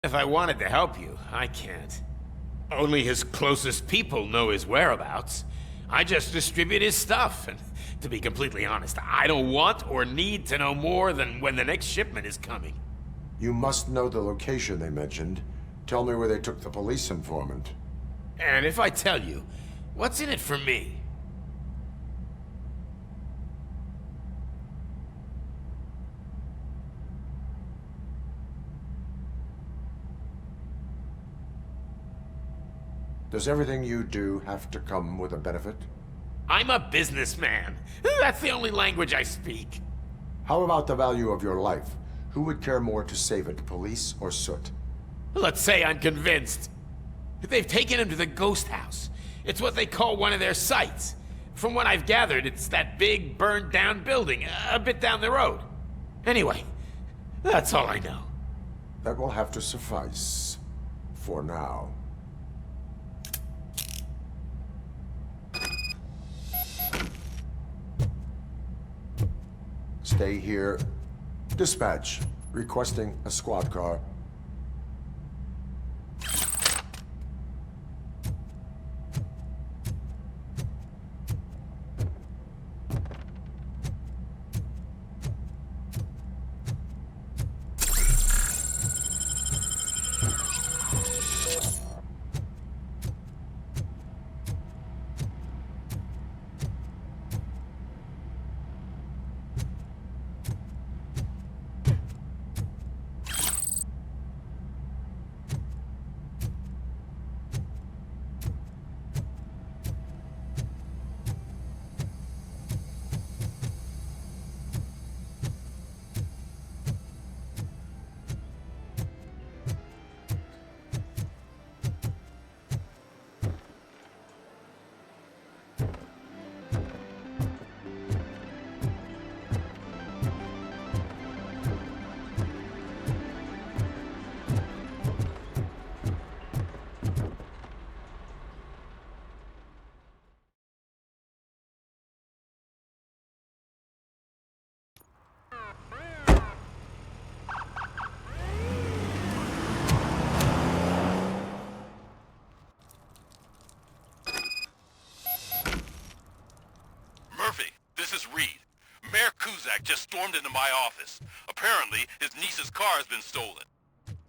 If I wanted to help you, I can't. Only his closest people know his whereabouts. I just distribute his stuff, and to be completely honest, I don't want or need to know more than when the next shipment is coming. You must know the location they mentioned. Tell me where they took the police informant. And if I tell you, what's in it for me? Does everything you do have to come with a benefit? I'm a businessman. That's the only language I speak. How about the value of your life? Who would care more to save it, police or Soot? Let's say I'm convinced. They've taken him to the ghost house. It's what they call one of their sites. From what I've gathered, it's that big, burned-down building a bit down the road. Anyway, that's all I know. That will have to suffice. For now. Stay here. Dispatch. Requesting a squad car. Just stormed into my office. Apparently, his niece's car has been stolen.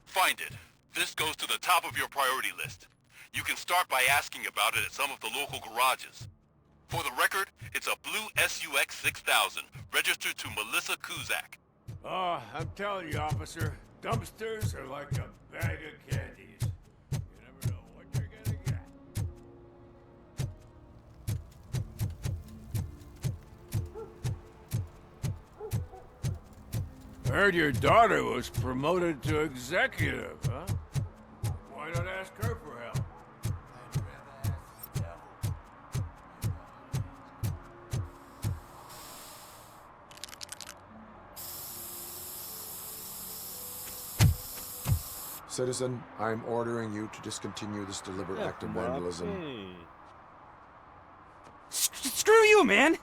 Find it. This goes to the top of your priority list. You can start by asking about it at some of the local garages. For the record, it's a blue SUX 6000, registered to Melissa Kuzak. Oh, I'm telling you, officer, dumpsters are like a bag of candies. You never know what you're gonna get. I heard your daughter was promoted to executive, huh? Why not ask her for help? I'd rather ask the devil. Citizen, I'm ordering you to discontinue this deliberate act of vandalism. Screw you, man!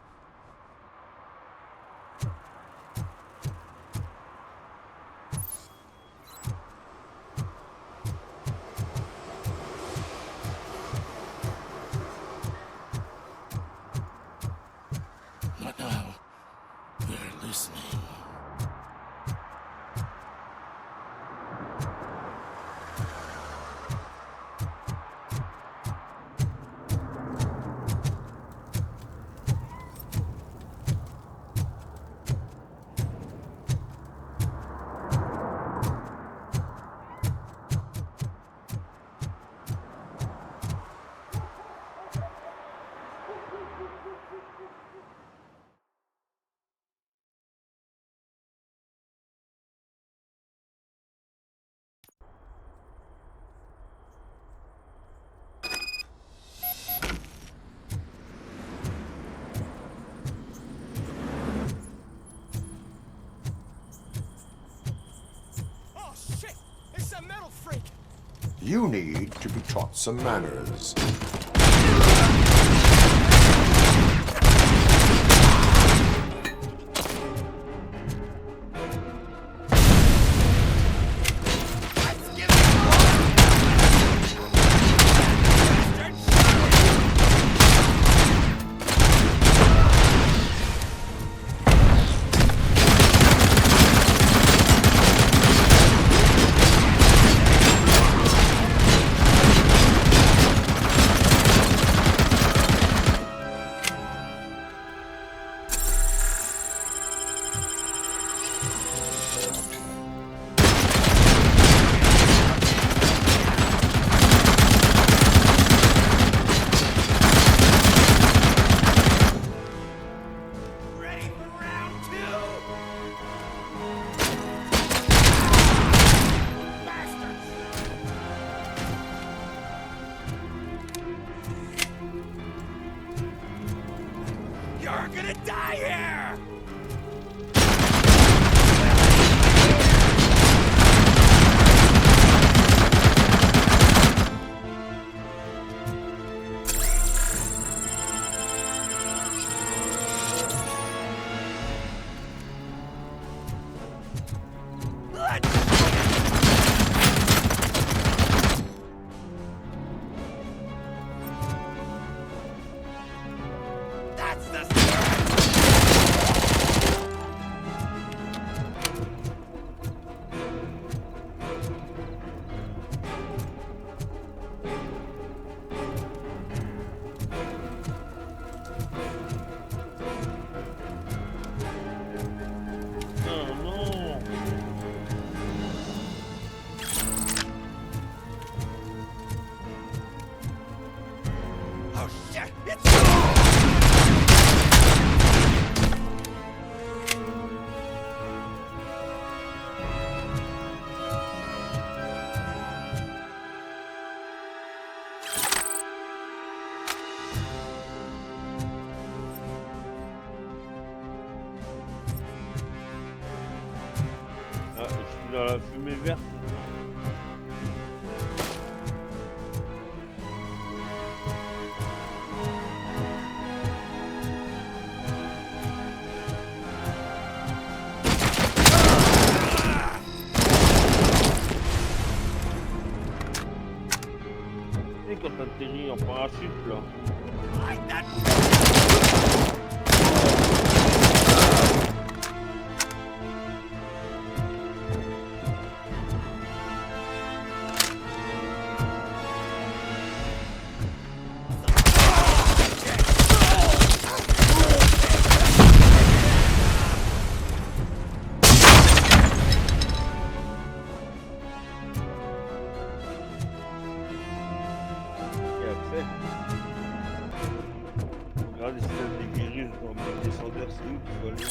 Now, they're listening. You need to be taught some manners. Let's give it dans la fumée verte. Tu sais quand t'atterris en parachute là. Et après, regarde si t'as des virus dans le descendeur, c'est où qu'il faut aller.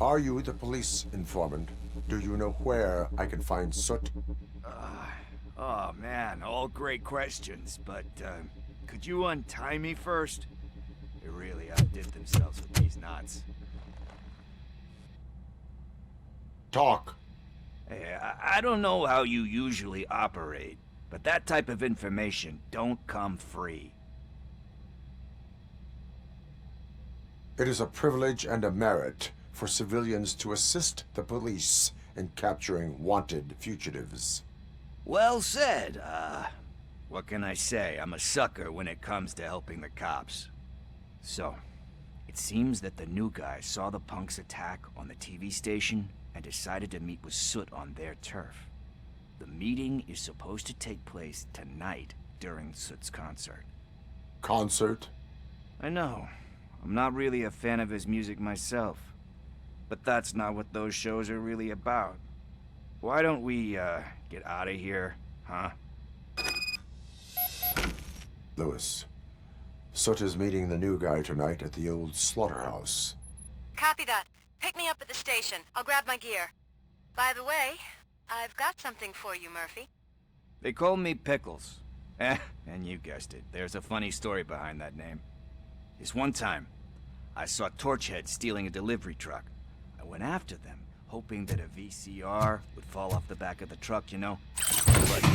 Are you the police informant? Do you know where I can find Soot? Oh man, all great questions, but could you untie me first? They really outdid themselves with these knots. Talk. Hey, I don't know how you usually operate, but that type of information don't come free. It is a privilege and a merit for civilians to assist the police in capturing wanted fugitives. Well said. What can I say? I'm a sucker when it comes to helping the cops. So, it seems that the new guy saw the punks' attack on the TV station and decided to meet with Soot on their turf. The meeting is supposed to take place tonight during Soot's concert. Concert? I know. I'm not really a fan of his music myself. But that's not what those shows are really about. Why don't we, get out of here, huh? Lewis. Soot is meeting the new guy tonight at the old slaughterhouse. Copy that. Pick me up at the station. I'll grab my gear. By the way, I've got something for you, Murphy. They call me Pickles. And you guessed it. There's a funny story behind that name. This one time, I saw Torchhead stealing a delivery truck. I went after them, hoping that a VCR would fall off the back of the truck, you know? But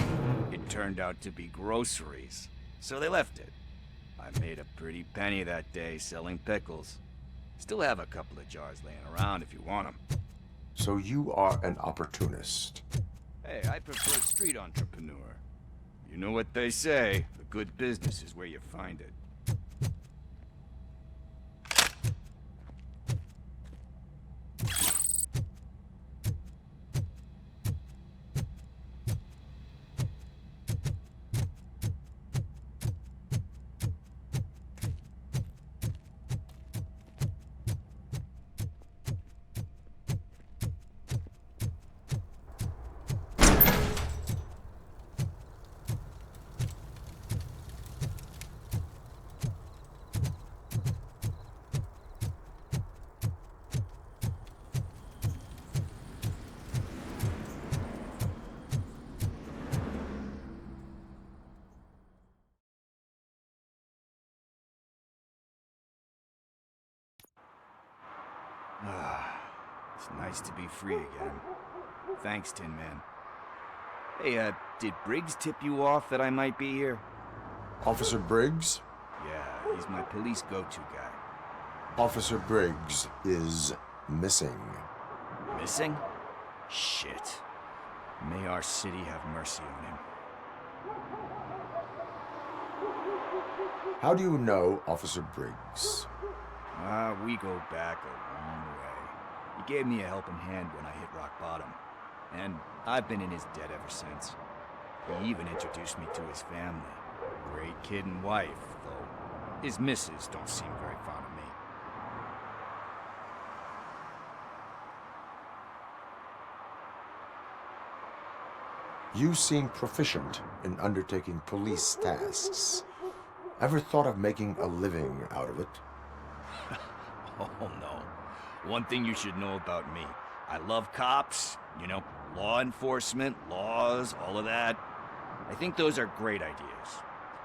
it turned out to be groceries, so they left it. I made a pretty penny that day selling pickles. Still have a couple of jars laying around if you want them. So you are an opportunist. Hey, I prefer street entrepreneur. You know what they say, a good business is where you find it. It's nice to be free again. Thanks, Tin Man. Hey, did Briggs tip you off that I might be here? Officer Briggs? Yeah, he's my police go-to guy. Officer Briggs is missing. Missing? Shit. May our city have mercy on him. How do you know Officer Briggs? We go back a long way. He gave me a helping hand when I hit rock bottom. And I've been in his debt ever since. He even introduced me to his family. Great kid and wife, though his missus don't seem very fond of me. You seem proficient in undertaking police tasks. Ever thought of making a living out of it? Oh no. One thing you should know about me. I love cops, you know, law enforcement, laws, all of that. I think those are great ideas.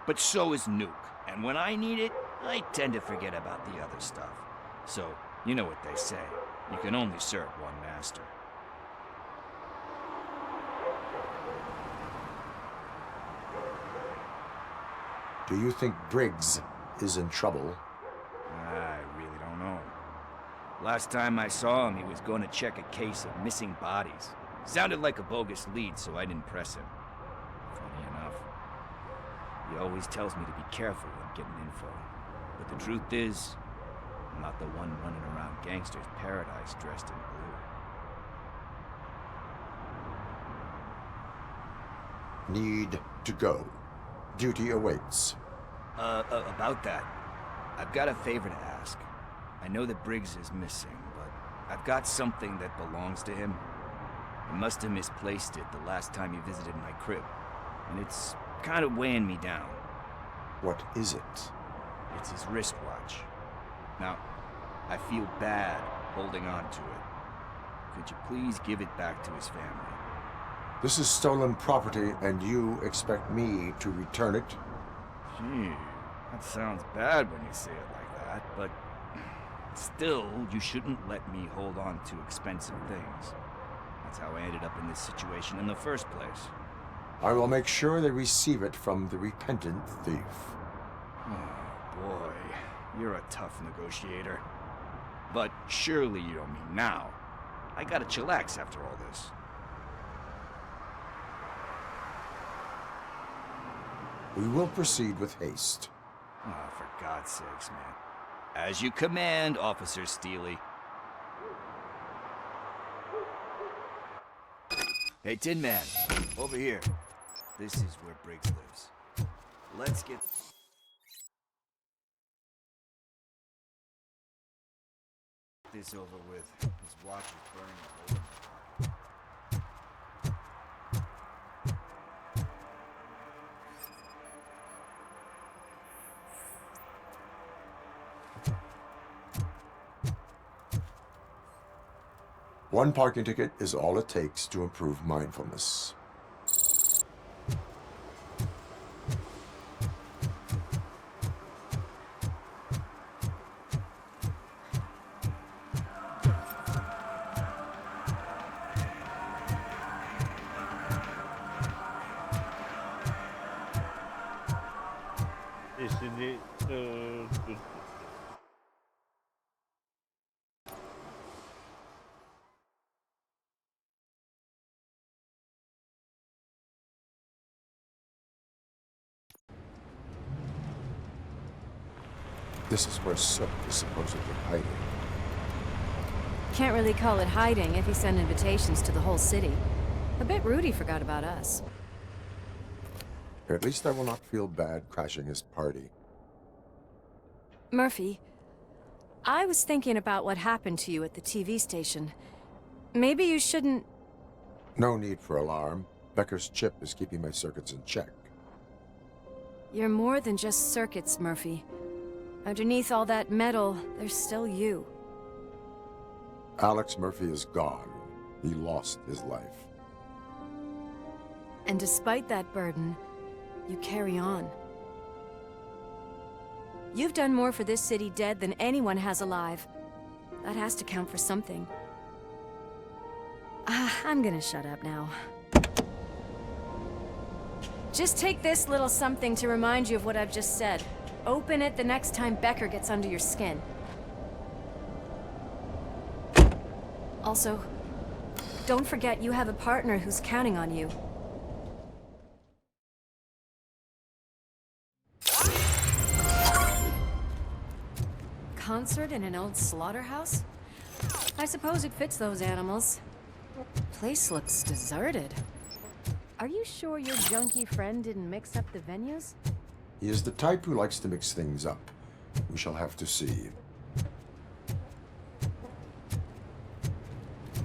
But so is Nuke. And when I need it, I tend to forget about the other stuff. So, you know what they say. You can only serve one master. Do you think Briggs is in trouble? I really don't know. Last time I saw him, he was going to check a case of missing bodies. Sounded like a bogus lead, so I didn't press him. Funny enough. He always tells me to be careful when getting info. But the truth is, I'm not the one running around gangster's paradise dressed in blue. Need to go. Duty awaits. About that, I've got a favor to ask. I know that Briggs is missing, but I've got something that belongs to him. He must have misplaced it the last time he visited my crib, and it's kind of weighing me down. What is it? It's his wristwatch. Now, I feel bad holding on to it, could you please give it back to his family? This is stolen property, and you expect me to return it? Gee, that sounds bad when you say it like that, but still, you shouldn't let me hold on to expensive things. That's how I ended up in this situation in the first place. I will make sure they receive it from the repentant thief. Oh, boy. You're a tough negotiator. But surely you don't mean now. I gotta chillax after all this. We will proceed with haste. Oh, for God's sakes, man. As you command, Officer Steely. Hey, Tin Man, over here. This is where Briggs lives. Let's get... this over with. His watch is burning a hole. One parking ticket is all it takes to improve mindfulness. Et c'est né This is where Sook is supposedly hiding. Can't really call it hiding if he sent invitations to the whole city. A bit rude he forgot about us. At least I will not feel bad crashing his party. Murphy, I was thinking about what happened to you at the TV station. Maybe you shouldn't... No need for alarm. Becker's chip is keeping my circuits in check. You're more than just circuits, Murphy. Underneath all that metal, there's still you. Alex Murphy is gone. He lost his life. And despite that burden, you carry on. You've done more for this city dead than anyone has alive. That has to count for something. I'm gonna shut up now. Just take this little something to remind you of what I've just said. Open it the next time Becker gets under your skin. Also, don't forget you have a partner who's counting on you. Concert in an old slaughterhouse? I suppose it fits those animals. Place looks deserted. Are you sure your junkie friend didn't mix up the venues? He is the type who likes to mix things up. We shall have to see.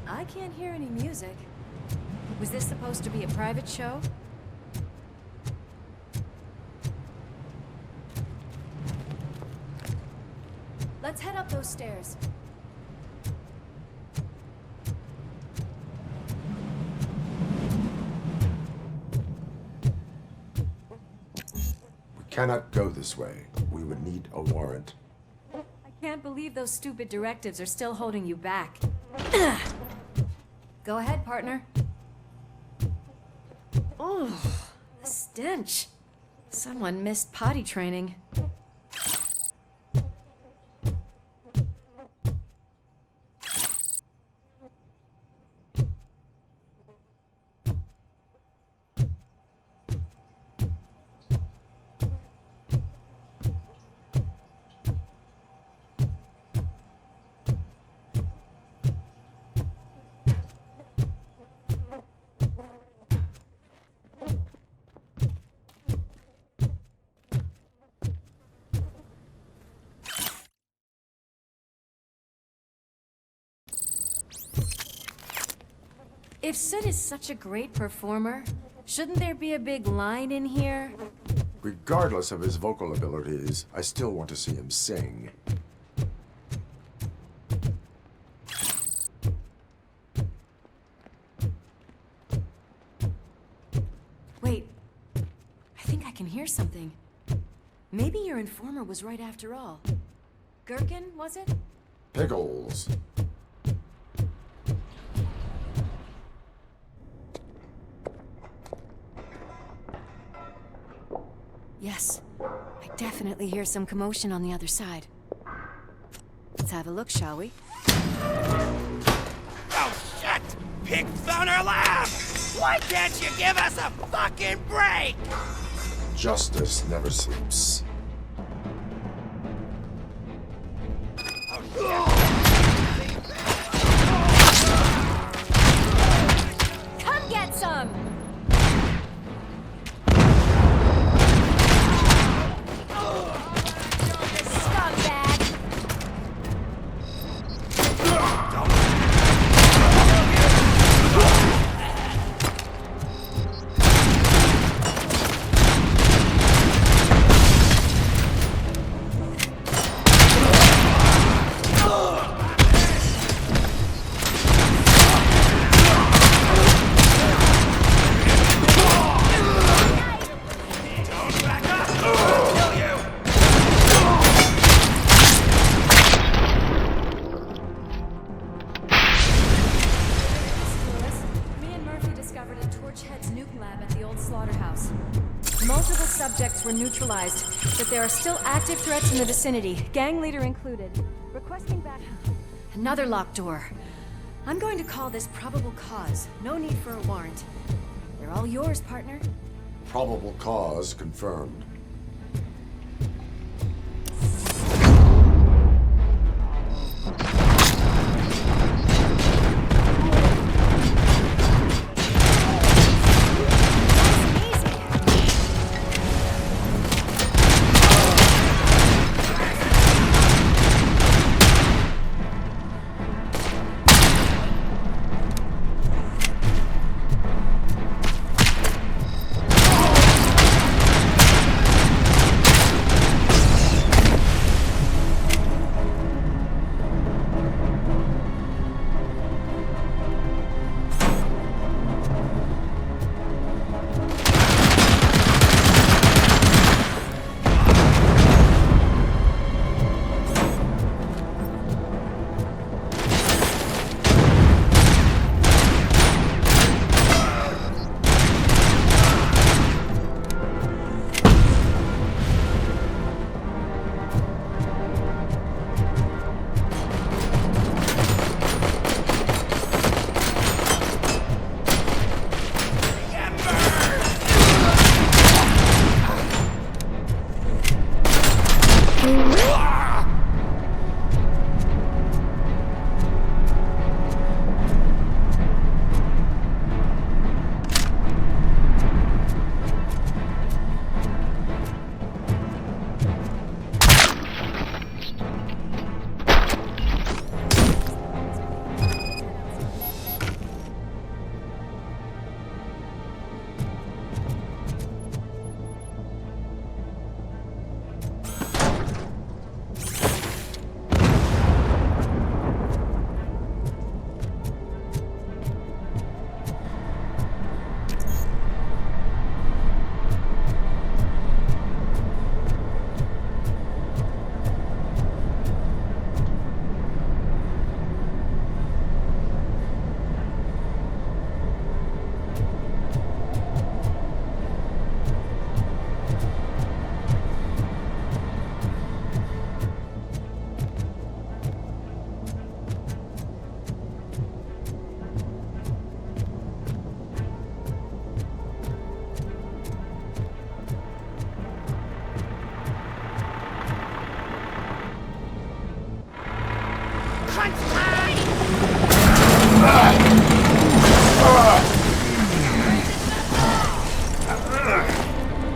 I can't hear any music. Was this supposed to be a private show? Let's head up those stairs. We cannot go this way. We would need a warrant. I can't believe those stupid directives are still holding you back. Go ahead, partner. Oh, the stench. Someone missed potty training. If Sid is such a great performer, shouldn't there be a big line in here? Regardless of his vocal abilities, I still want to see him sing. can hear something. Maybe your informer was right after all. Gherkin, was it? Pickles. Yes. I definitely hear some commotion on the other side. Let's have a look, shall we? Oh, shit! Pig found our lab! Why can't you give us a fucking break? Justice never sleeps. Come get some! Scumbag! Multiple subjects were neutralized, but there are still active threats in the vicinity, gang leader included. Requesting back... Another locked door. I'm going to call this probable cause. No need for a warrant. They're all yours, partner. Probable cause confirmed.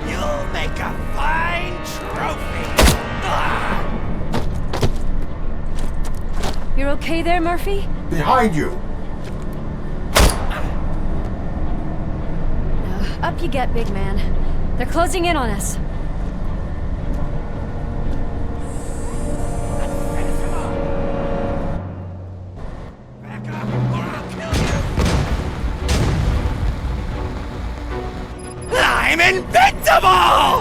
You'll make a fine trophy! You're okay there, Murphy? Behind you! Up you get, big man. They're closing in on us. Back up, or I'll kill you! I'm invincible! them all!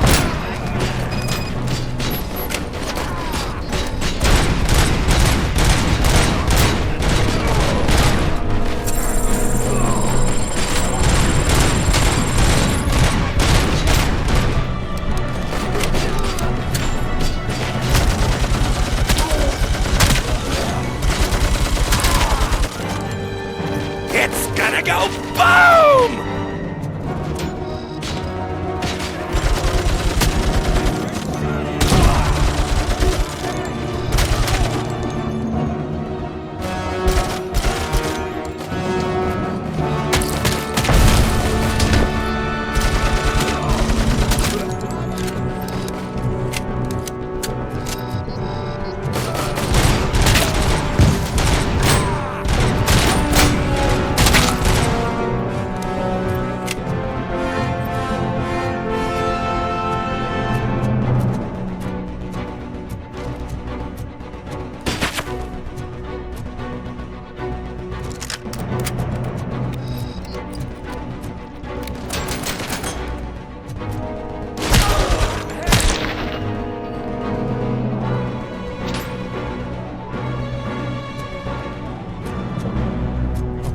It's gonna go boom!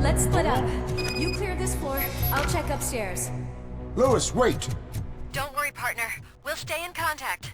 Let's split up. You clear this floor, I'll check upstairs. Lewis, wait! Don't worry, partner. We'll stay in contact.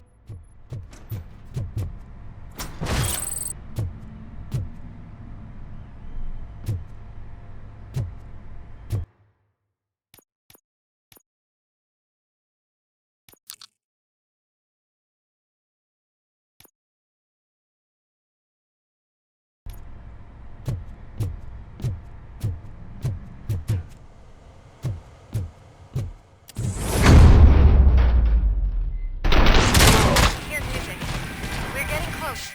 Hear music. We're getting close.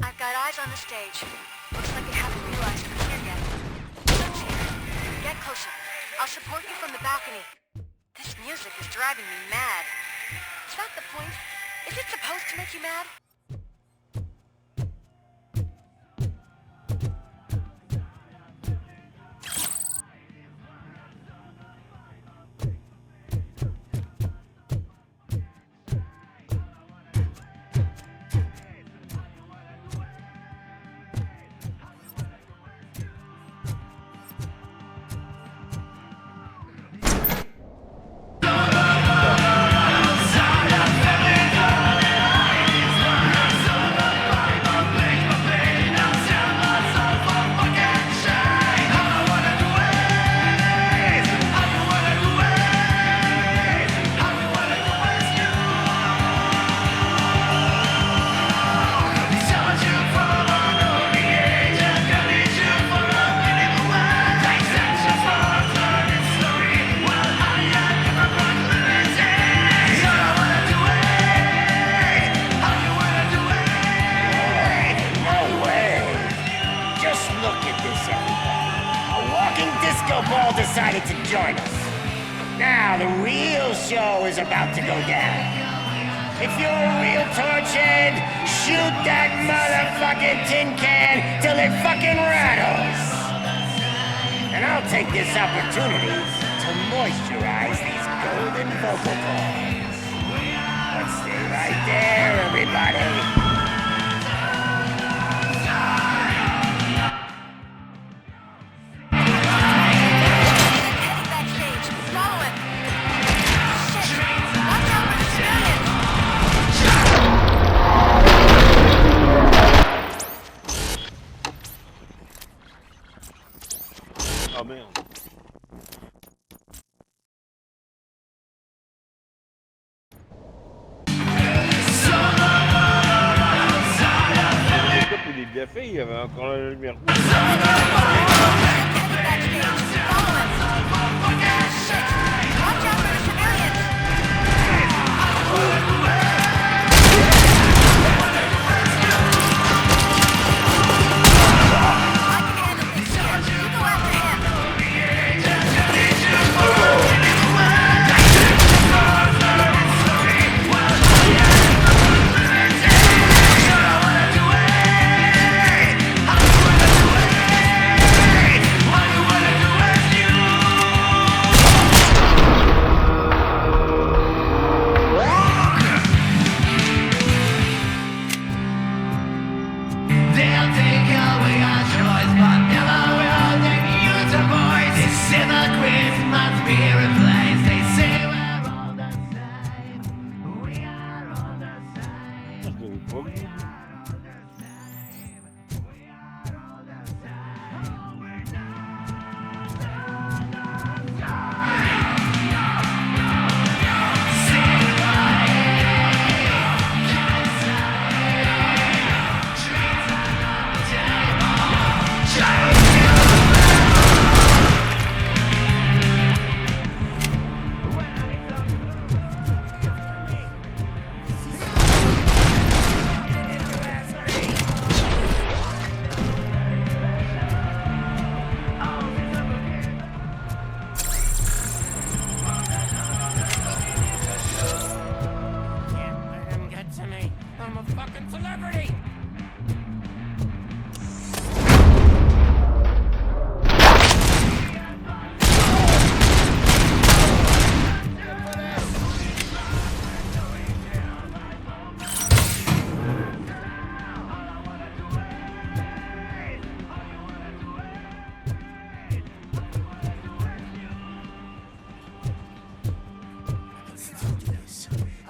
I've got eyes on the stage. Looks like they haven't realized we're here yet. Let's here. Get closer. I'll support you from the balcony. This music is driving me mad. Is that the point? Is it supposed to make you mad? Ball decided to join us. Now the real show is about to go down. If you're a real torchhead, shoot that motherfucking tin can till it fucking rattles. And I'll take this opportunity to moisturize these golden vocal cords. But stay right there, everybody. Ah merde. Il est bien fait, il y avait encore la lumière rouge.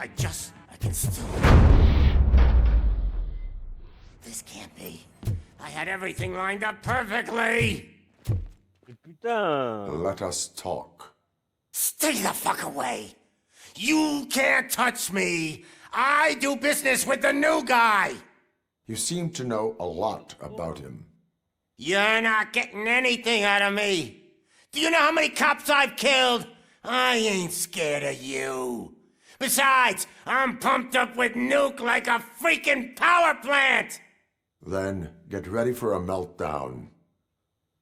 I can still... This can't be. I had everything lined up perfectly! Et putain. Let us talk. Stay the fuck away! You can't touch me! I do business with the new guy! You seem to know a lot about him. You're not getting anything out of me! Do you know how many cops I've killed? I ain't scared of you. Besides, I'm pumped up with nuke like a freaking power plant! Then get ready for a meltdown.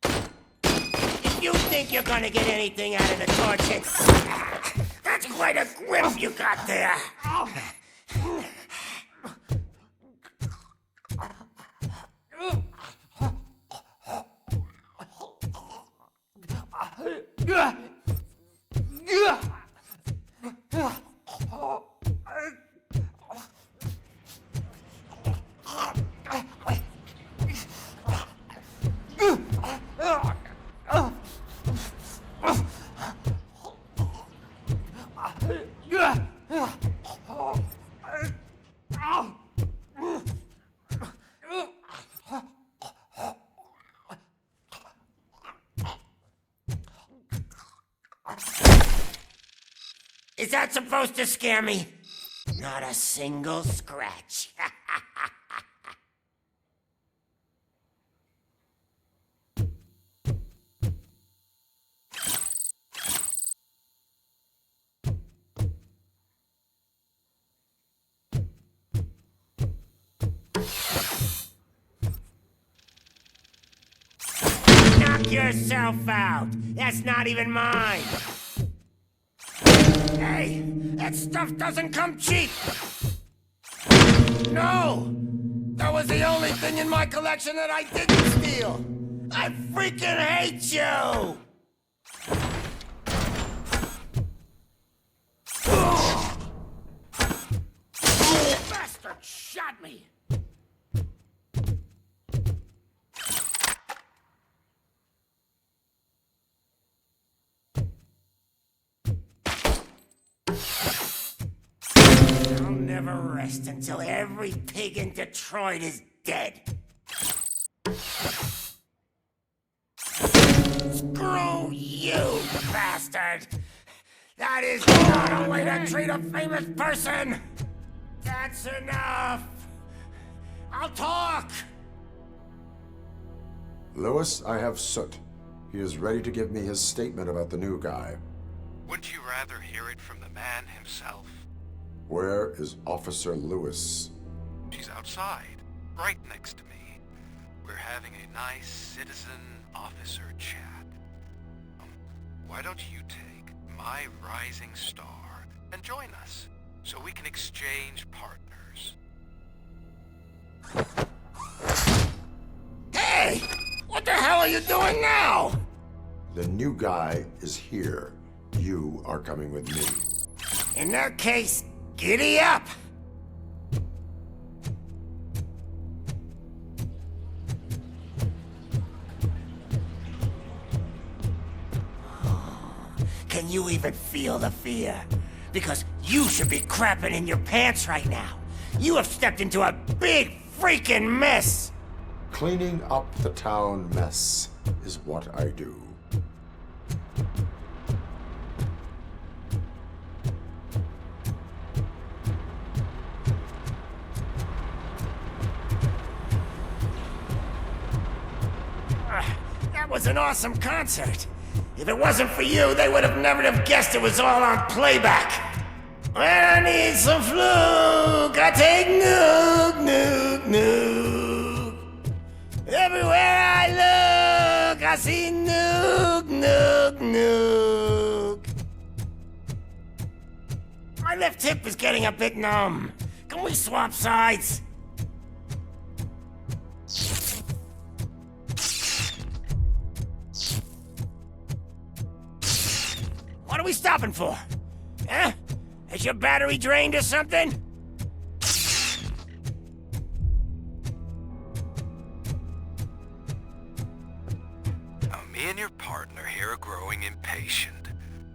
If you think you're gonna get anything out of the torch, that's quite a grip you got there. Is that supposed to scare me? Not a single scratch. Knock yourself out. That's not even mine. Hey, that stuff doesn't come cheap! No! That was the only thing in my collection that I didn't steal! I freaking hate you! Bastard shot me! I'll never rest until every pig in Detroit is dead. Screw you, bastard! That is not a way to treat a famous person! That's enough! I'll talk! Lewis, I have Soot. He is ready to give me his statement about the new guy. Wouldn't you rather hear it from the man himself? Where is Officer Lewis? She's outside, right next to me. We're having a nice citizen-officer chat. Why don't you take my rising star and join us, so we can exchange partners? Hey! What the hell are you doing now? The new guy is here. You are coming with me. In that case, giddy up! Can you even feel the fear? Because you should be crapping in your pants right now. You have stepped into a big freaking mess! Cleaning up the town mess is what I do. That was an awesome concert. If it wasn't for you, they would have never have guessed it was all on playback. When I need some fluke, I take nuke, nuke, nuke. Everywhere I look, I see nuke, nuke, nuke. My left hip is getting a bit numb. Can we swap sides? What are we stopping for? Huh? Is your battery drained or something? Now, me and your partner here are growing impatient.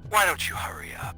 Why don't you hurry up?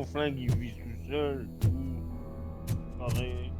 flingue, il vit tout seul, tout. Pareil.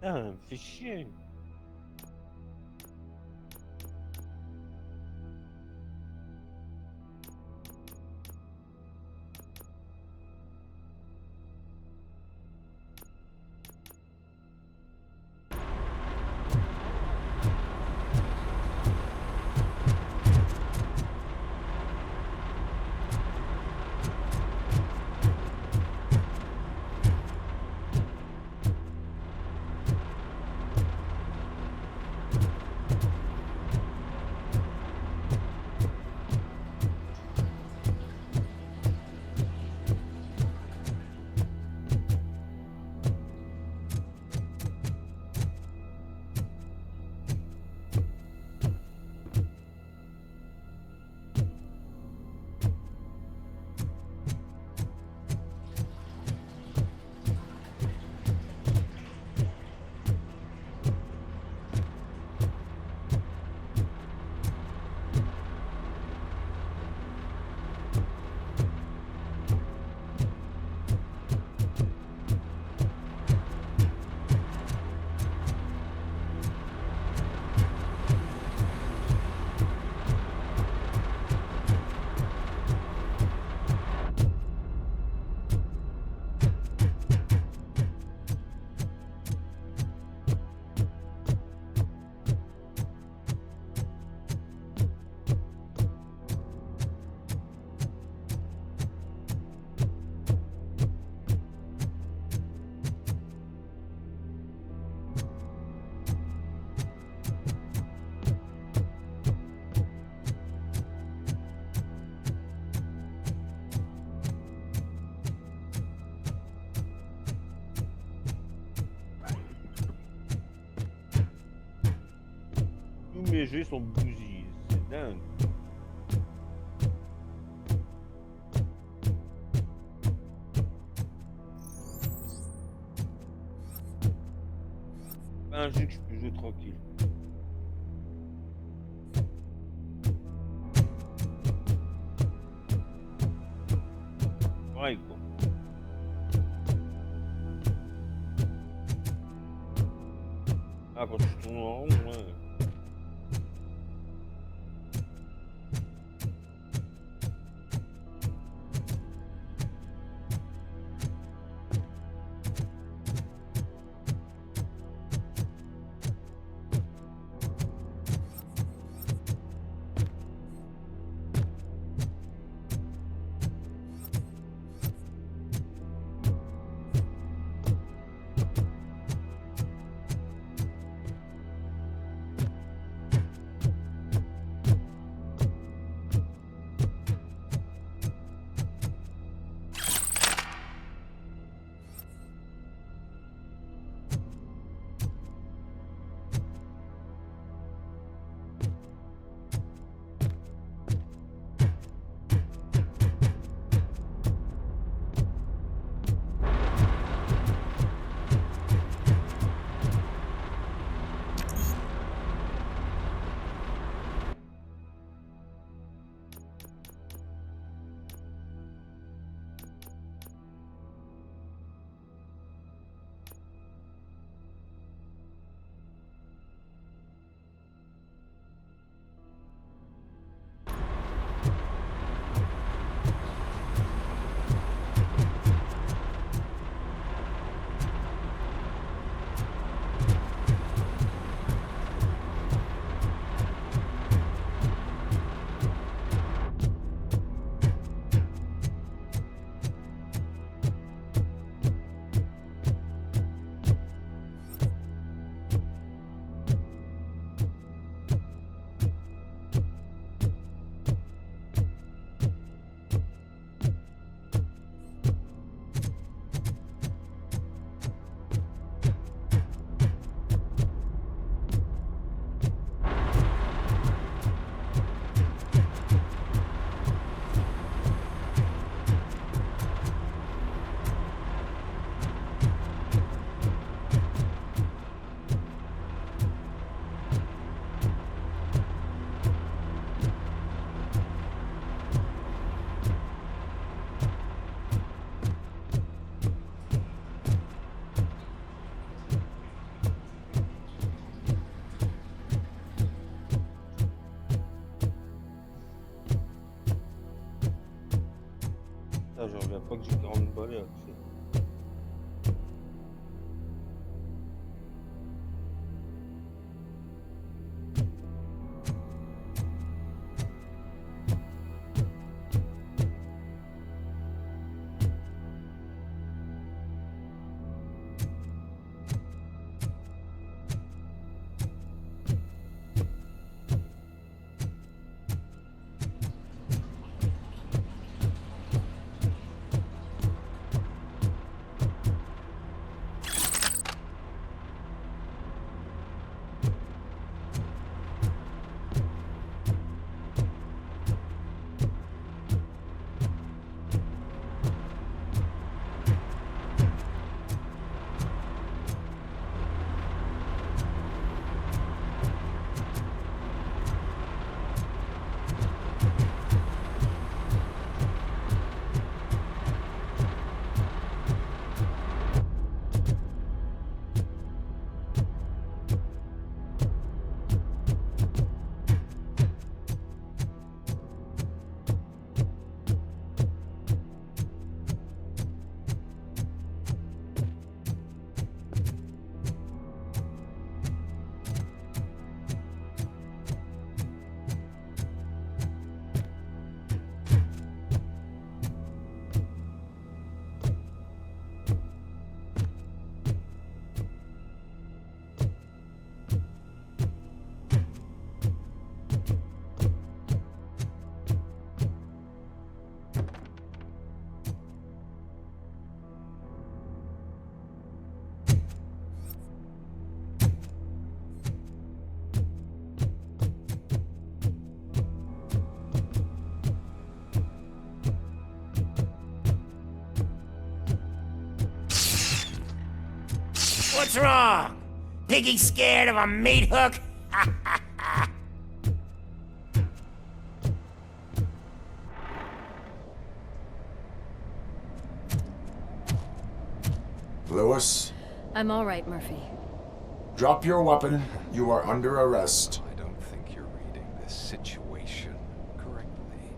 Ah, me fait chier. Tous mes jeux sont bousillés, c'est dingue. Pas un jeu que je peux jouer tranquille. Pareil quoi. Ah, quand je tourne en rond, ouais. Putain, je reviens pas que j'ai 40 balais là, tu sais. What's wrong? Piggy scared of a meat hook? Lewis, I'm all right, Murphy. drop your weapon. You are under arrest. I don't think you're reading this situation correctly.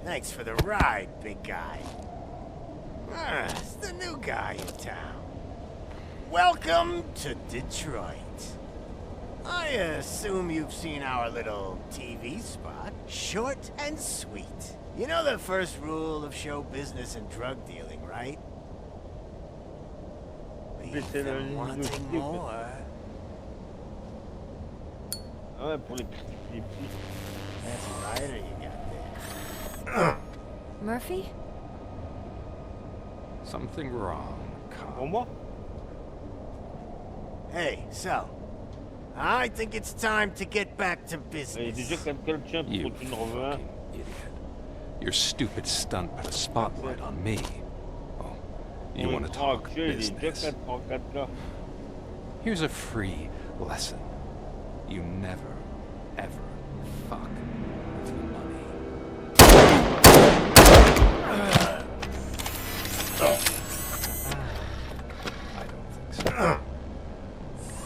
Thanks for the ride, big guy. It's the new guy in town. Welcome to Detroit. I assume you've seen our little TV spot. Short and sweet. You know the first rule of show business and drug dealing, right? Leave them wanting more. Ah ouais, pour les petits. That's lighter you got there. Murphy? Something wrong, Pour Cop. moi? Hey, so, I think it's time to get back to Il y a business. déjà quelqu'un le tient You pour qu'il ne revient. fucking idiot. Your stupid stunt put a spotlight on me. Oh, you want to talk Il est déjà business? 4 là. Here's a free lesson. You never, ever fuck with the money. I don't think so.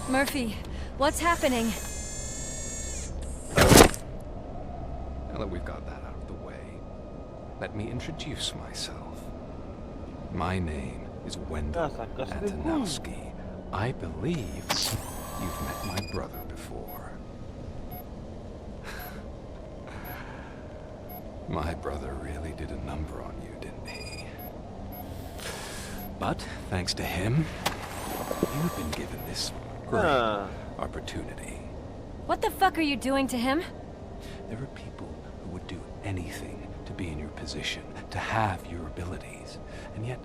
Murphy, what's happening? Now that we've got that out of the way, let me introduce myself. My name is Wendell Ah, ça casse les couilles. Antonowski. I believe you've met my brother before. My brother really did a number on you, didn't he? But thanks to him, you've been given this great Ah. opportunity. What the fuck are you doing to him? There are people who would do anything to be in your position, to have your abilities, and yet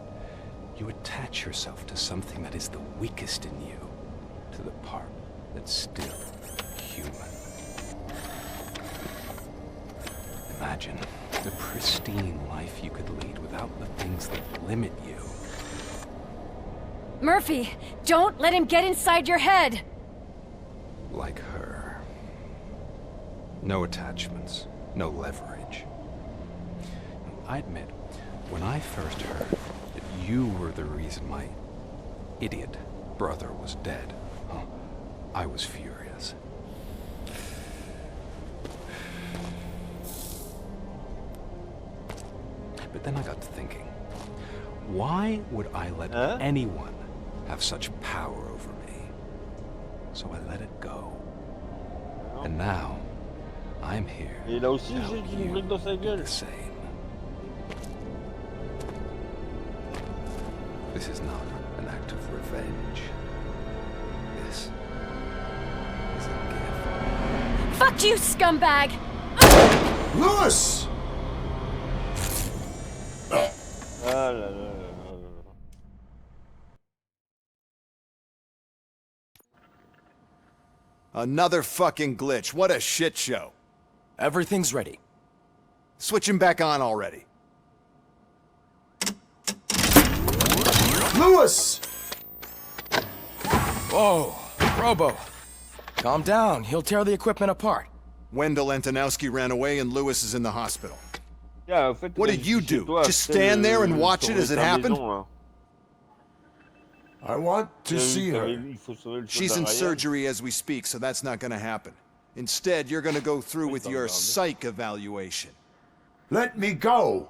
you attach yourself to something that is the weakest in you, to the part that's still human. Imagine the pristine life you could lead without the things that limit you. Murphy, don't let him get inside your head! Like her. No attachments, no leverage. I admit, when I first heard that you were the reason my idiot brother was dead, I was furious. Then I got to thinking, why would I let anyone have such power over me? So I let it go. And now, I'm here Et là aussi, to help j'ai une you brique dans sa do gueule. the same. This is not an act of revenge. This is a gift. Fuck you, scumbag! Lewis! Ah là là là là là. Another fucking glitch. What a shit show. Everything's ready. Switch him back on already. Lewis! Whoa, Robo. Calm down. He'll tear the equipment apart. Wendell Antonowski ran away and Lewis is in the hospispittal. Yeah, en fait, What did you do? Just stand there and watch it as it happened? I want to see her. She's in surgery as we speak, so that's not gonna happen. Instead, you're gonna go through with your psych evaluation. Let me go!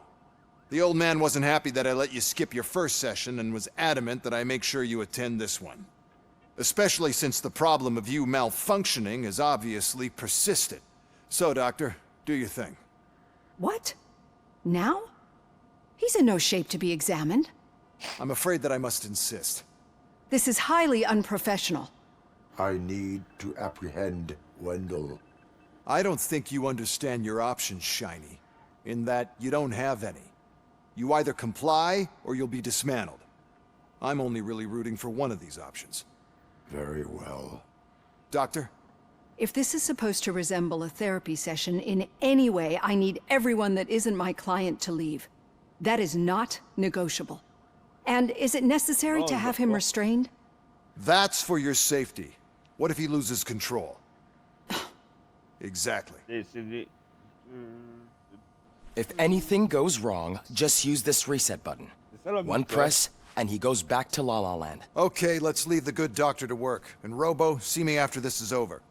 The old man wasn't happy that I let you skip your first session and was adamant that I make sure you attend this one. Especially since the problem of you malfunctioning has obviously persisted. So, Doctor, do your thing. What? Now? He's in no shape to be examined. I'm afraid that I must insist. This is highly unprofessional. I need to apprehend Wendell. I don't think you understand your options, Shiny. In that you don't have any. You either comply, or you'll be dismantled. I'm only really rooting for one of these options. Very well. Doctor? If this is supposed to resemble a therapy session in any way, I need everyone that isn't my client to leave. That is not negotiable. And is it necessary to have him restrained? That's for your safety. What if he loses control? Exactly. If anything goes wrong, just use this reset button. One press, and he goes back to La La Land. Okay, let's leave the good doctor to work. And Robo, see me after this is over.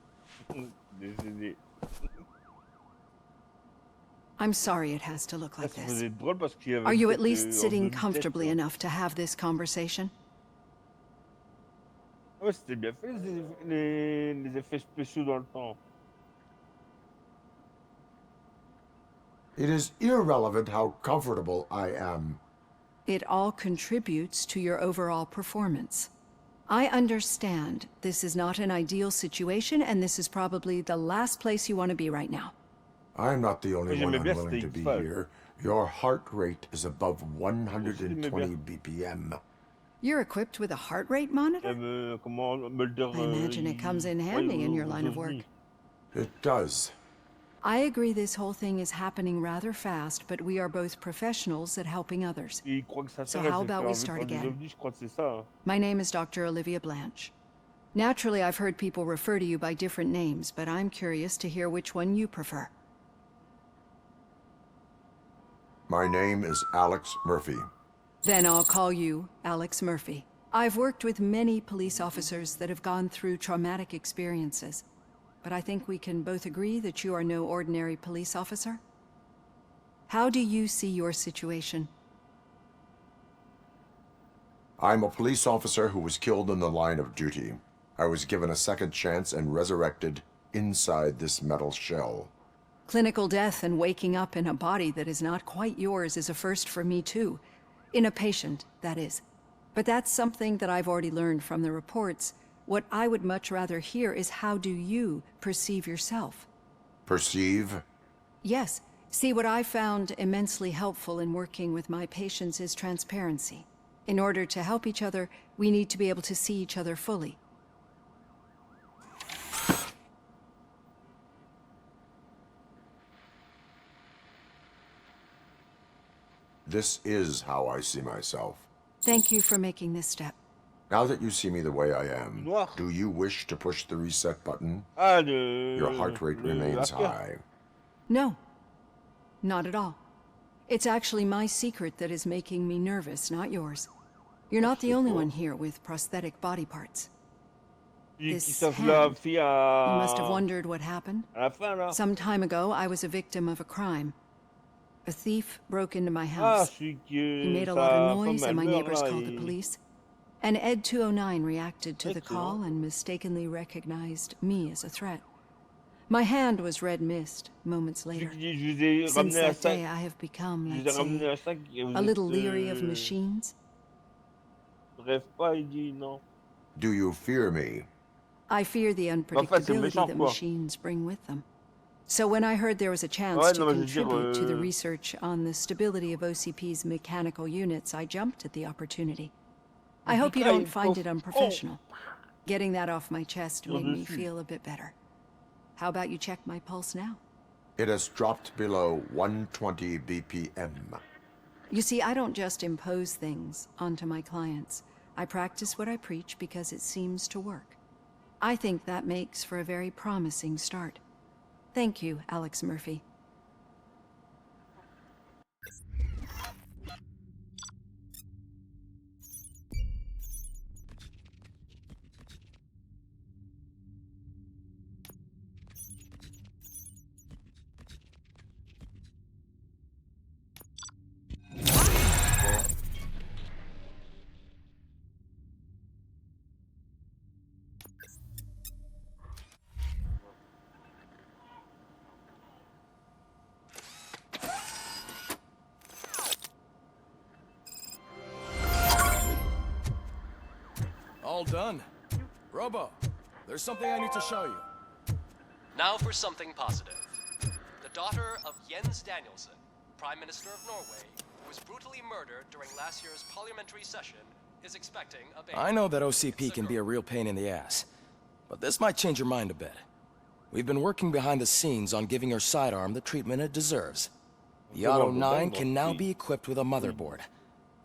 I'm sorry it has to look like Ça this. faisait drôle parce qu'il y avait Are you une at tête, least en sitting demi-tête, comfortably quoi. enough to have this conversation? Ouais, c'était bien fait les effets spéciaux dans le temps. It is irrelevant how comfortable I am. It all contributes to your overall performance. I understand this is not an ideal situation, and this is probably the last place you want to be right now. I'm not the only one J'aimais bien unwilling to be Steak Fat. here. Your heart rate is above 120 BPM. You're equipped with a heart rate monitor? Comment Mulder, I imagine it comes in handy in your line of work. It does. I agree this whole thing is happening rather fast, but we are both professionals at helping others. Il croit que sa So sœur, elle how s'est about fait we enlever start par des again? ovnis, je crois que c'est ça. Hein. My name is Dr. Olivia Blanche. Naturally, I've heard people refer to you by different names, but I'm curious to hear which one you prefer. My name is Alex Murphy. Then I'll call you Alex Murphy. I've worked with many police officers that have gone through traumatic experiences, but I think we can both agree that you are no ordinary police officer. How do you see your situation? I'm a police officer who was killed in the line of duty. I was given a second chance and resurrected inside this metal shell. Clinical death and waking up in a body that is not quite yours is a first for me too. In a patient, that is. But that's something that I've already learned from the reports. What I would much rather hear is how do you perceive yourself? Perceive? Yes. See, what I found immensely helpful in working with my patients is transparency. In order to help each other, we need to be able to see each other fully. This is how I see myself. Thank you for making this step. Now that you see me the way I am, Noir. do you wish to push the reset button? Ah, Your heart rate remains high. No. Not at all. It's actually my secret that is making me nervous, not yours. You're not the only one here with prosthetic body parts. This hand, you must have wondered what happened. À la fin, là. Some time ago, I was a victim of a crime. A thief broke into my Ah, house. celui He que made a lot sa of femme noise, and elle my meurt neighbors là. called the police. And Ed 209 reacted to the call Excellent. and mistakenly recognized me as a threat. My hand was red mist moments later. Je vous ai Since ramené à that 5. day, I have become, Je vous ai let's ramené say, à 5 et vous a little êtes. leery of machines. Bref, pas, il dit non. Do you fear me? I fear the c'est unpredictability méchant, that quoi. machines bring with them. So when I heard there was a chance Ouais, to non, mais je veux dire, contribute to the research on the stability of OCP's mechanical units, I jumped at the opportunity. I hope you don't find it unprofessional. Getting that off my chest made me feel a bit better. How about you check my pulse now? It has dropped below 120 BPM. You see, I don't just impose things onto my clients. I practice what I preach because it seems to work. I think that makes for a very promising start. Thank you, Alex Murphy. All done. Robo, there's something I need to show you. Now for something positive. The daughter of Jens Danielson, Prime Minister of Norway, who was brutally murdered during last year's parliamentary session, is expecting a baby. I know that OCP can be a real pain in the ass, but this might change your mind a bit. We've been working behind the scenes on giving her sidearm the treatment it deserves. The Auto 9 can now be equipped with a motherboard.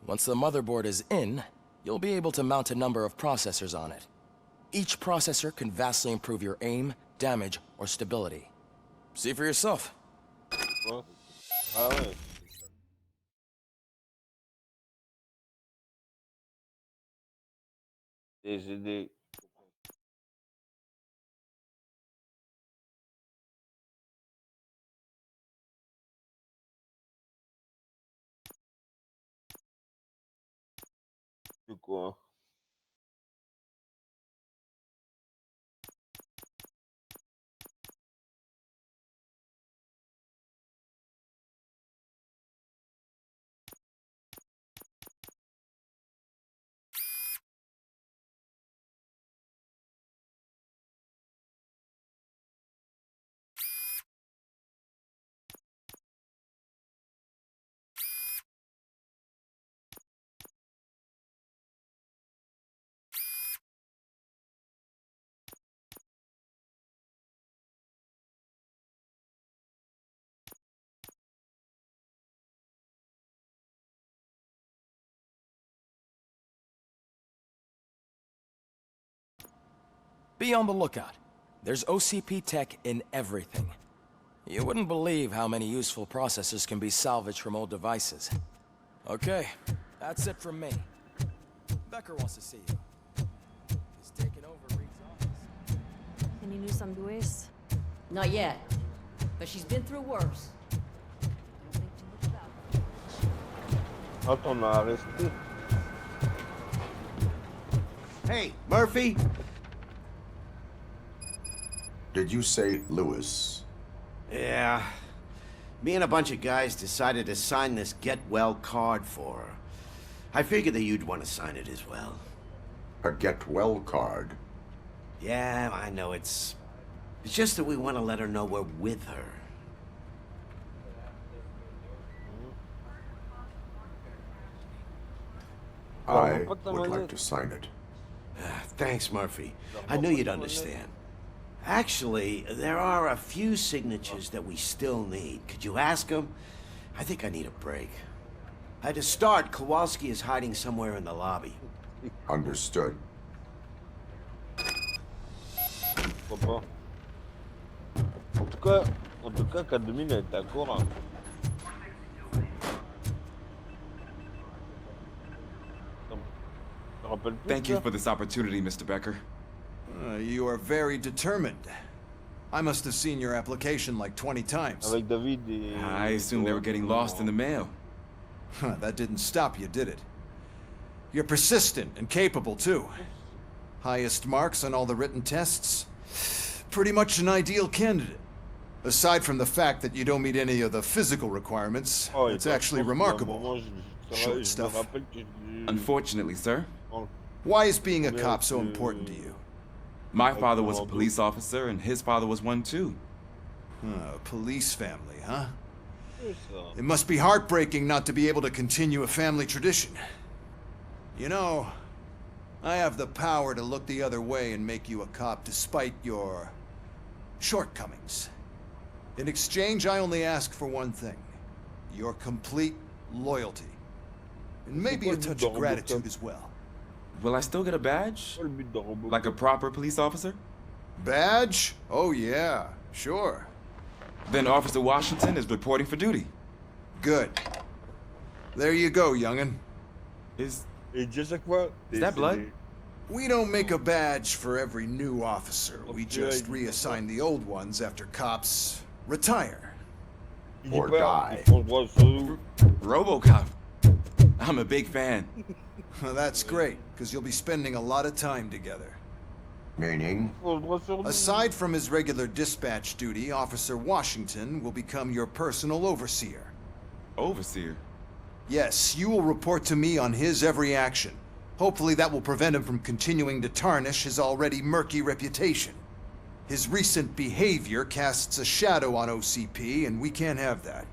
Once the motherboard is in, you'll be able to mount a number of processors on it. Each processor can vastly improve your aim, damage, or stability. See for yourself. Ah ouais. Des. C'est quoi? Be on the lookout. There's OCP tech in everything. You wouldn't believe how many useful processors can be salvaged from old devices. Okay, that's it from me. Becker wants to see you. He's taking over Reed's office. Any news on Luis? Not yet, but she's been through worse. Don't think too much about her. Attends, on a arrêté. Hey, Murphy! Did you say Lewis? Yeah. Me and a bunch of guys decided to sign this get well card for her. I figured that you'd want to sign it as well. A get well card? Yeah, I know it's just that we want to let her know we're with her. I would like to sign it. Thanks, Murphy. I knew you'd understand. Actually, there are a few signatures that we still need. Could you ask them? I think I need a break. To start, Kowalski is hiding somewhere in the lobby. Understood. Pourquoi pas? En tout cas, K2000 est d'accord. Thank you for this opportunity, Mr. Becker. You are very determined. I must have seen your application like 20 times. Avec David et... I assumed they were getting lost in the mail. Huh, that didn't stop you, did it? You're persistent and capable, too. Highest marks on all the written tests. Pretty much an ideal candidate. Aside from the fact that you don't meet any of the physical requirements, it's actually remarkable. Short stuff. Unfortunately, sir. Why is being a cop so important to you? My father was a police officer, and his father was one too. A police family, huh? It must be heartbreaking not to be able to continue a family tradition. You know, I have the power to look the other way and make you a cop despite your shortcomings. In exchange, I only ask for one thing. Your complete loyalty. And maybe a touch of gratitude as well. Will I still get a badge? Like a proper police officer? Badge? Oh yeah, sure. Then Officer Washington is reporting for duty. Good. There you go, young'un. Is that blood? We don't make a badge for every new officer. We just reassign the old ones after cops retire. Or die. RoboCop. I'm a big fan. Well, that's great, because you'll be spending a lot of time together. Meaning? Aside from his regular dispatch duty, Officer Washington will become your personal overseer. Overseer? Yes, you will report to me on his every action. Hopefully that will prevent him from continuing to tarnish his already murky reputation. His recent behavior casts a shadow on OCP, and we can't have that.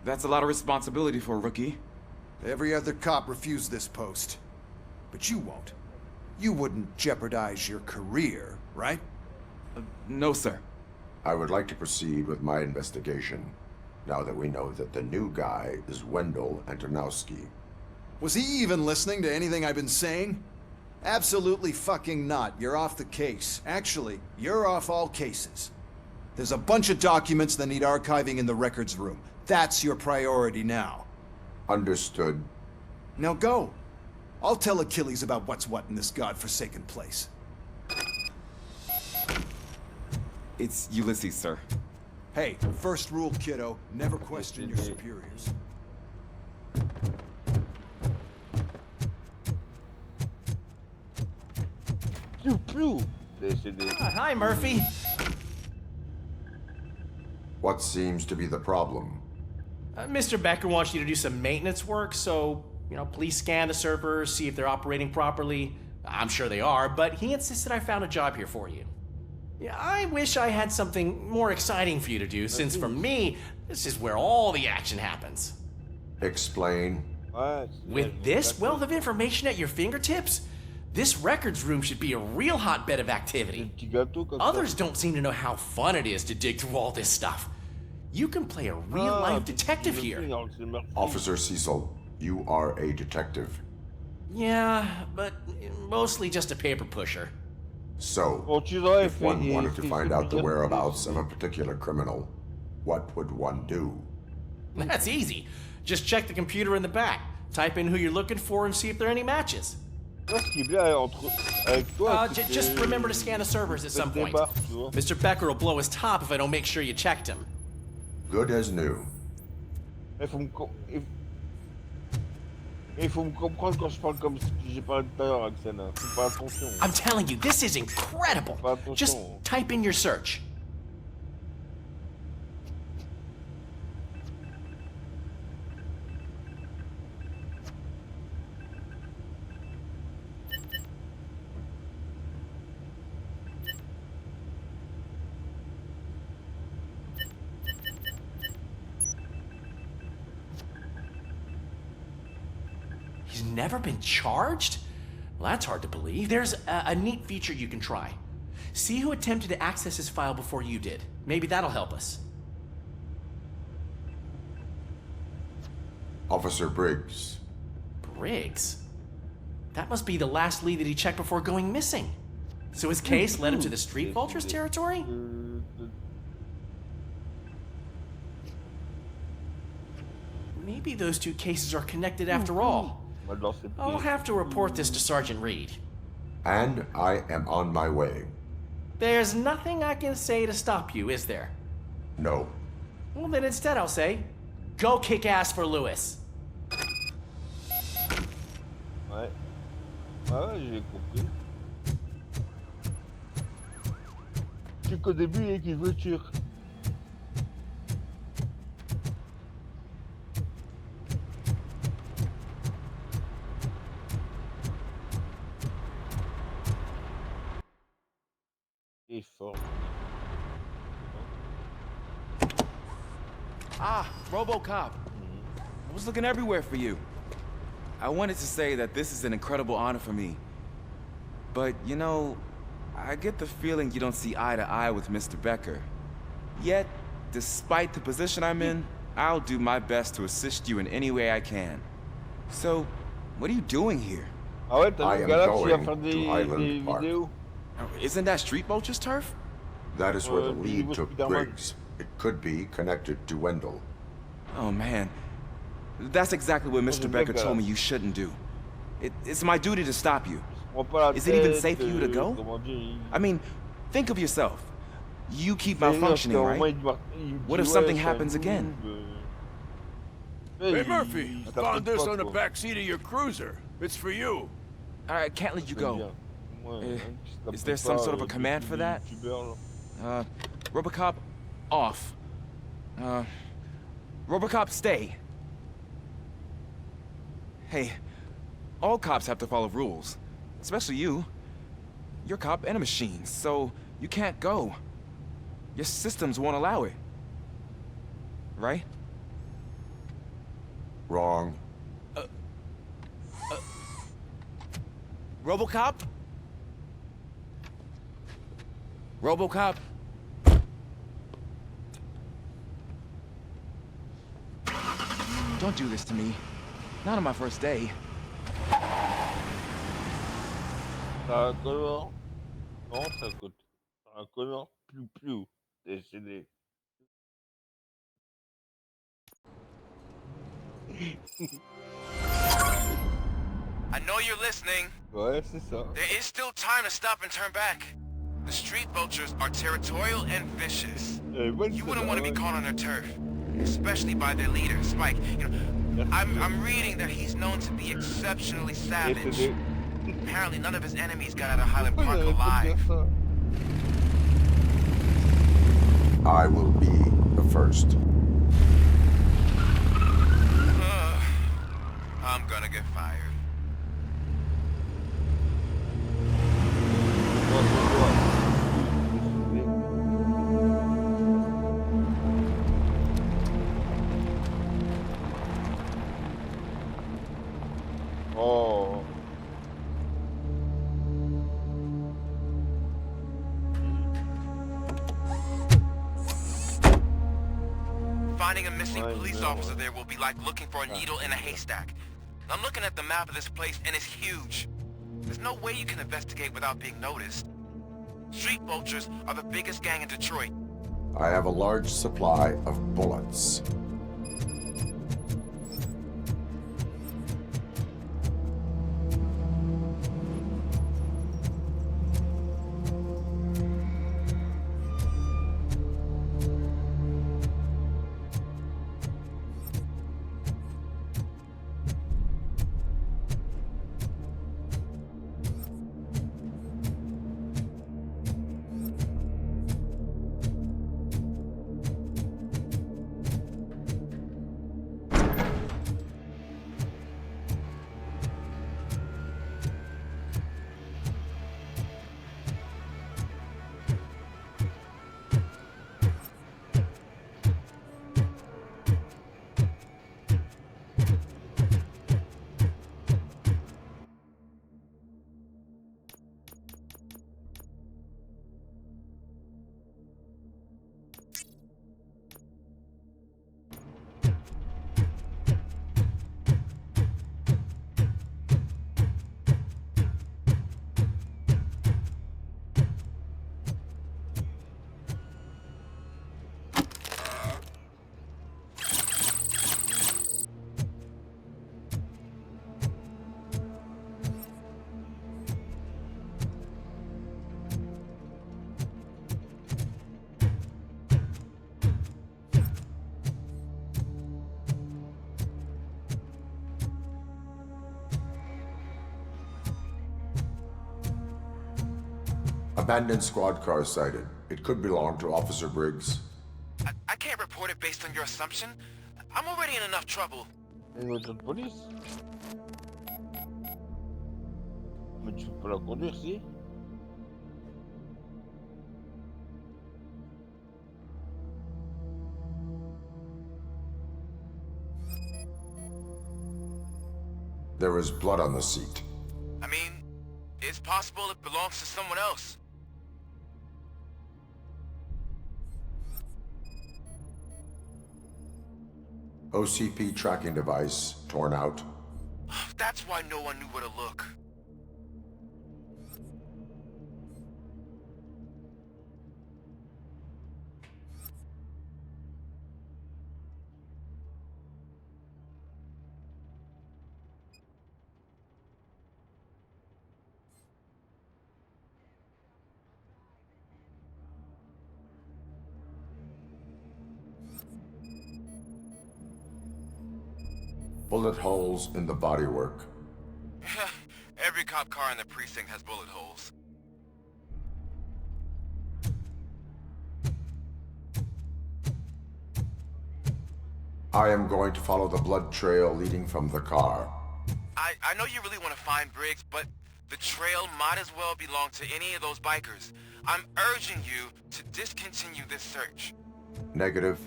That's a lot of responsibility for a rookie. Every other cop refused this post. But you won't. You wouldn't jeopardize your career, right? No, sir. I would like to proceed with my investigation, now that we know that the new guy is Wendell Antonowski. Was he even listening to anything I've been saying? Absolutely fucking not. You're off the case. Actually, you're off all cases. There's a bunch of documents that need archiving in the records room. That's your priority now. Understood. Now go. I'll tell Achilles about what's what in this godforsaken place. It's Ulysses, sir. Hey, first rule, kiddo, never question your superiors. Hi, Murphy. What seems to be the problem? Mr. Becker wants you to do some maintenance work, so, please scan the servers, see if they're operating properly. I'm sure they are, but he insisted I found a job here for you. Yeah, I wish I had something more exciting for you to do, since for me, this is where all the action happens. Explain. With this wealth of information at your fingertips, this records room should be a real hotbed of activity. Others don't seem to know how fun it is to dig through all this stuff. You can play a real-life detective here. Officer Cecil, you are a detective. Yeah, but mostly just a paper pusher. So, if one wanted to find out the whereabouts of a particular criminal, what would one do? That's easy. Just check the computer in the back, type in who you're looking for, and see if there are any matches. Just remember to scan the servers at some point. Mr. Becker will blow his top if I don't make sure you checked him. Good as new. Il faut me comprendre quand je parle comme j'ai parlé tout à l'heure, Axel. Fais pas attention. I'm telling you, this is incredible. Just type in your search. He's never been charged? Well, that's hard to believe. There's a neat feature you can try. See who attempted to access his file before you did. Maybe that'll help us. Officer Briggs. Briggs? That must be the last lead that he checked before going missing. So his case led him to the Street Vultures territory? Maybe those two cases are connected after all. I'll have to report this to Sergeant Reed. And I am on my way. There's nothing I can say to stop you, is there? No. Well, then instead I'll say, go kick ass for Lewis. Ouais. Ouais, j'ai compris. C'est qu'au début, il y a une voiture. Il est fort. Ah, RoboCop. I was looking everywhere for you. I wanted to say that this is an incredible honor for me. But, you know, I get the feeling you don't see eye to eye with Mr. Becker. Yet, despite the position I'm in, I'll do my best to assist you in any way I can. So, what are you doing here? Ah ouais, t'as I vu am le gars là qui va going faire to des Highland Park. vidéos? Isn't that Street Vulture's turf? That is where the Niveau lead took Spider-Man. Briggs. It could be connected to Wendell. Oh, man. That's exactly what Mr. Becker told me you shouldn't do. It's my duty to stop you. Is it even safe for you to go? I mean, think of yourself. You keep malfunctioning, right? What if something happens again? Hey, Murphy, I found this on the back seat of your cruiser. It's for you. I can't let you go. Is there some sort of a command for that? RoboCop, off. RoboCop, stay. Hey, all cops have to follow rules. Especially you. You're a cop and a machine, so you can't go. Your systems won't allow it. Right? Wrong. RoboCop? RoboCop? Don't do this to me. Not on my first day. C'est un connard. Non, c'est un connard plus décédé. I know you're listening. Ouais, c'est ça. There is still time to stop and turn back. The street vultures are territorial and vicious. You wouldn't want to be caught on their turf, especially by their leader, Spike. You know, I'm reading that he's known to be exceptionally savage. Apparently, none of his enemies got out of Highland Park alive. I will be the first. I'm gonna get fired. Oh. Finding a missing police officer there will be like looking for a needle in a haystack. I'm looking at the map of this place and it's huge. There's no way you can investigate without being noticed. Street vultures are the biggest gang in Detroit. I have a large supply of bullets. Abandoned squad car sighted. It could belong to Officer Briggs. I can't report it based on your assumption. I'm already in enough trouble. Une voiture de police? Mais tu peux pas la conduire, si? There is blood on the seat. I mean, it's possible it belongs to someone else. OCP tracking device torn out. That's why no one knew where to look. Bullet holes in the bodywork. Every cop car in the precinct has bullet holes. I am going to follow the blood trail leading from the car. I know you really want to find Briggs, but the trail might as well belong to any of those bikers. I'm urging you to discontinue this search. Negative.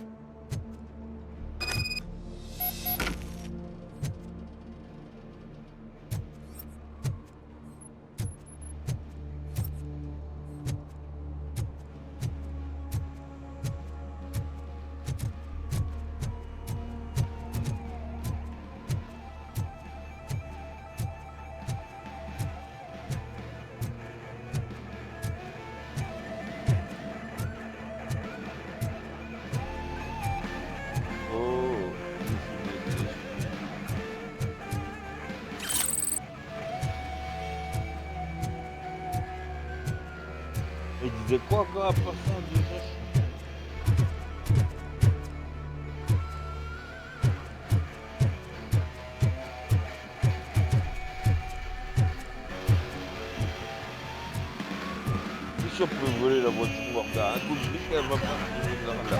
Il disait quoi encore après ça déjà? Si on peut voler la voiture, on va faire un coup de brique, elle va partir là.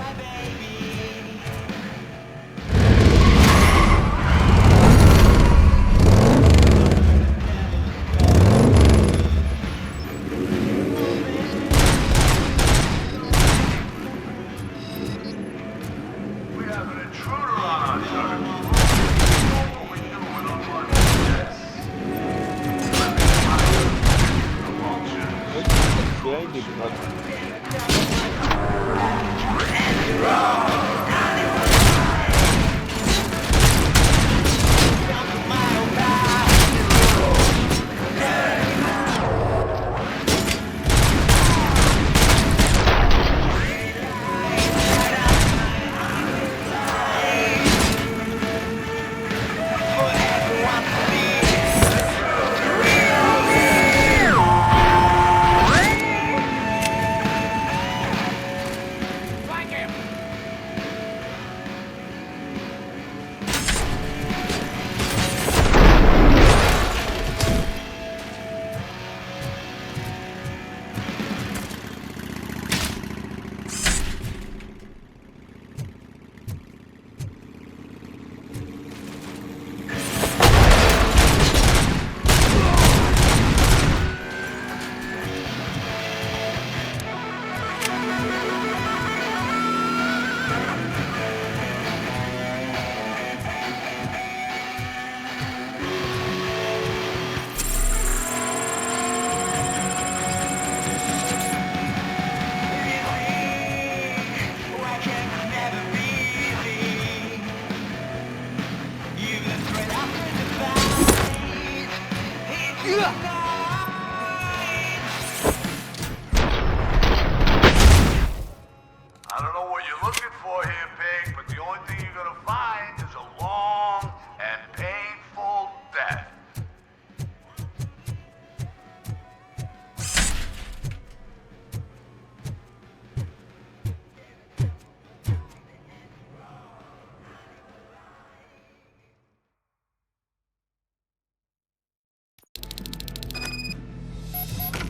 I don't know what you're looking for here, Pig, but the only thing you're gonna find is a long and painful death.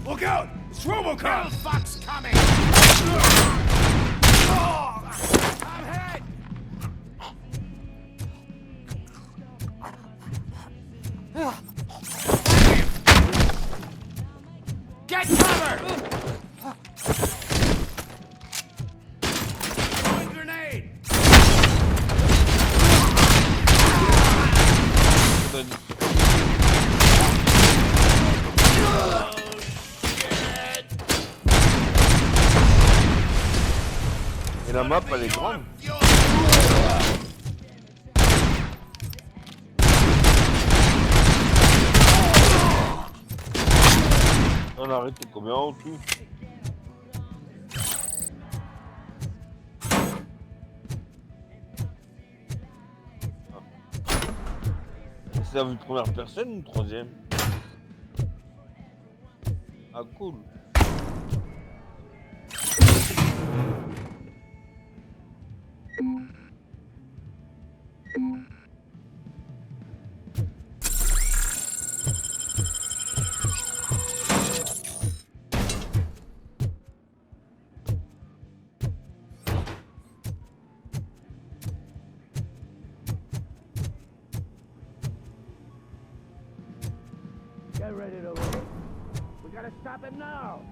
Look out! It's RoboCop! Fuck's coming! I'm hit! Get cover! Throwing grenade! Et la map elle est grande. On a arrêté combien en tout? C'est la vue de première personne ou troisième? Ah cool. Get ready to leave. We gotta stop him now.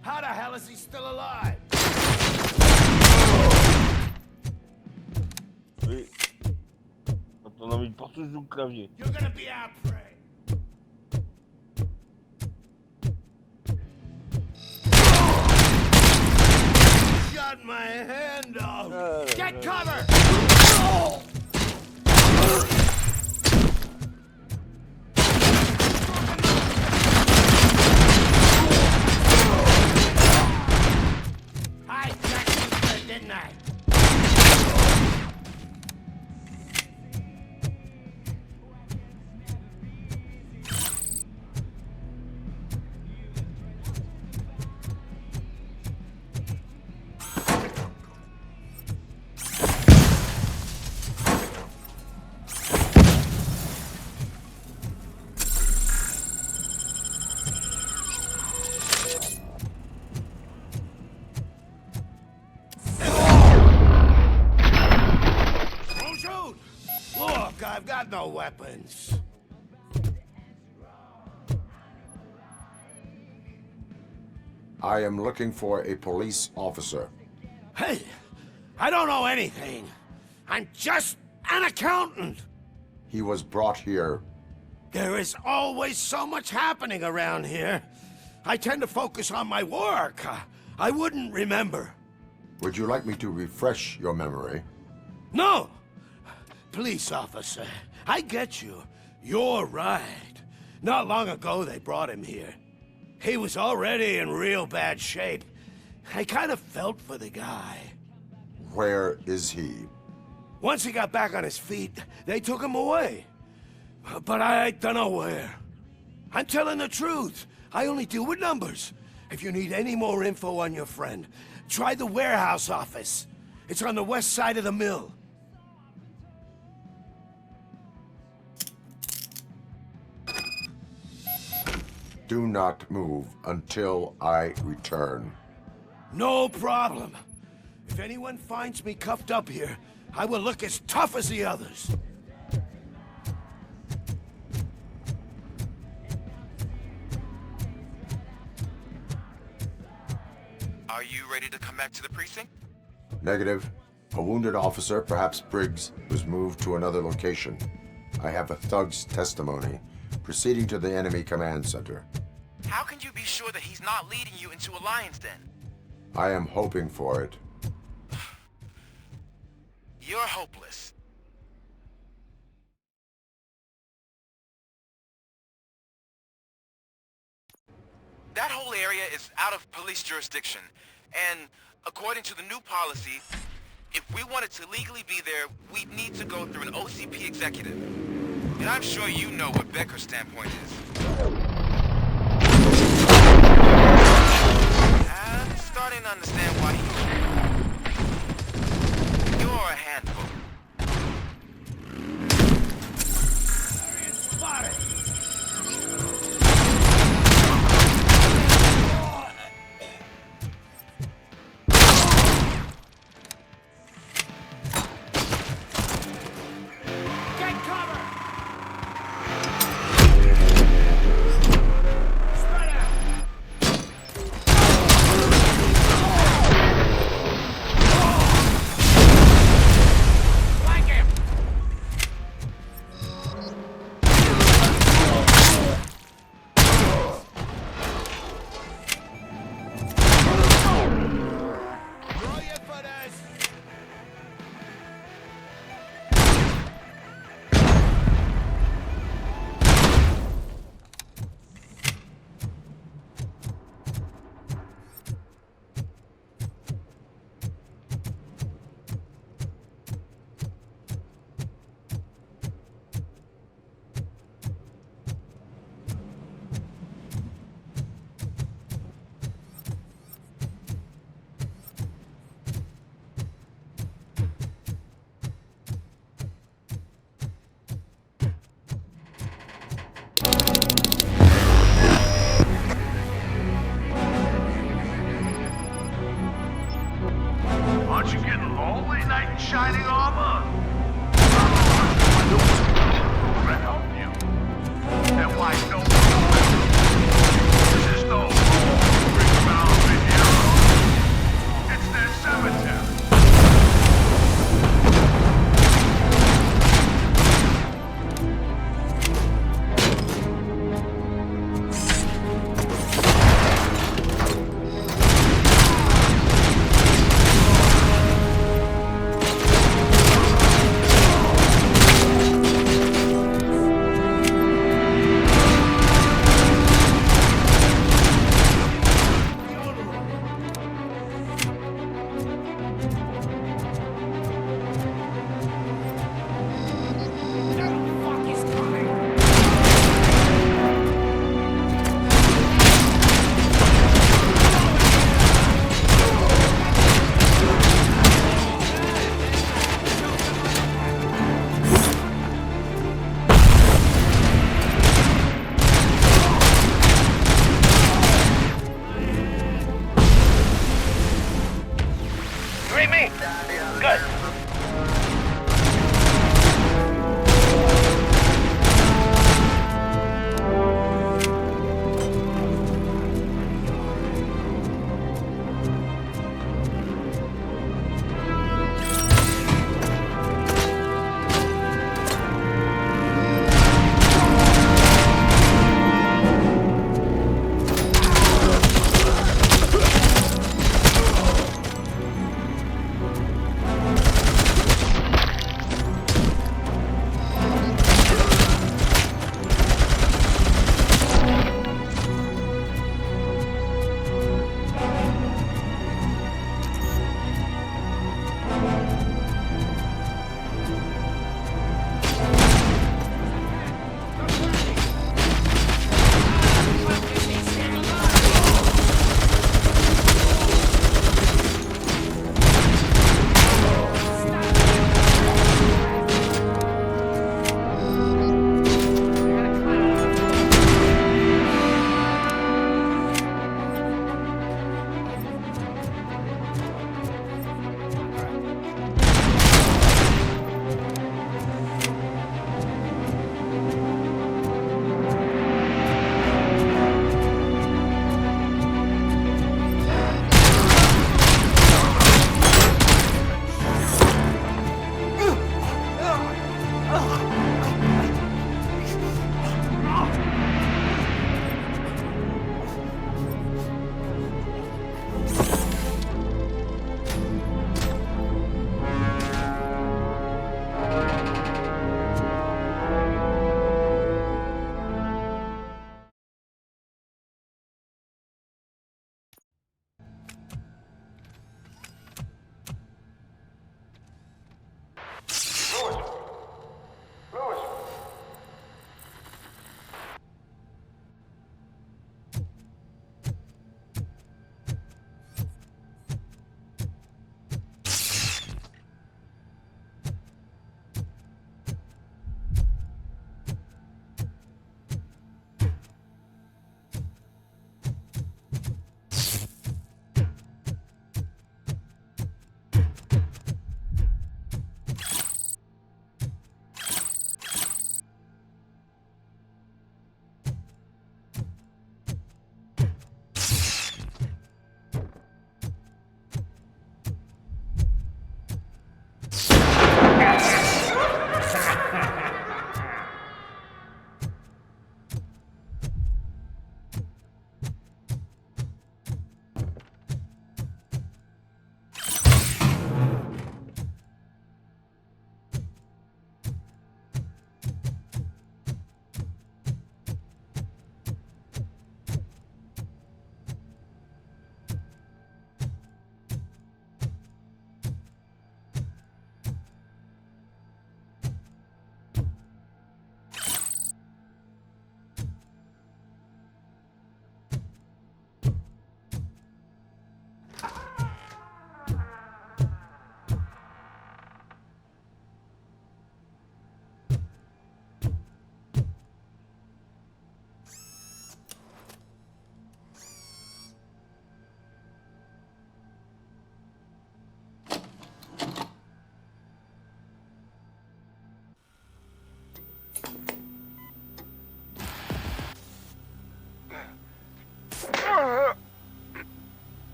How the hell is he still alive? Oui. Quand on a envie de partout, je joue le clavier. You're gonna be our prey. Shut my hand off. Get cover! I jacked you good, didn't I? Look, I've got no weapons. I am looking for a police officer. Hey, I don't know anything. I'm just an accountant. He was brought here. There is always so much happening around here. I tend to focus on my work. I wouldn't remember. Would you like me to refresh your memory? No! Police officer, I get you. You're right. Not long ago, they brought him here. He was already in real bad shape. I kind of felt for the guy. Where is he? Once he got back on his feet, they took him away. But I don't know where. I'm telling the truth. I only deal with numbers. If you need any more info on your friend, try the warehouse office. It's on the west side of the mill. Do not move until I return. No problem. If anyone finds me cuffed up here, I will look as tough as the others. Are you ready to come back to the precinct? Negative. A wounded officer, perhaps Briggs, was moved to another location. I have a thug's testimony, proceeding to the enemy command center. How can you be sure that he's not leading you into a lion's den? I am hoping for it. You're hopeless. That whole area is out of police jurisdiction, and according to the new policy, if we wanted to legally be there, we'd need to go through an OCP executive. And I'm sure you know what Becker's standpoint is. I'm starting to understand why you're a handful. Aren't you getting lonely, knight in shining armor? To help you. And why no There's no bring around the hero. It's their cemetery.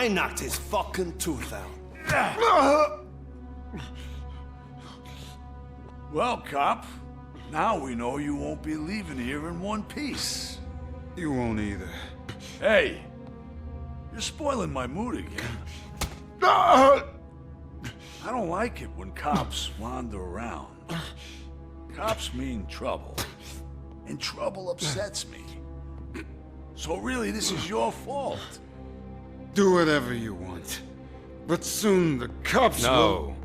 I knocked his fucking tooth out. Well, cop, now we know you won't be leaving here in one piece. You won't either. Hey, you're spoiling my mood again. I don't like it when cops wander around. Cops mean trouble, and trouble upsets me. So really, this is your fault. Do whatever you want. But soon the cops will...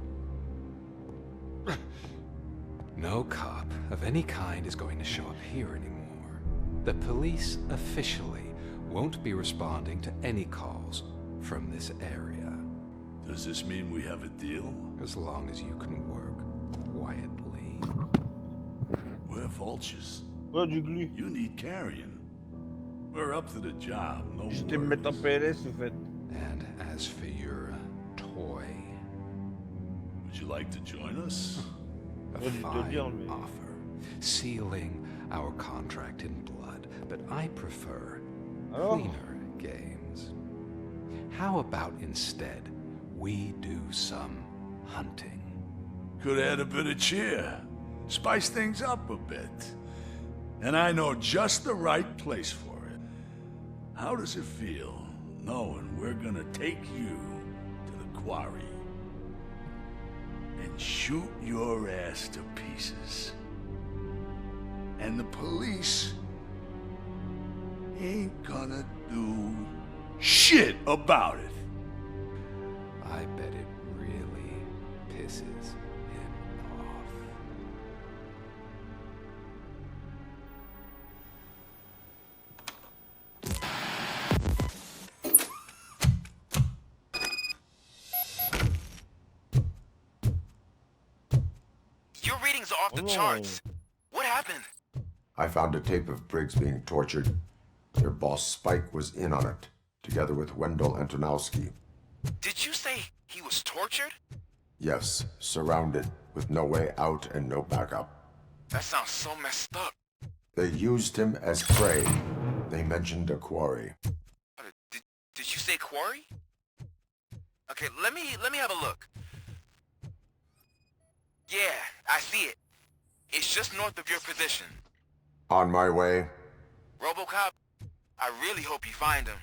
No cop of any kind is going to show up here anymore. The police officially won't be responding to any calls from this area. Does this mean we have a deal? As long as you can work quietly. We're vultures. Ouais, du glu. You need carrying. We're up to the job, no Je t'ai me mettre en PLS, au fait. And as for your toy... Would you like to join us? A fine offer, sealing our contract in blood, but I prefer cleaner games. How about instead we do some hunting? Could add a bit of cheer, spice things up a bit. And I know just the right place for it. How does it feel knowing we're gonna take you to the quarry and shoot your ass to pieces? And the police ain't gonna do shit about it. I bet it really pisses him off. Your readings are off the charts. What happened? I found a tape of Briggs being tortured. Their boss Spike was in on it, together with Wendell Antonowski. Did you say he was tortured? Yes, surrounded, with no way out and no backup. That sounds so messed up. They used him as prey. They mentioned a quarry. Did you say quarry? Okay, let me have a look. Yeah, I see it. It's just north of your position. On my way. RoboCop, I really hope you find him.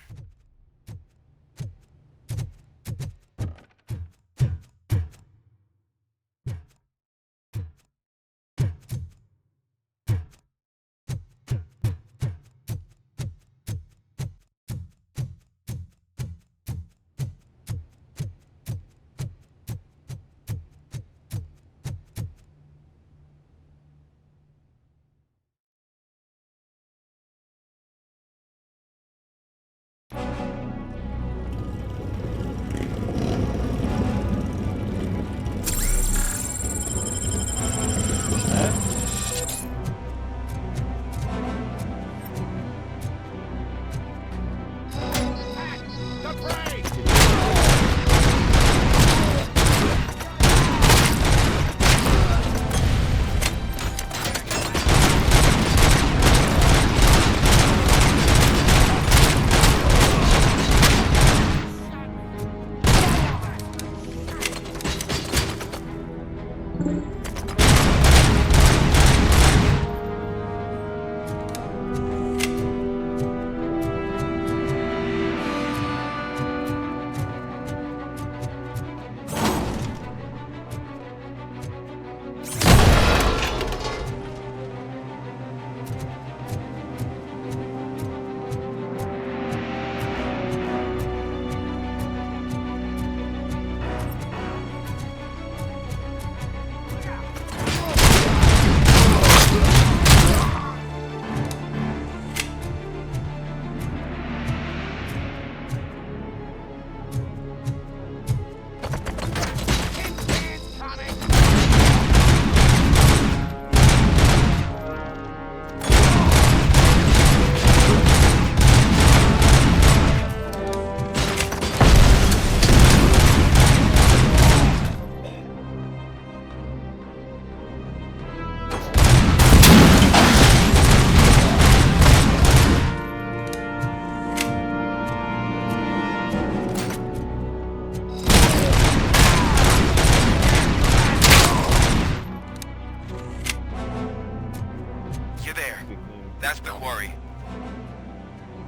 That's the quarry.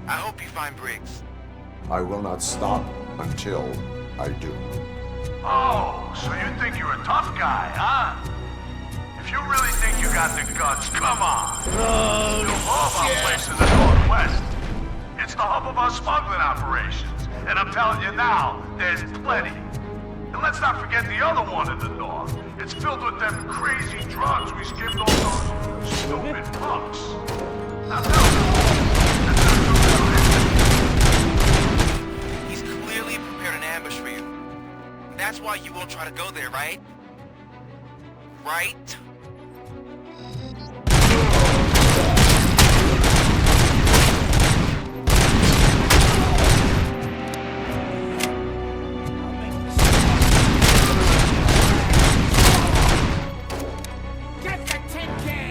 I hope you find Briggs. I will not stop until I do. Oh, so you think you're a tough guy, huh? If you really think you got the guts, come on. You love our place in the Northwest. It's the hub of our smuggling operations. And I'm telling you now, there's plenty. And let's not forget the other one in the north. It's filled with them crazy drugs we skipped all those stupid punks. Now tell me, He's clearly prepared an ambush for you. That's why you won't try to go there, right? Right? Get the tin can!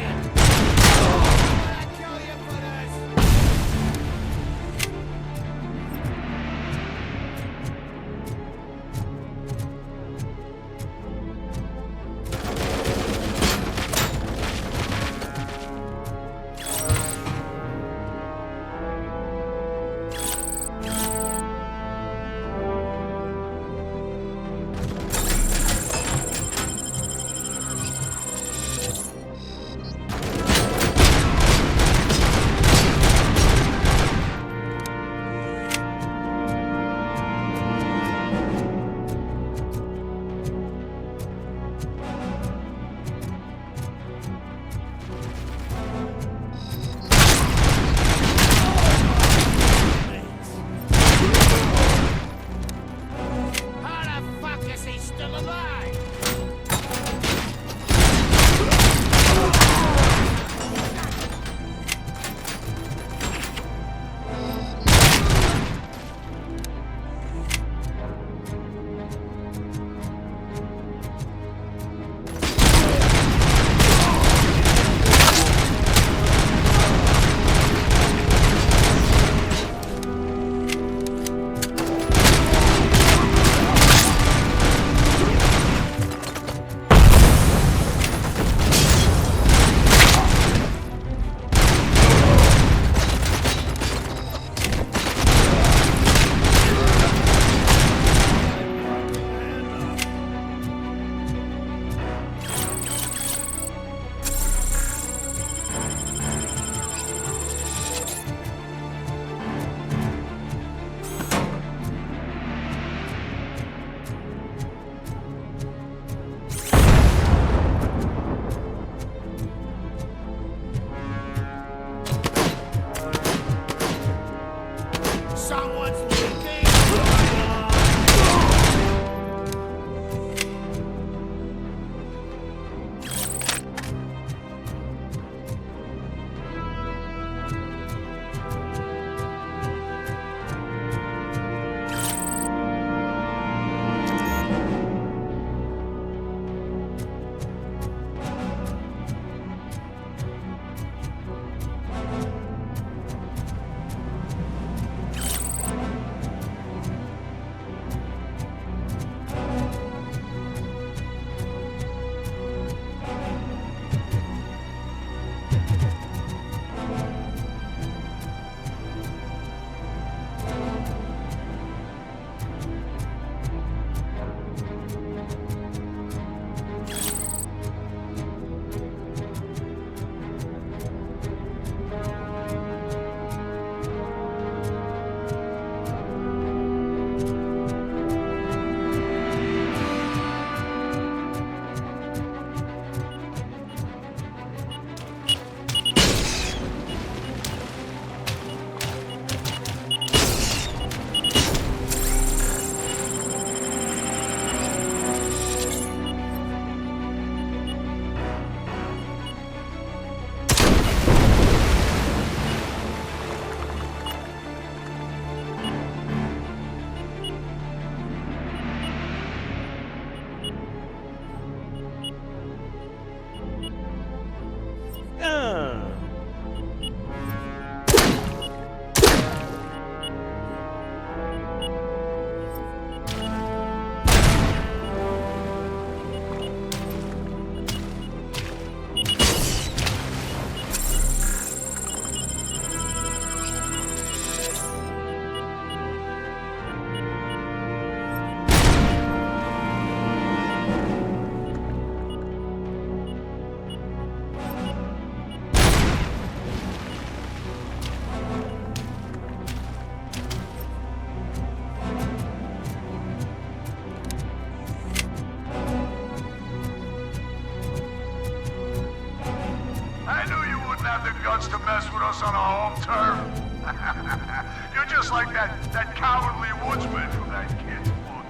wants to mess with us on our home turf? You're just like that cowardly woodsman from that kid's book.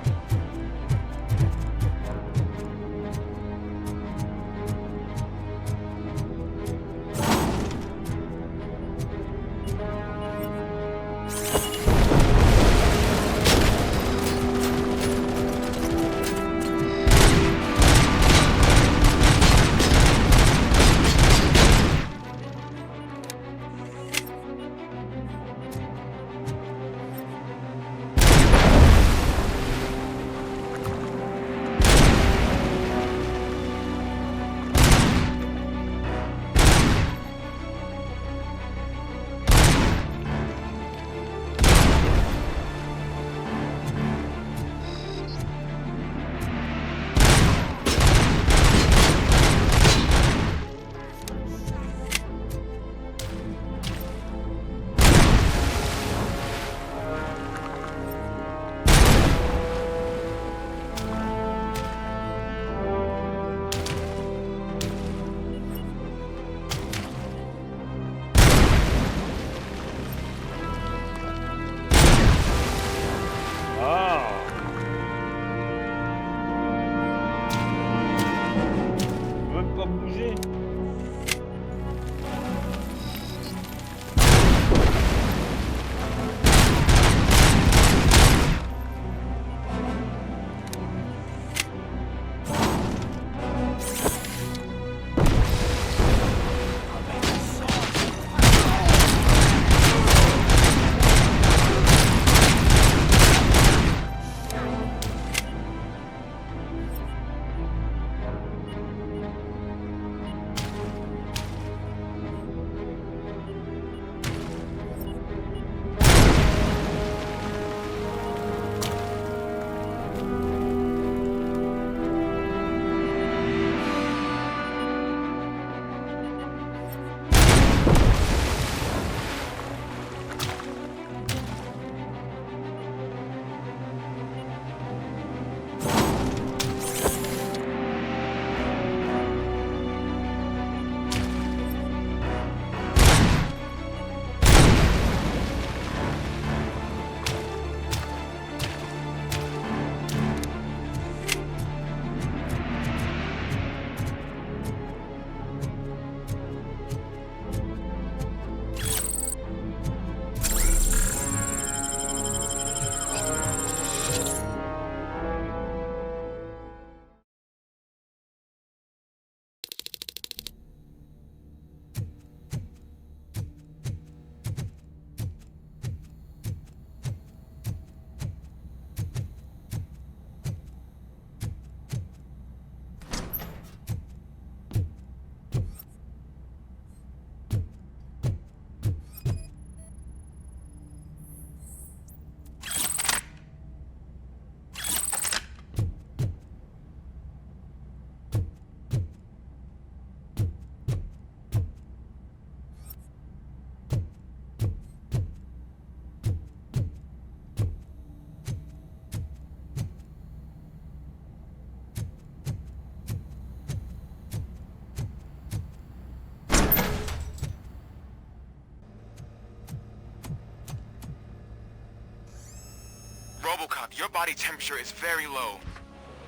RoboCop, your body temperature is very low.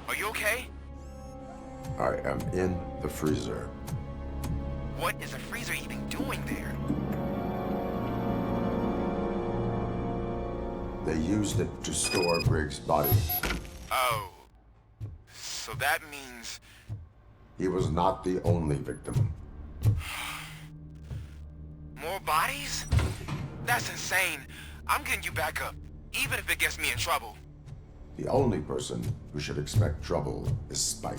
Are you okay? I am in the freezer. What is a freezer even doing there? They used it to store Briggs' body. Oh. So that means... He was not the only victim. More bodies? That's insane. I'm getting you back up, even if it gets me in trouble. The only person who should expect trouble is Spike.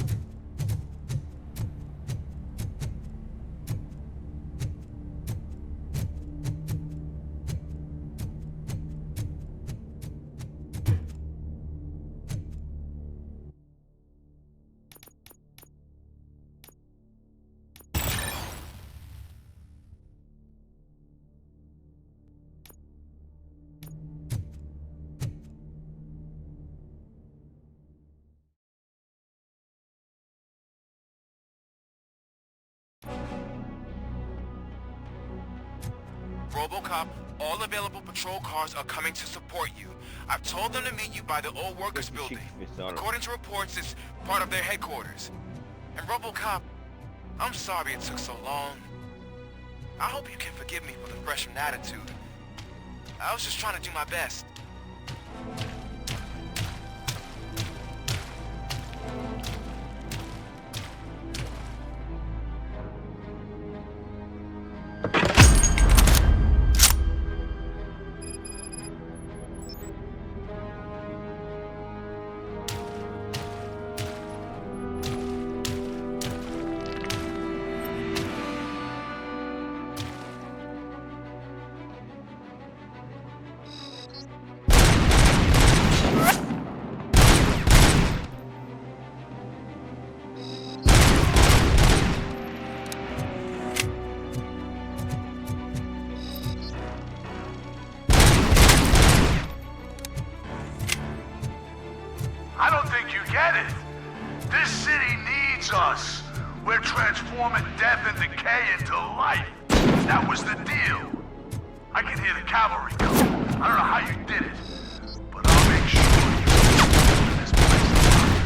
RoboCop, all available patrol cars are coming to support you. I've told them to meet you by the old workers building. According to reports, it's part of their headquarters. And RoboCop, I'm sorry it took so long. I hope you can forgive me for the freshman attitude. I was just trying to do my best. I don't think you get it. This city needs us. We're transforming death and decay into life. That was the deal. I can hear the cavalry coming. I don't know how you did it, but I'll make sure you keep this place alive.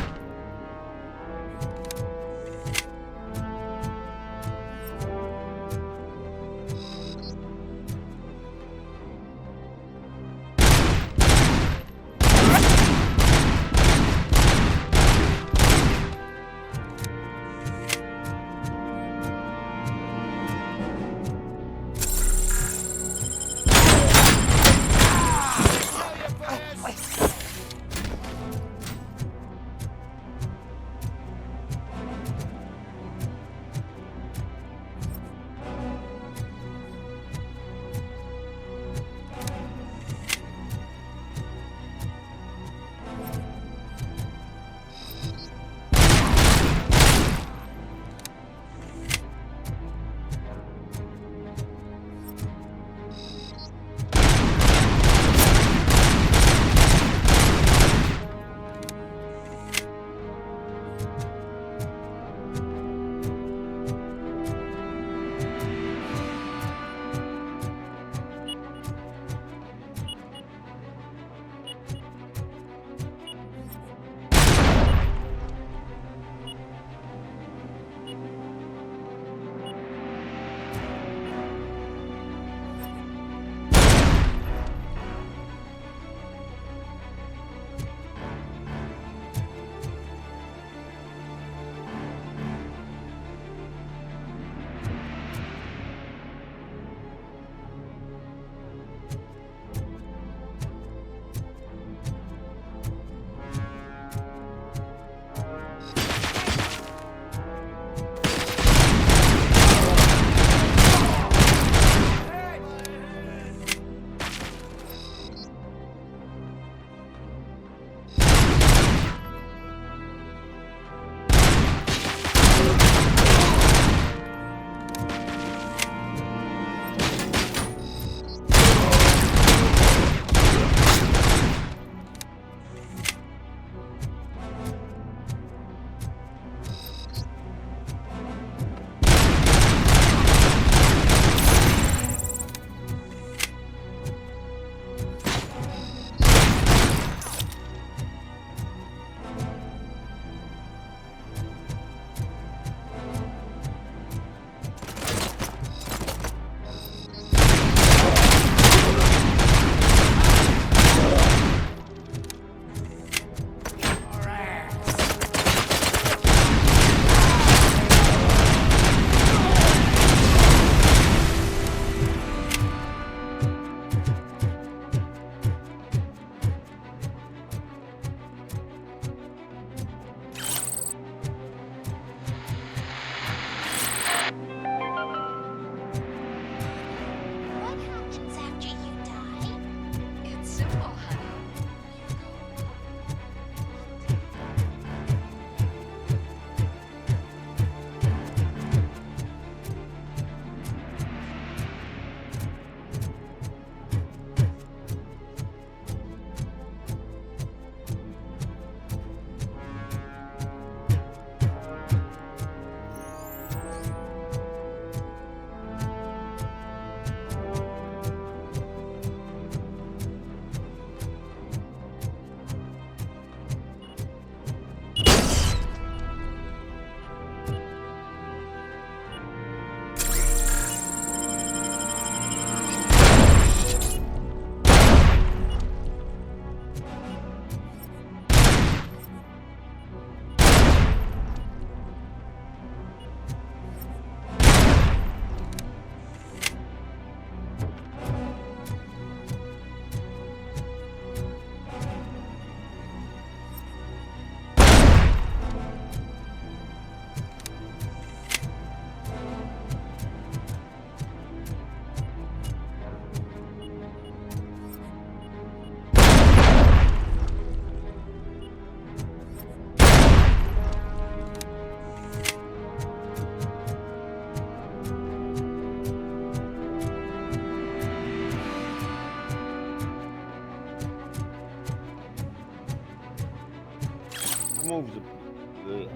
Comment vous appelez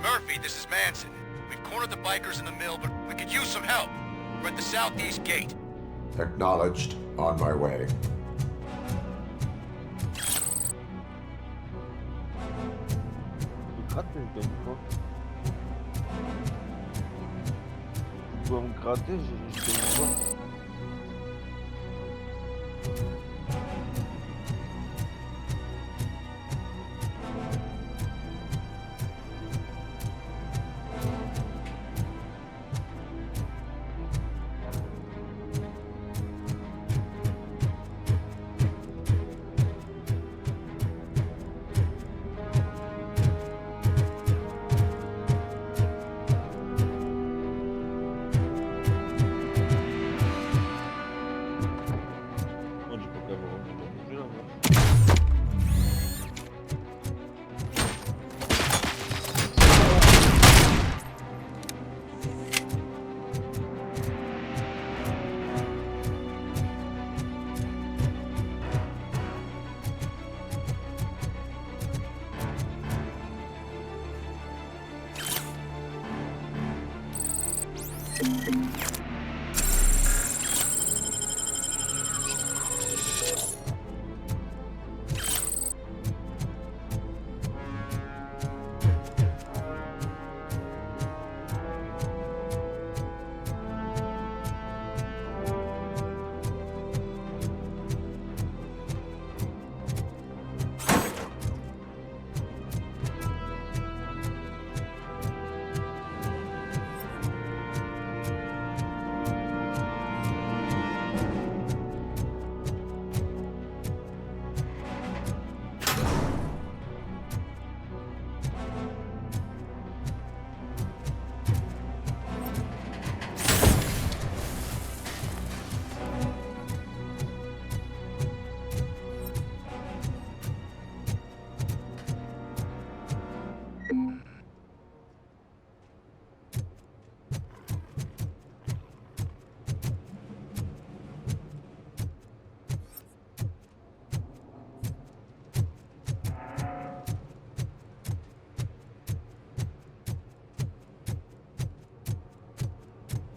Murphy, this is Manson. We've cornered the bikers in the mill, but we could use some help. We're at the southeast gate. Acknowledged. On my way. Je gratte, je gagne quoi? Je dois me gratter, je gagne quoi?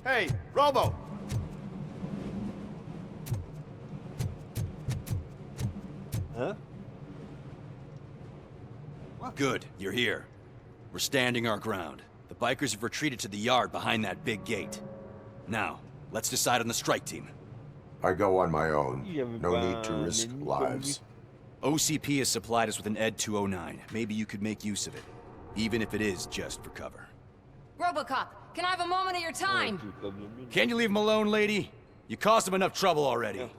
Hey, Robo! Huh? Good, you're here. We're standing our ground. The bikers have retreated to the yard behind that big gate. Now, let's decide on the strike team. I go on my own. No need to risk lives. OCP has supplied us with an ED 209. Maybe you could make use of it, even if it is just for cover. RoboCop, can I have a moment of your time? Can you leave him alone, lady? You caused him enough trouble already.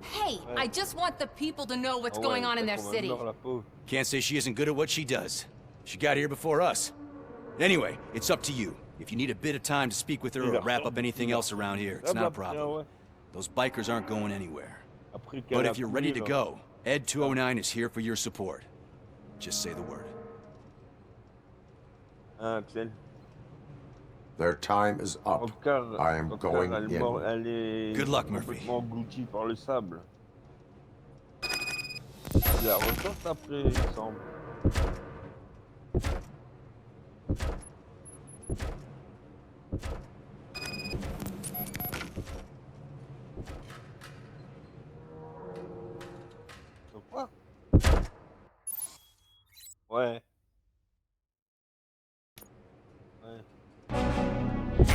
Hey, I just want the people to know what's going on in their city. Can't say she isn't good at what she does. She got here before us. Anyway, it's up to you. If you need a bit of time to speak with her or wrap up anything else around here, it's not a problem. Those bikers aren't going anywhere. But if you're ready to go, ED 209 is here for your support. Just say the word. Their time is up. I am going in. Good luck, Murphy. Englouti par le sable. Il la ressorte après, il semble. Quoi? Ouais.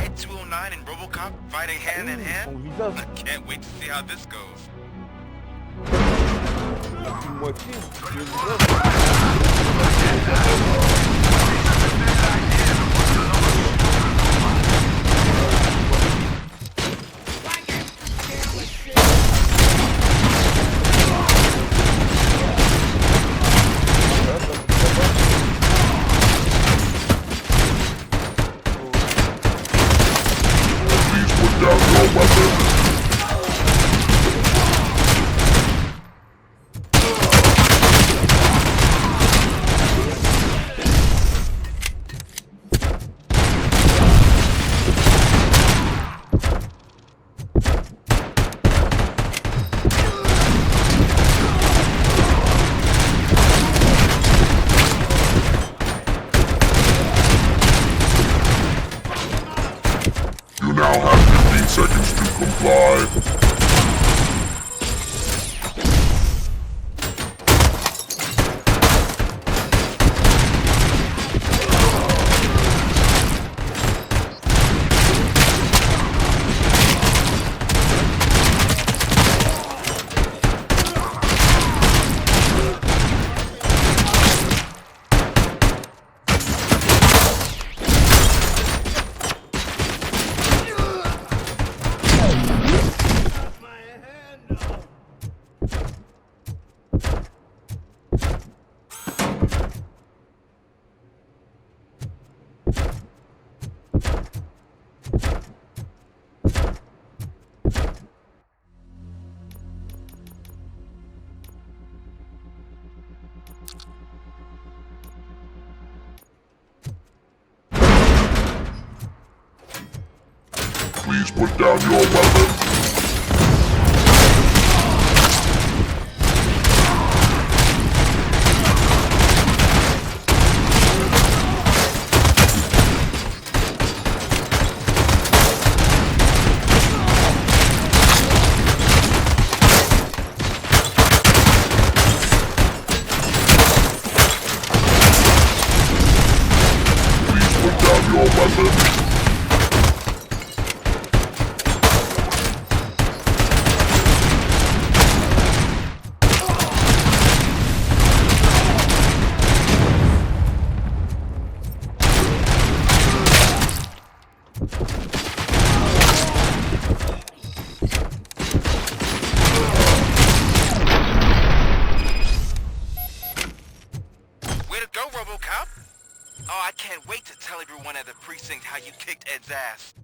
Ed 209 and RoboCop fighting hand in hand? I can't wait to see how this goes. plus de moitié. You now have 15 seconds to comply. Please put down your weapon. Please put down your weapon. Way to go, RoboCop! Oh, I can't wait to tell everyone at the precinct how you kicked Ed's ass.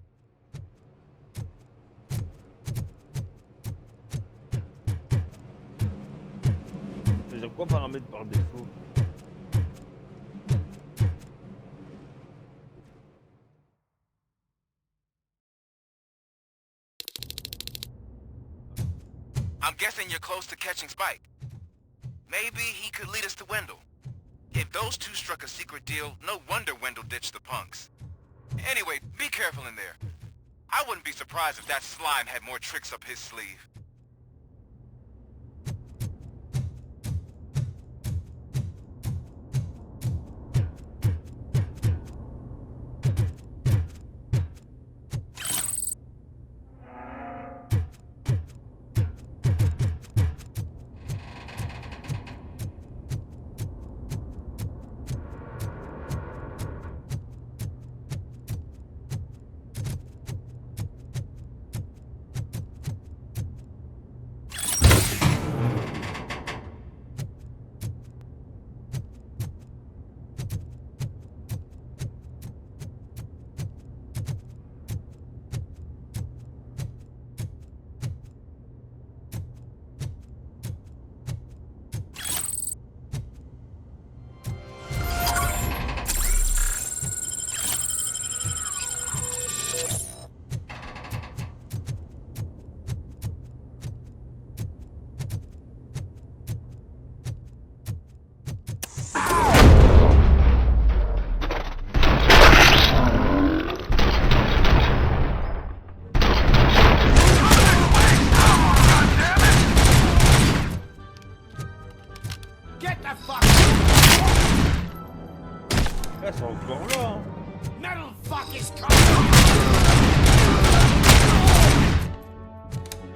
C'est-à-dire quoi paramètres par défaut? I'm guessing you're close to catching Spike. Maybe he could lead us to Wendell. If those two struck a secret deal, no wonder Wendell ditched the punks. Anyway, be careful in there. I wouldn't be surprised if that slime had more tricks up his sleeve. Elles sont encore là. Metal fuck is coming!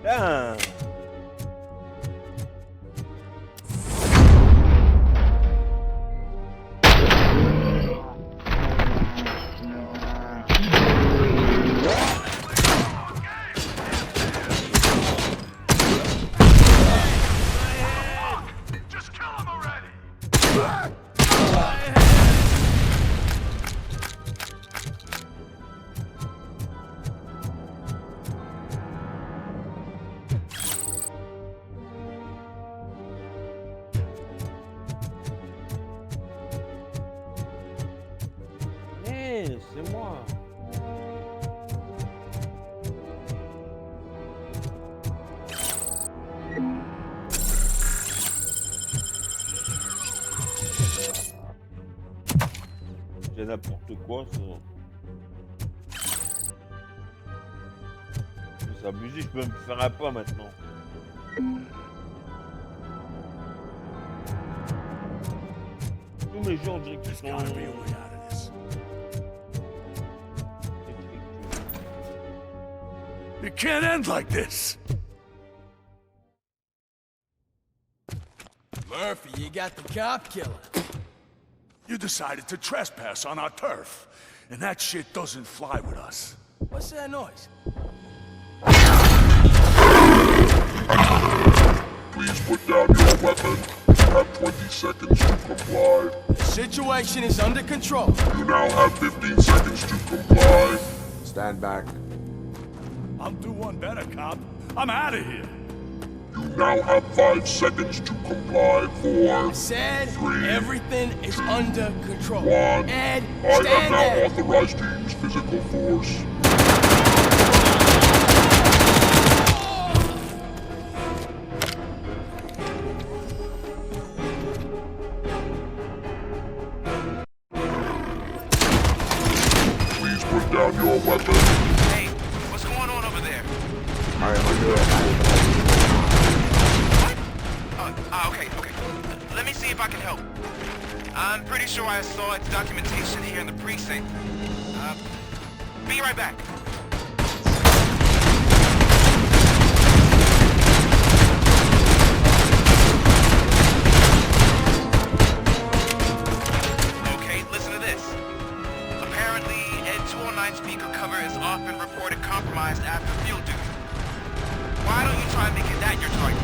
Ah. Ouais, c'est moi. C'est n'importe quoi, ça. C'est abusé, je peux même faire un pas maintenant. Tous les gens, on dirait qu'ils sont... It can't end like this. Murphy, you got the cop killer. You decided to trespass on our turf, and that shit doesn't fly with us. What's that noise? Please put down your weapon. You have 20 seconds to comply. The situation is under control. You now have 15 seconds to comply. Stand back. I'll do one better, cop. I'm out of here. You now have 5 seconds to comply. 4, I said 3, everything is 2, under control. 1. Ed, I am stand now there. authorized to use physical force. Please put down your weapon. Hey, what's going on over there? All right, we'll do it. What? Okay. Let me see if I can help. I'm pretty sure I saw its documentation here in the precinct. Be right back. Okay, listen to this. Apparently, Ed 209 speaker cover is often reported compromised after field duty. Why don't you try and make it that your target?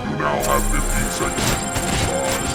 You now have 15 seconds to comply.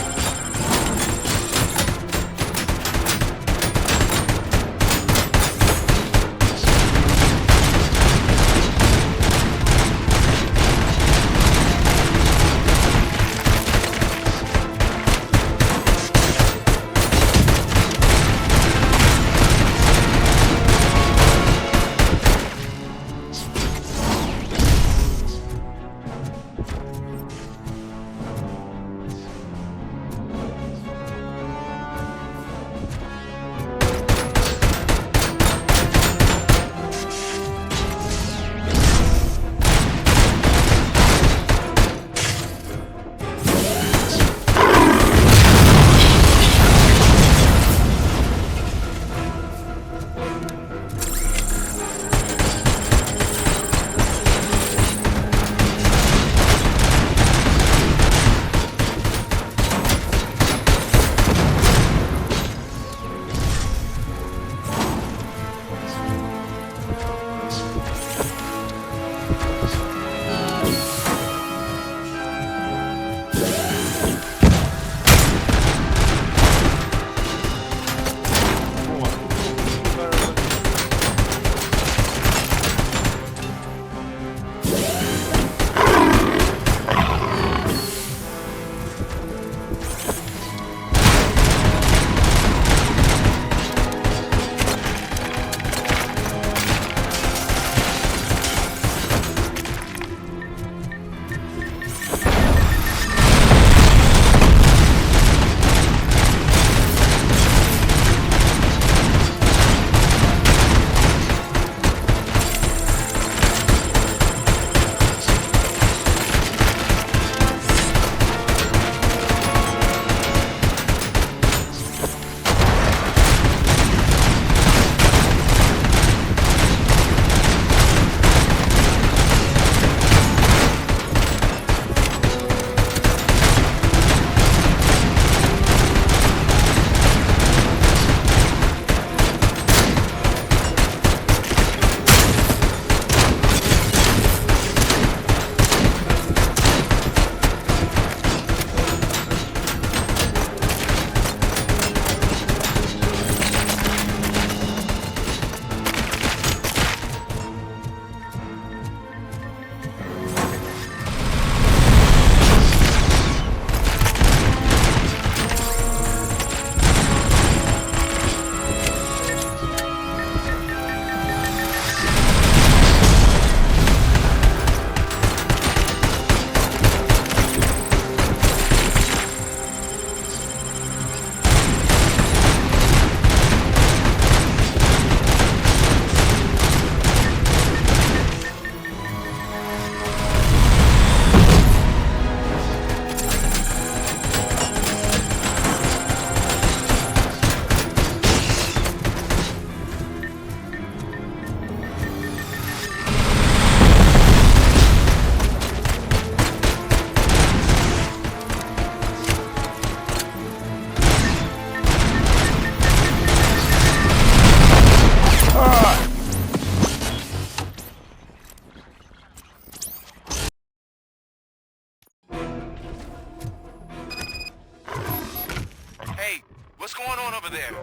What's going on over there?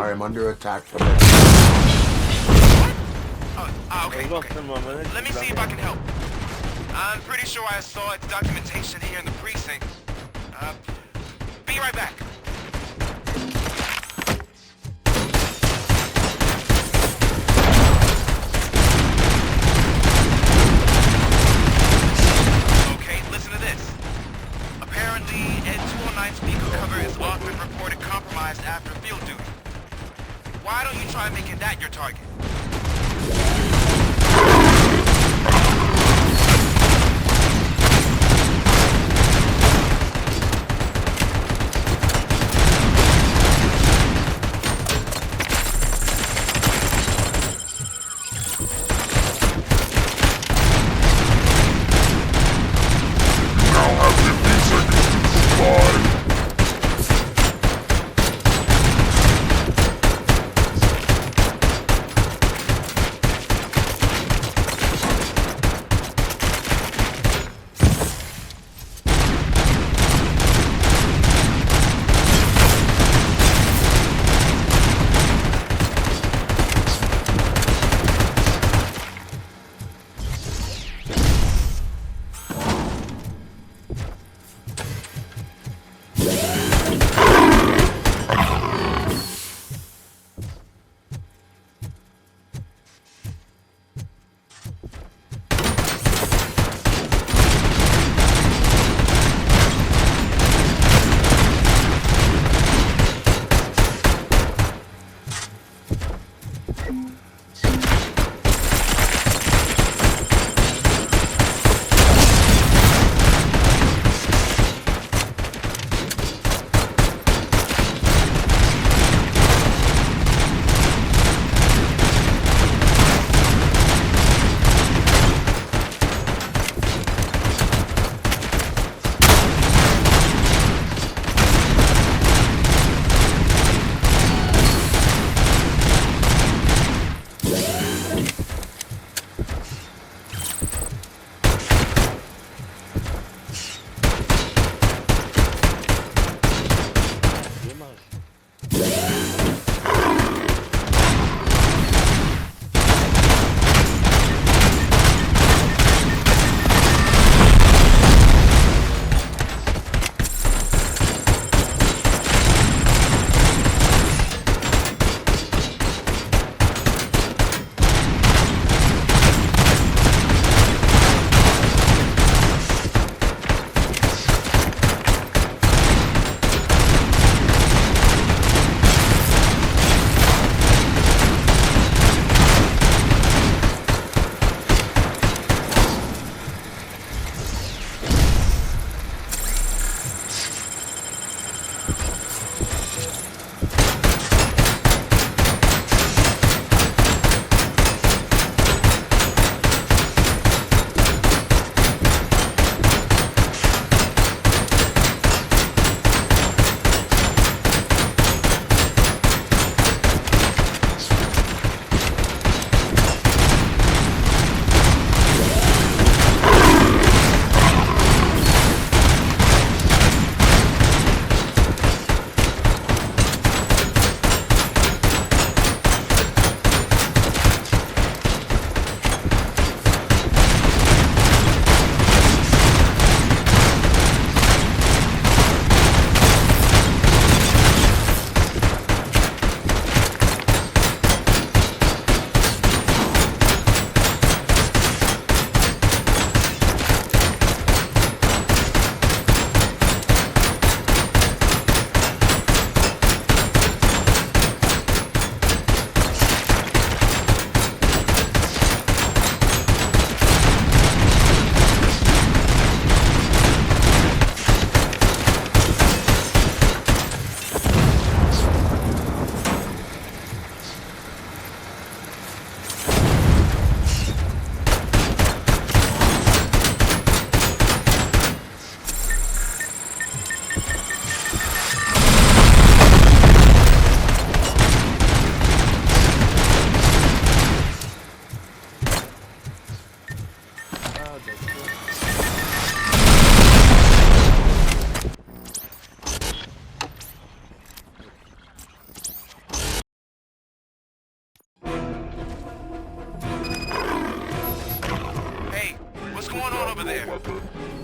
I am under attack from Okay. Let me see if I can help. I'm pretty sure I saw documentation here in the precinct. Be right back. Okay, listen to this. Apparently, Ed 209's beacon cover is often reported compromised after field duty. Why don't you try making that your target?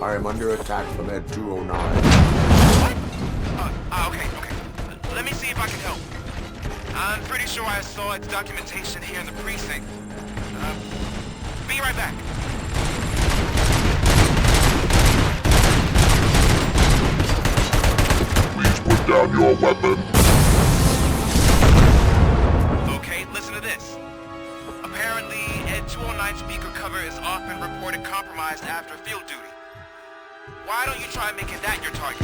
I am under attack from Ed 209. Okay. Let me see if I can help. I'm pretty sure I saw its documentation here in the precinct. Be right back. Please put down your weapon. Okay, listen to this. Apparently, Ed 209 speaker cover is often reported compromised after field duty. Why don't you try making that your target?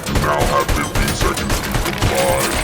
You now have 15 seconds to comply.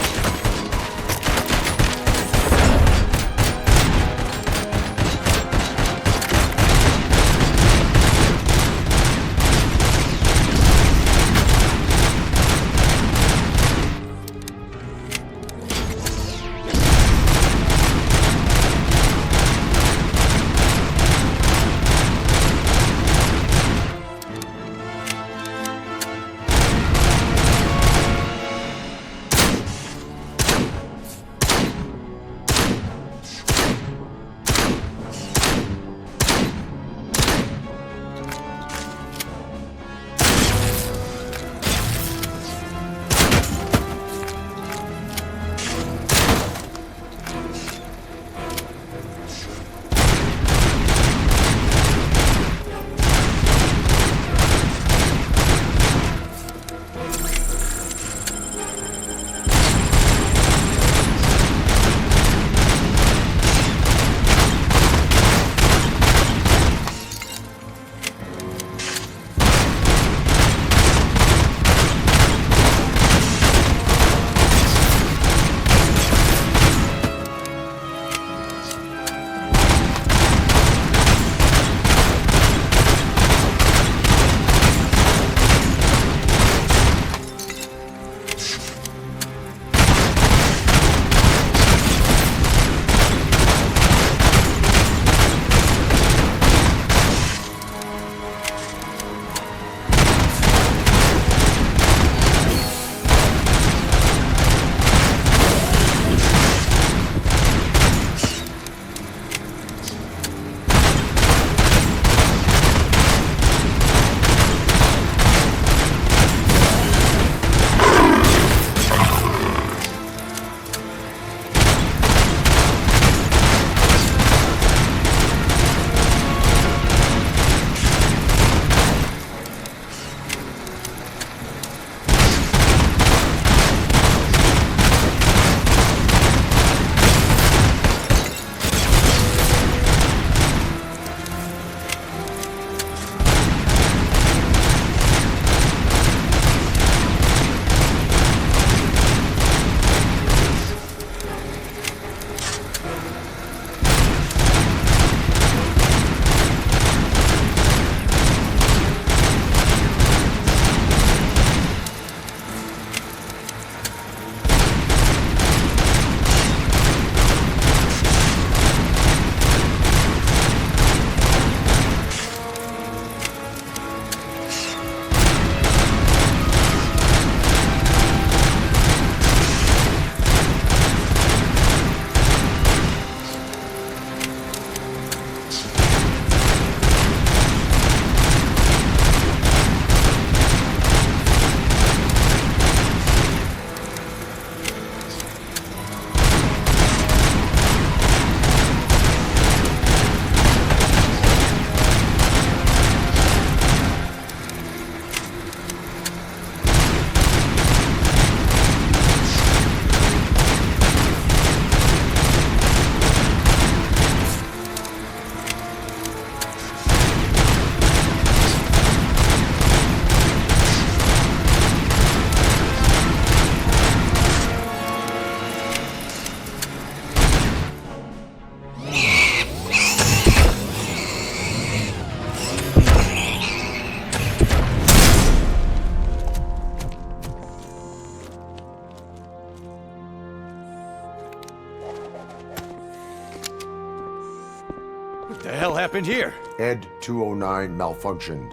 What the hell happened here? Ed 209 malfunctioned.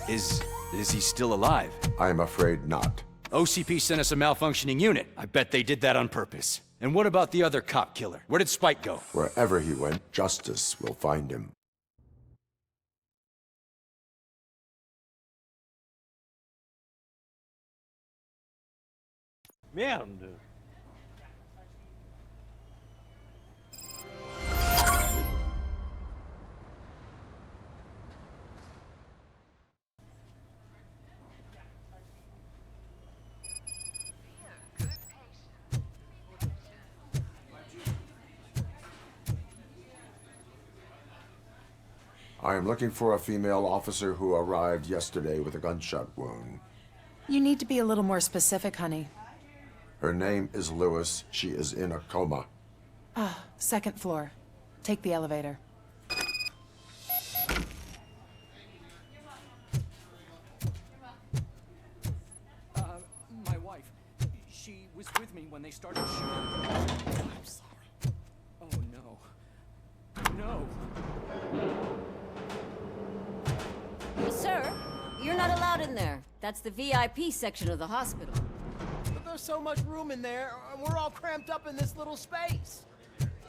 Is he still alive? I am afraid not. OCP sent us a malfunctioning unit. I bet they did that on purpose. And what about the other cop killer? Where did Spike go? Wherever he went, justice will find him. Merde. I am looking for a female officer who arrived yesterday with a gunshot wound. You need to be a little more specific, honey. Her name is Lewis. She is in a coma. Ah, second floor. Take the elevator. My wife. She was with me when they started shooting. I'm sorry. Oh, no. No. Sir, you're not allowed in there. That's the VIP section of the hospital. But there's so much room in there, and we're all cramped up in this little space.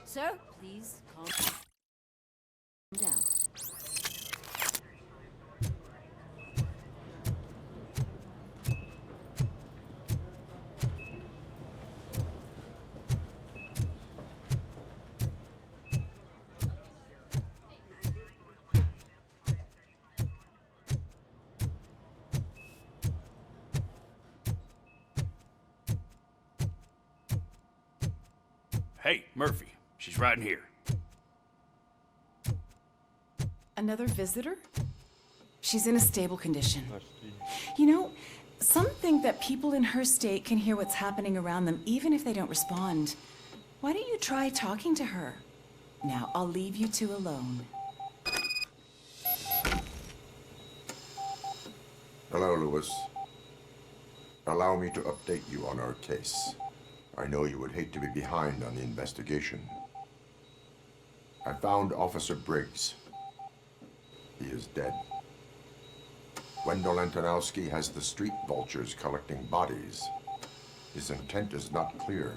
Sir, please calm down. Hey, Murphy. She's right in here. Another visitor? She's in a stable condition. You know, some think that people in her state can hear what's happening around them even if they don't respond. Why don't you try talking to her? Now, I'll leave you two alone. Hello, Lewis. Allow me to update you on our case. I know you would hate to be behind on the investigation. I found Officer Briggs. He is dead. Wendell Antonowski has the street vultures collecting bodies. His intent is not clear.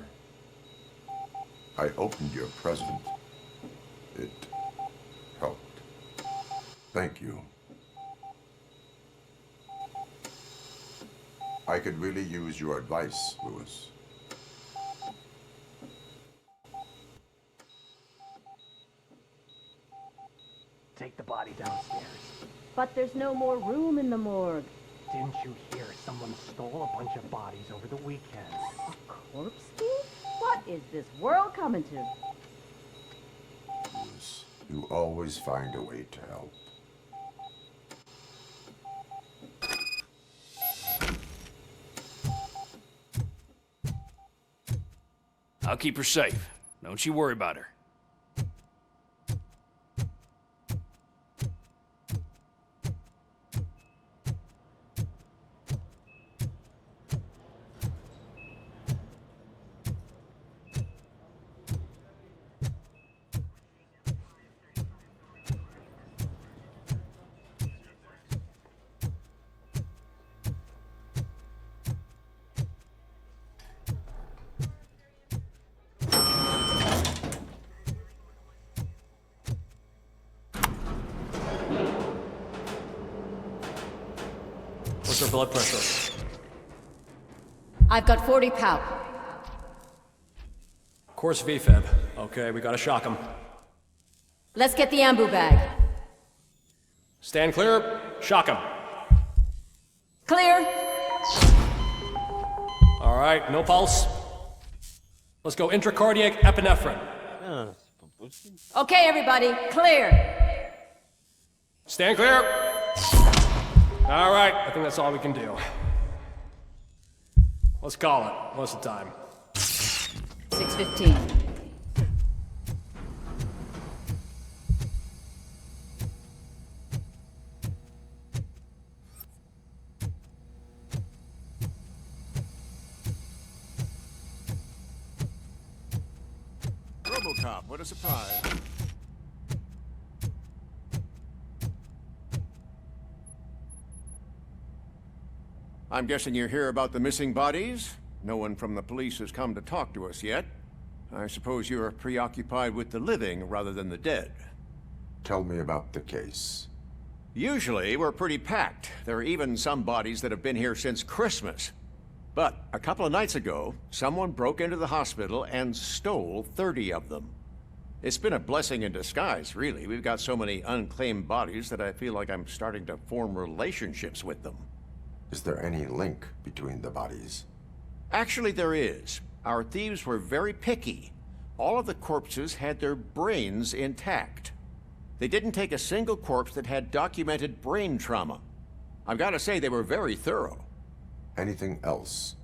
I opened your present. It helped. Thank you. I could really use your advice, Lewis. Take the body downstairs. But there's no more room in the morgue. Didn't you hear someone stole a bunch of bodies over the weekend? A corpse thief? What is this world coming to? Lewis, you always find a way to help. I'll keep her safe. Don't you worry about her. What's her blood pressure? I've got 40 pow. Course VFib. Okay, we gotta shock him. Let's get the ambu bag. Stand clear. Shock him. Clear. All right, no pulse. Let's go intracardiac epinephrine. Okay, everybody, clear. Stand clear. All right, I think that's all we can do. Let's call it. What's the time? 6:15. RoboCop, what a surprise. I'm guessing you're here about the missing bodies? No one from the police has come to talk to us yet. I suppose you're preoccupied with the living rather than the dead. Tell me about the case. Usually, we're pretty packed. There are even some bodies that have been here since Christmas. But a couple of nights ago, someone broke into the hospital and stole 30 of them. It's been a blessing in disguise, really. We've got so many unclaimed bodies that I feel like I'm starting to form relationships with them. Is there any link between the bodies? Actually, there is. Our thieves were very picky. All of the corpses had their brains intact. They didn't take a single corpse that had documented brain trauma. I've got to say, they were very thorough. Anything else?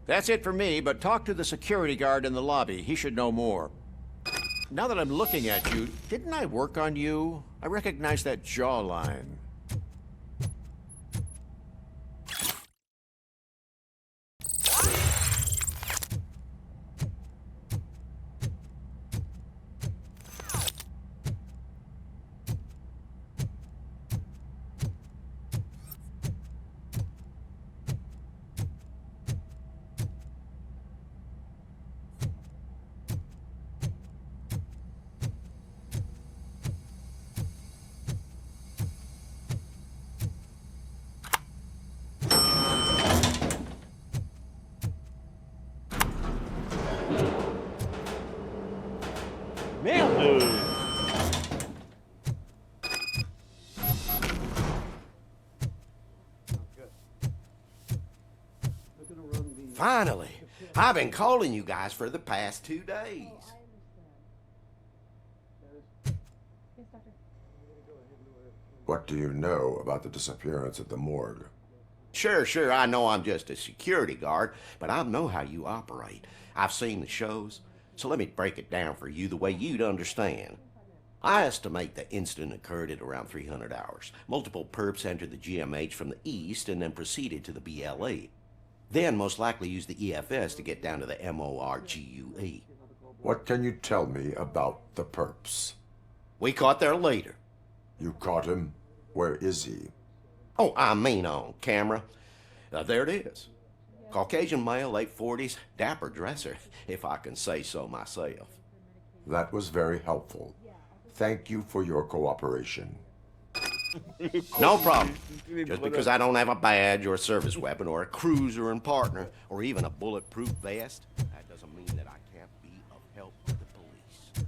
That's it for me, but talk to the security guard in the lobby. He should know more. Now that I'm looking at you, didn't I work on you? I recognize that jawline. Merde! Finally! I've been calling you guys for the past 2 days. What do you know about the disappearance at the morgue? Sure, I know I'm just a security guard, but I know how you operate. I've seen the shows, so let me break it down for you the way you'd understand. I estimate the incident occurred at around 300 hours. Multiple perps entered the GMH from the east and then proceeded to the BLE. Then most likely used the EFS to get down to the MORGUE. What can you tell me about the perps? We caught their leader. You caught him? Where is he? Oh, I mean on camera. There it is. Caucasian male, late 40s, dapper dresser, if I can say so myself. That was very helpful. Thank you for your cooperation. No problem. Just because I don't have a badge or a service weapon or a cruiser and partner or even a bulletproof vest, that doesn't mean that I can't be of help to the police.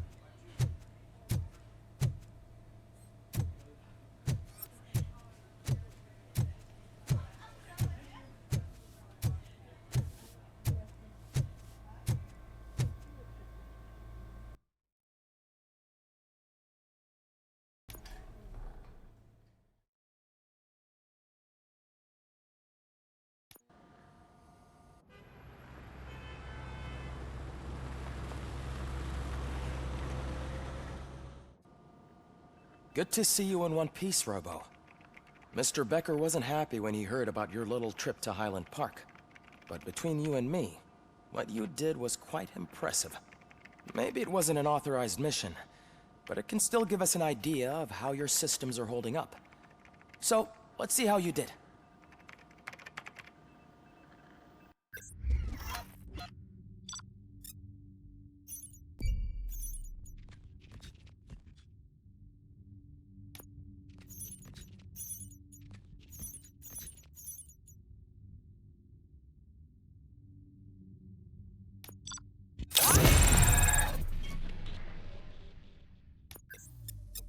Good to see you in one piece, Robo. Mr. Becker wasn't happy when he heard about your little trip to Highland Park. But between you and me, what you did was quite impressive. Maybe it wasn't an authorized mission, but it can still give us an idea of how your systems are holding up. So, let's see how you did.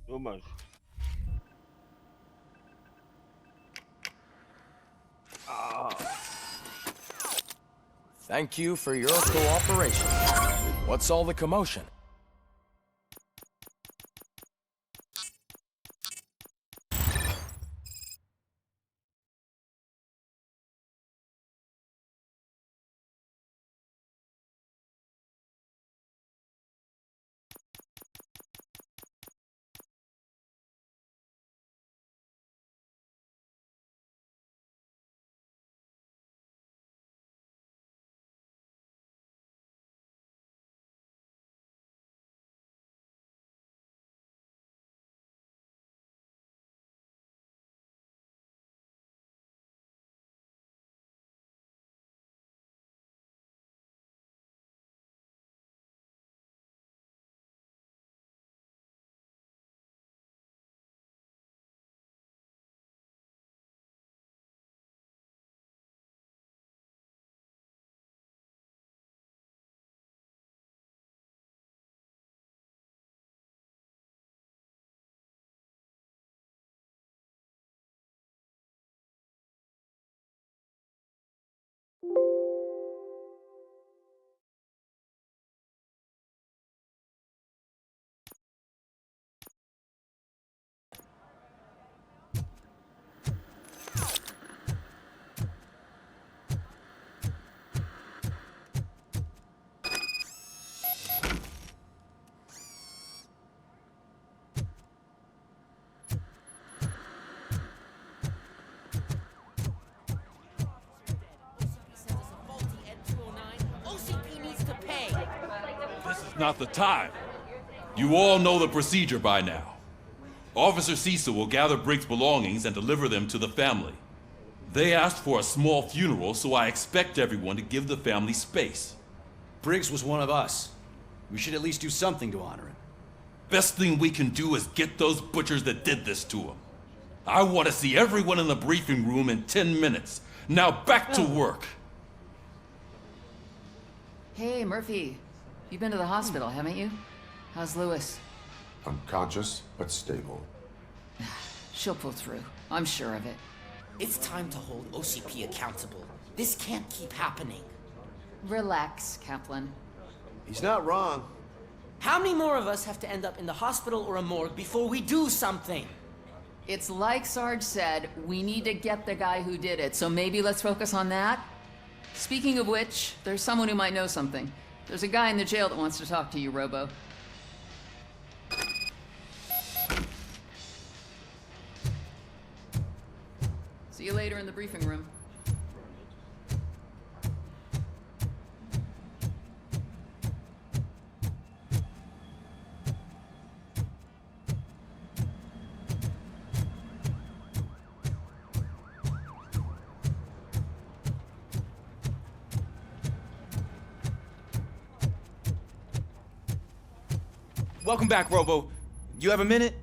Dommage. Thank you for your cooperation. What's all the commotion? not the time. You all know the procedure by now. Officer Cecil will gather Briggs' belongings and deliver them to the family. They asked for a small funeral, so I expect everyone to give the family space. Briggs was one of us. We should at least do something to honor him. Best thing we can do is get those butchers that did this to him. I want to see everyone in the briefing room in 10 minutes. Now back to work. Hey, Murphy. You've been to the hospital, haven't you? How's Lewis? Unconscious, but stable. She'll pull through. I'm sure of it. It's time to hold OCP accountable. This can't keep happening. Relax, Kaplan. He's not wrong. How many more of us have to end up in the hospital or a morgue before we do something? It's like Sarge said, we need to get the guy who did it, so maybe let's focus on that? Speaking of which, there's someone who might know something. There's a guy in the jail that wants to talk to you, Robo. See you later in the briefing room. Welcome back, Robo. You have a minute?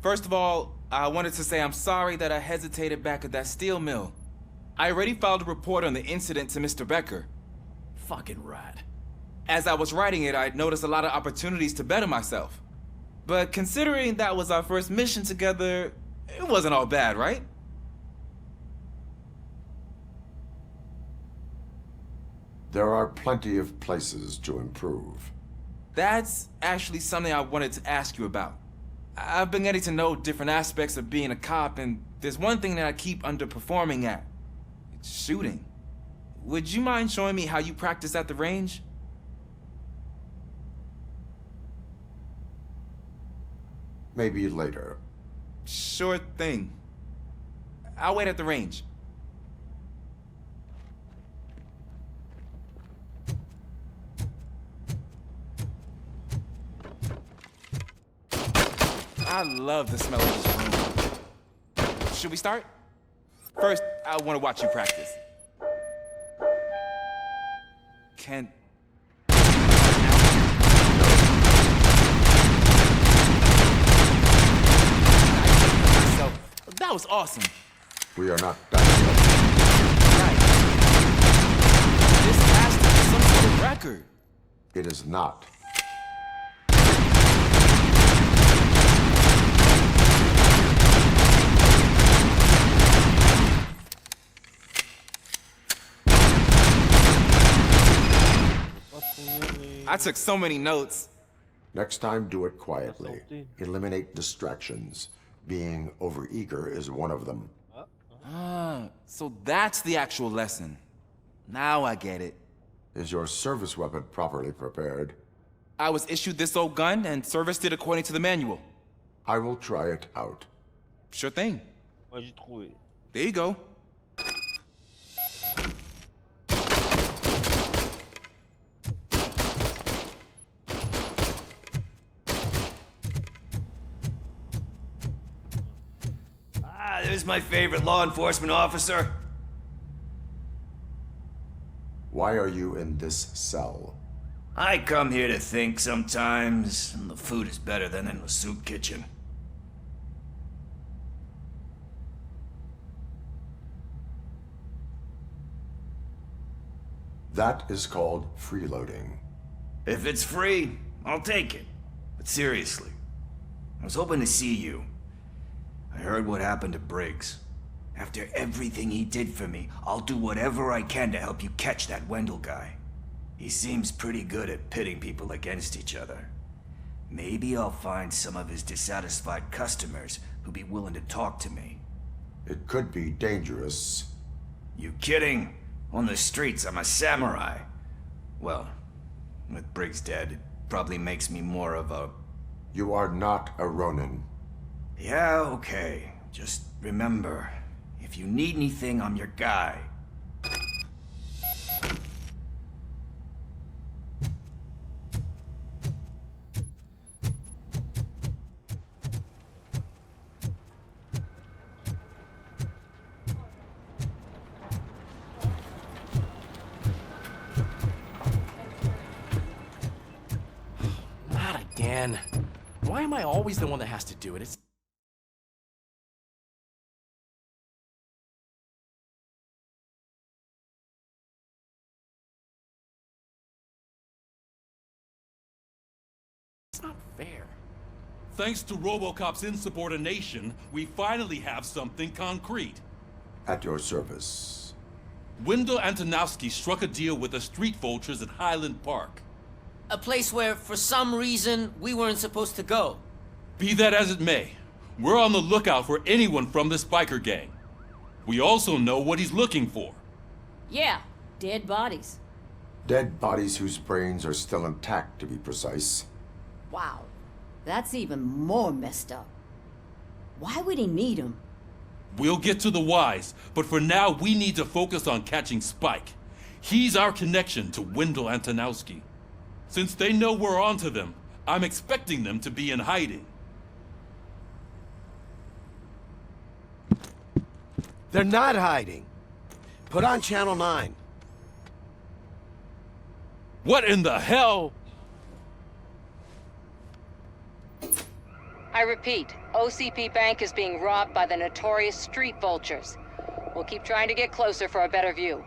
First of all, I wanted to say I'm sorry that I hesitated back at that steel mill. I already filed a report on the incident to Mr. Becker. Fucking rat. As I was writing it, I noticed a lot of opportunities to better myself. But considering that was our first mission together, it wasn't all bad, right? There are plenty of places to improve. That's actually something I wanted to ask you about. I've been getting to know different aspects of being a cop, and there's one thing that I keep underperforming at. It's shooting. Would you mind showing me how you practice at the range? Maybe later. Sure thing. I'll wait at the range. I love the smell of this room. Should we start? First, I want to watch you practice. Can... That was awesome. We are not done yet. Right. This has to be some sort of record. It is not. I took so many notes. Next time, do it quietly. Eliminate distractions. Being overeager is one of them. Ah, so that's the actual lesson. Now I get it. Is your service weapon properly prepared? I was issued this old gun and serviced it according to the manual. I will try it out. Sure thing. Moi j'ai trouvé. There you go. There's my favorite law enforcement officer. Why are you in this cell? I come here to think sometimes, and the food is better than in the soup kitchen. That is called freeloading. If it's free, I'll take it. But seriously, I was hoping to see you. I heard what happened to Briggs. After everything he did for me, I'll do whatever I can to help you catch that Wendell guy. He seems pretty good at pitting people against each other. Maybe I'll find some of his dissatisfied customers who'll be willing to talk to me. It could be dangerous. You kidding? On the streets, I'm a samurai. Well, with Briggs dead, it probably makes me more of a... You are not a Ronin. Yeah, okay. Just remember, if you need anything, I'm your guy. again. Why am I always the one that has to do it? It's not fair. Thanks to RoboCop's insubordination, we finally have something concrete. At your service. Wendell Antonowski struck a deal with the street vultures at Highland Park. A place where, for some reason, we weren't supposed to go. Be that as it may, we're on the lookout for anyone from this biker gang. We also know what he's looking for. Yeah, dead bodies. Dead bodies whose brains are still intact, to be precise. Wow, that's even more messed up. Why would he need them? We'll get to the whys, but for now we need to focus on catching Spike. He's our connection to Wendell Antonowski. Since they know we're onto them, I'm expecting them to be in hiding. They're not hiding. Put on Channel 9. What in the hell? I repeat, OCP Bank is being robbed by the notorious street vultures. We'll keep trying to get closer for a better view.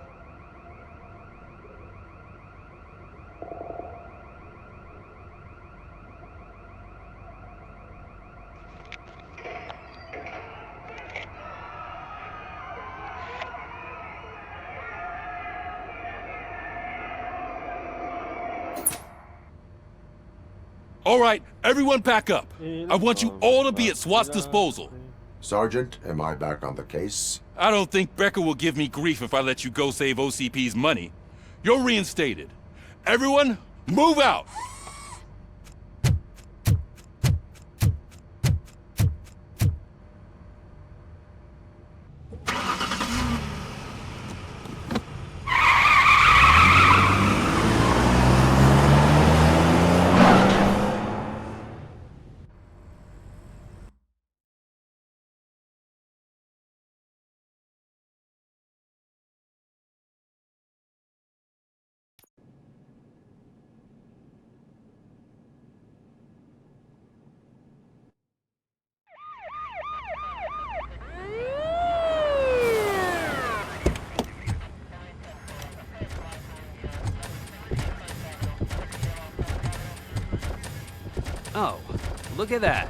All right, everyone pack up. I want you all to be at SWAT's disposal. Sergeant, am I back on the case? I don't think Becker will give me grief if I let you go save OCP's money. You're reinstated. Everyone, move out! Oh, look at that.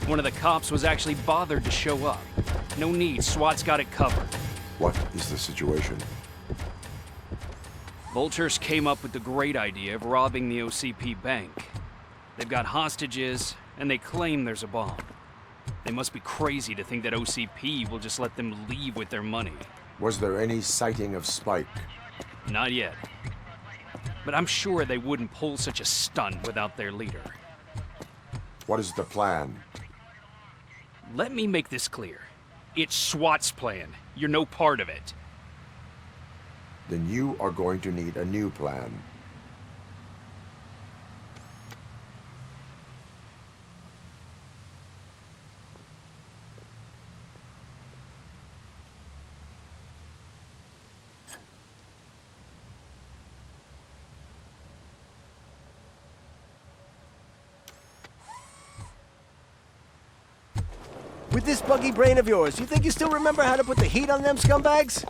One of the cops was actually bothered to show up. No need, SWAT's got it covered. What is the situation? Vultures came up with the great idea of robbing the OCP bank. They've got hostages, and they claim there's a bomb. They must be crazy to think that OCP will just let them leave with their money. Was there any sighting of Spike? Not yet. But I'm sure they wouldn't pull such a stunt without their leader. What is the plan? Let me make this clear. It's SWAT's plan. You're no part of it. Then you are going to need a new plan. With this buggy brain of yours, you think you still remember how to put the heat on them scumbags?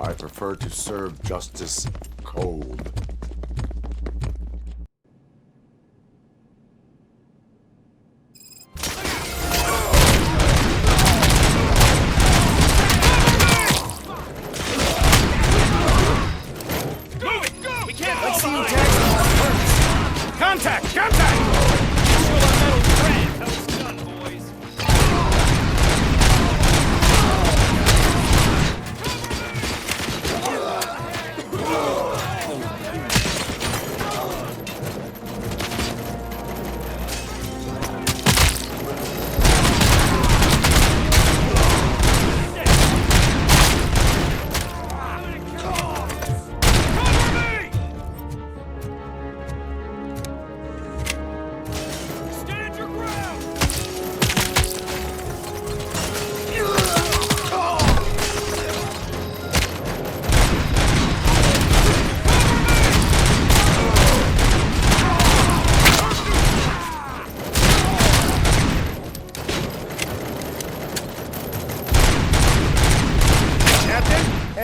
I prefer to serve justice cold. Move it! Go! We can't let's see you tax. Contact! Contact!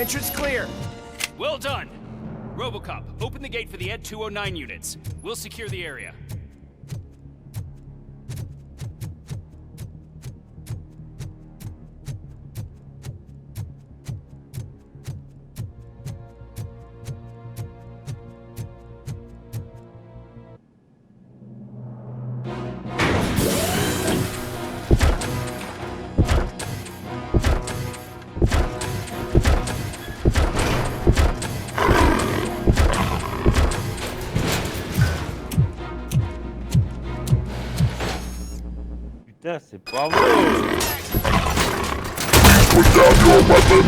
Entrance clear. Well done. RoboCop, open the gate for the Ed 209 units. We'll secure the area. Putain, c'est pas vrai. Put down your weapon.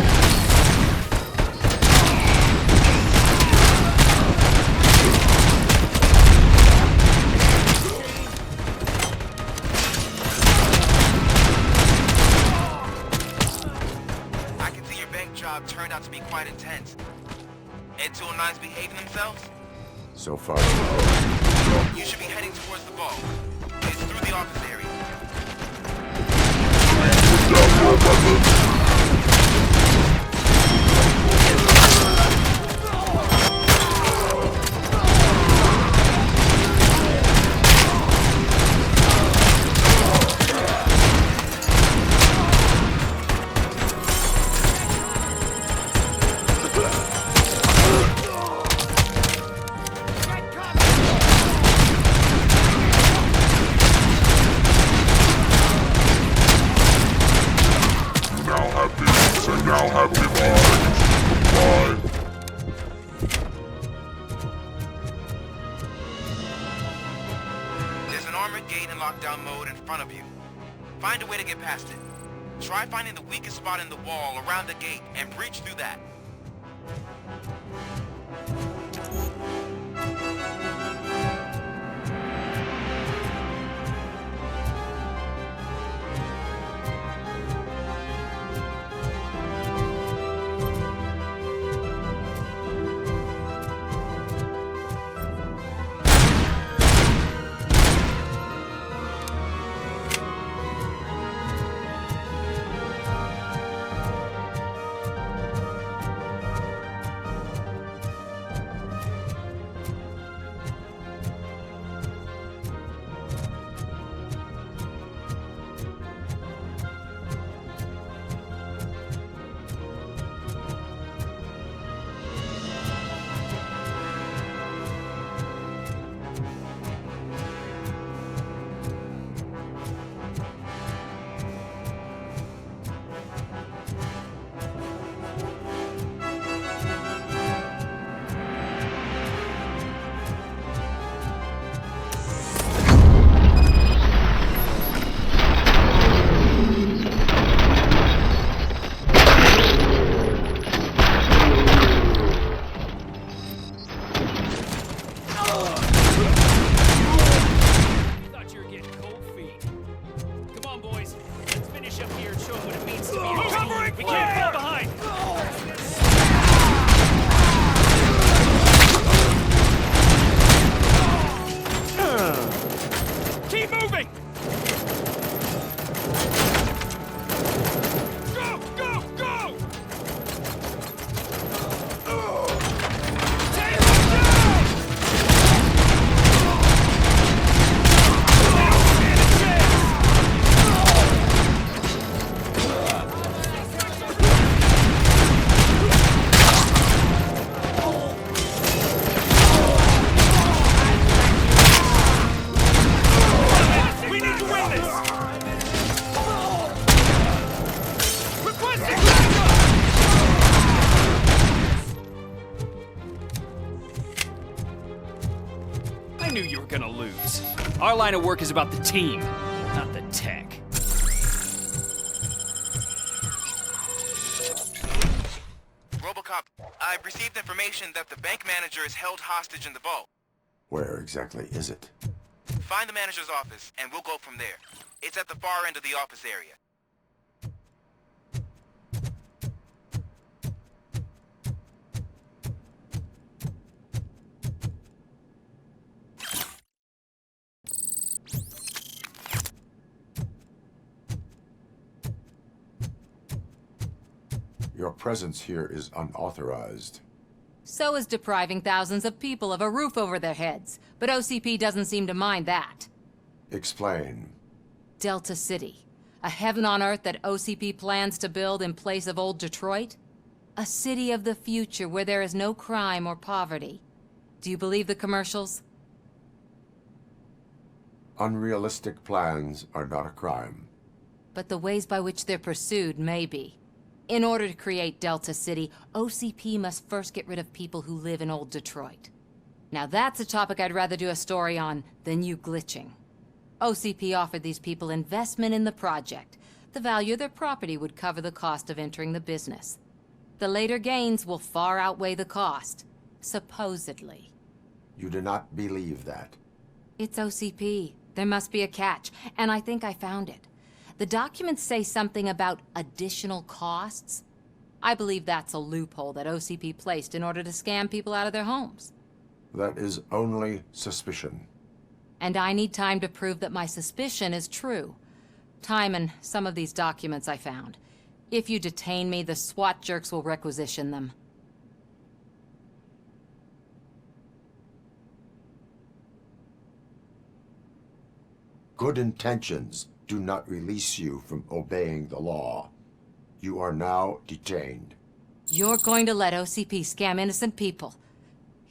I can see your bank job turned out to be quite intense. Ed 209's behaving themselves? So far, so good. You should be heading towards the ball. It's through the office area. Put down your weapon. Now have the comply. There's an armored gate in lockdown mode in front of you. Find a way to get past it. Try finding the weakest spot in the wall around the gate and breach through that. knew you were gonna lose. Our line of work is about the team, not the tech. RoboCop, I've received information that the bank manager is held hostage in the vault. Where exactly is it? Find the manager's office, and we'll go from there. It's at the far end of the office area. Your presence here is unauthorized. So is depriving thousands of people of a roof over their heads. But OCP doesn't seem to mind that. Explain. Delta City. A heaven on earth that OCP plans to build in place of old Detroit? A city of the future where there is no crime or poverty. Do you believe the commercials? Unrealistic plans are not a crime. But the ways by which they're pursued may be. In order to create Delta City, OCP must first get rid of people who live in old Detroit. Now that's a topic I'd rather do a story on than you glitching. OCP offered these people investment in the project. The value of their property would cover the cost of entering the business. The later gains will far outweigh the cost, supposedly. You do not believe that. It's OCP. There must be a catch, and I think I found it. The documents say something about additional costs. I believe that's a loophole that OCP placed in order to scam people out of their homes. That is only suspicion. And I need time to prove that my suspicion is true. Time and some of these documents I found. If you detain me, the SWAT jerks will requisition them. Good intentions do not release you from obeying the law. You are now detained. You're going to let OCP scam innocent people.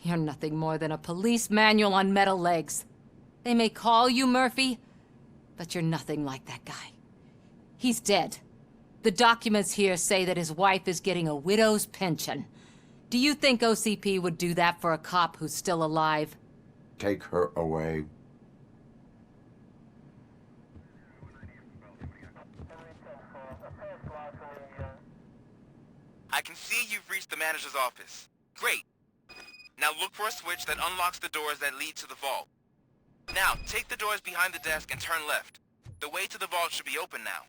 You're nothing more than a police manual on metal legs. They may call you Murphy, but you're nothing like that guy. He's dead. The documents here say that his wife is getting a widow's pension. Do you think OCP would do that for a cop who's still alive? Take her away. I can see you've reached the manager's office. Great. Now look for a switch that unlocks the doors that lead to the vault. Now, take the doors behind the desk and turn left. The way to the vault should be open now.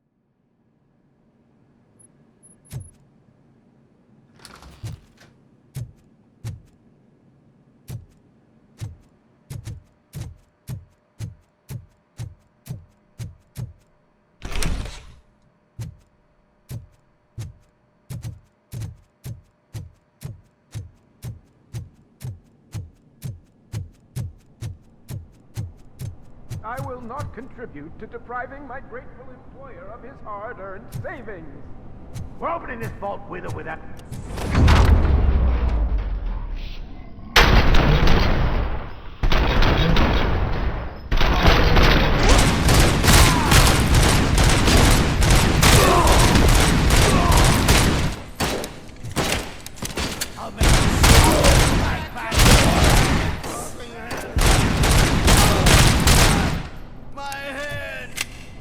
I will not contribute to depriving my grateful employer of his hard-earned savings. We're opening this vault with or without.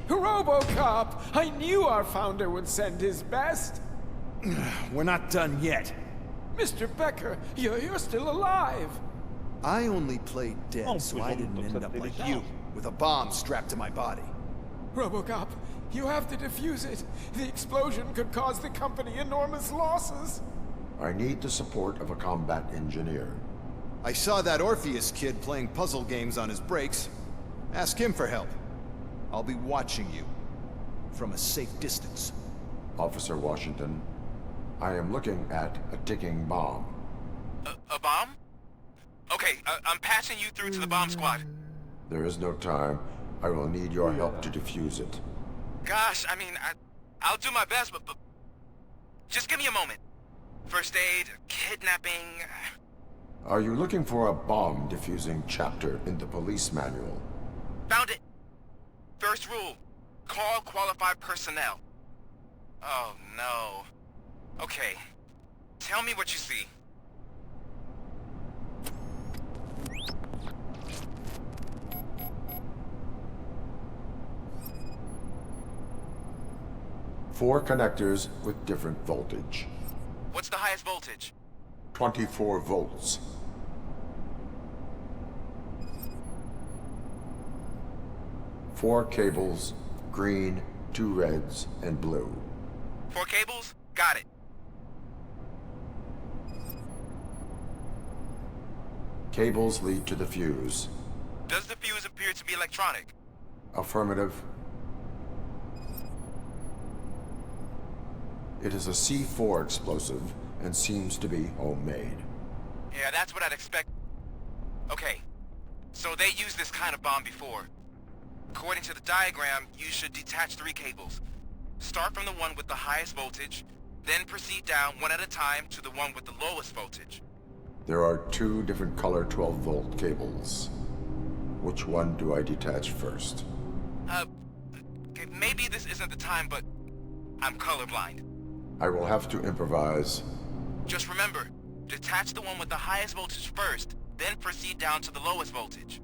RoboCop! I knew our founder would send his best. We're not done yet. Mr. Becker, you're still alive. I only played dead, so I didn't end up like you, with a bomb strapped to my body. RoboCop, you have to defuse it. The explosion could cause the company enormous losses. I need the support of a combat engineer. I saw that Orpheus kid playing puzzle games on his breaks. Ask him for help. I'll be watching you from a safe distance. Officer Washington, I am looking at a ticking bomb. A bomb? Okay, I'm passing you through to the bomb squad. There is no time. I will need your help to defuse it. Gosh, I mean, I'll do my best, but just give me a moment. First aid, kidnapping... Are you looking for a bomb defusing chapter in the police manual? Found it! First rule, call qualified personnel. Oh, no. Okay, tell me what you see. Four connectors with different voltage. What's the highest voltage? 24 volts. Four cables, green, 2 reds, and blue. 4 cables? Got it. Cables lead to the fuse. Does the fuse appear to be electronic? Affirmative. It is a C4 explosive and seems to be homemade. Yeah, that's what I'd expect. Okay, so they used this kind of bomb before. According to the diagram, you should detach 3 cables. Start from the one with the highest voltage, then proceed down one at a time to the one with the lowest voltage. There are 2 different color 12-volt cables. Which one do I detach first? Okay, maybe this isn't the time, but I'm colorblind. I will have to improvise. Just remember, detach the one with the highest voltage first, then proceed down to the lowest voltage.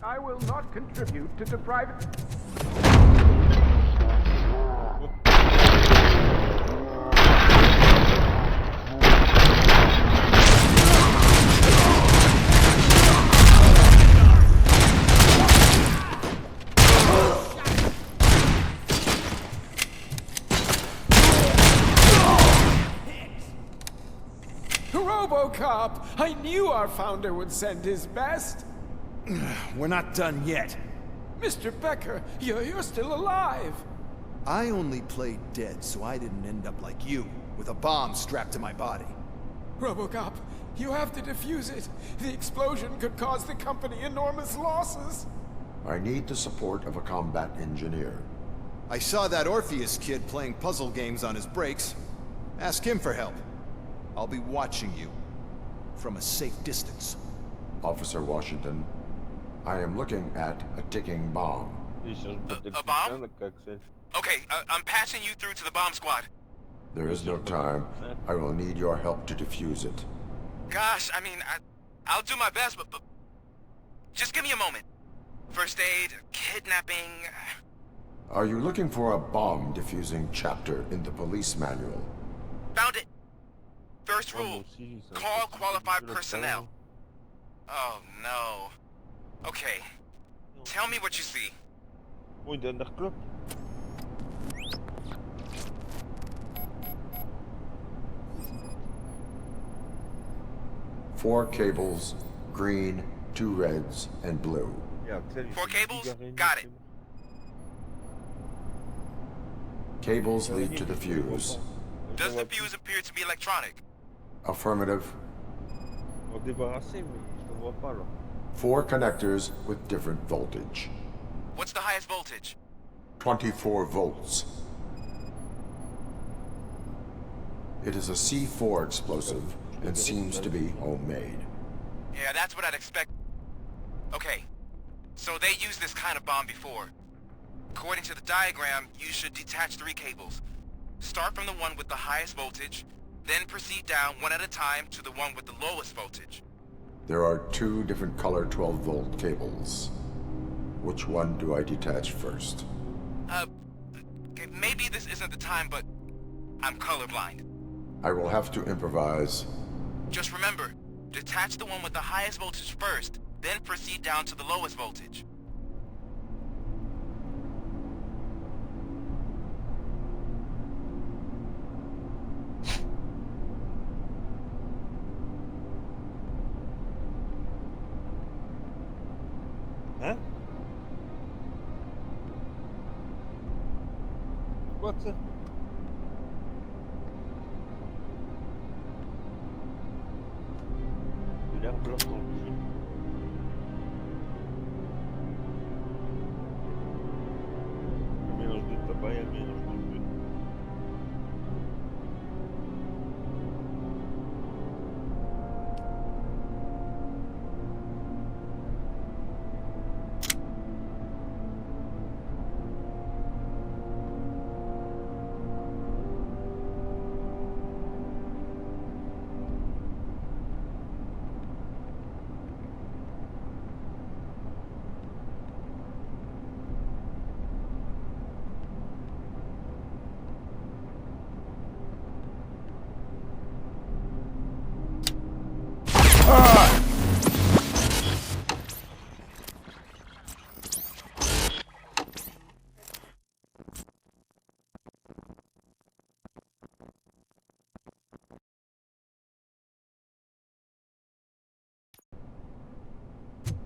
I will not contribute to the private... RoboCop! I knew our founder would send his best! We're not done yet. Mr. Becker, you're still alive! I only played dead so I didn't end up like you, with a bomb strapped to my body. RoboCop, you have to defuse it. The explosion could cause the company enormous losses. I need the support of a combat engineer. I saw that Orpheus kid playing puzzle games on his breaks. Ask him for help. I'll be watching you. From a safe distance. Officer Washington, I am looking at a ticking bomb. A bomb? Okay, I'm passing you through to the bomb squad. There is no time. I will need your help to defuse it. Gosh, I mean, I'll do my best, but just give me a moment. First aid, kidnapping... Are you looking for a bomb defusing chapter in the police manual? Found it. First rule, call qualified personnel. Oh no. Okay, tell me what you see. Klopt. 4 cables, green, 2 reds, and blue. 4 cables? Got it. Cables lead to the fuse. Does the fuse appear to be electronic? Affirmative. 4 connectors with different voltage. What's the highest voltage? 24 volts. It is a C4 explosive and seems to be homemade. Yeah, that's what I'd expect. Okay, so they used this kind of bomb before. According to the diagram, you should detach 3 cables. Start from the one with the highest voltage, then proceed down one at a time to the one with the lowest voltage. There are 2 different color 12-volt cables. Which one do I detach first? Okay, maybe this isn't the time, but I'm colorblind. I will have to improvise. Just remember, detach the one with the highest voltage first, then proceed down to the lowest voltage. Hein? Quoi ça? De l'air blanc dans le film. Un mélange de tabac et un mélange de bleu.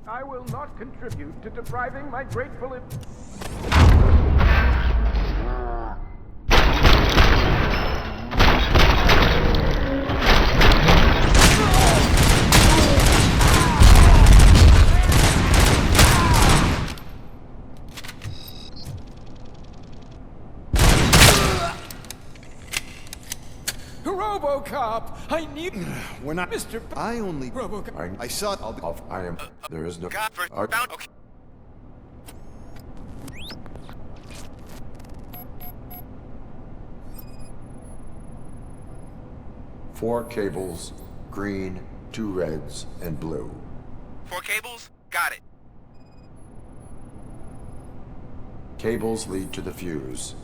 I will not contribute to depriving my grateful... RoboCop! I need... We're not... Mr. I only... RoboCop... I saw... I am... There is no... Okay. 4 cables, green, 2 reds, and blue. 4 cables? Got it. Cables lead to the fuse.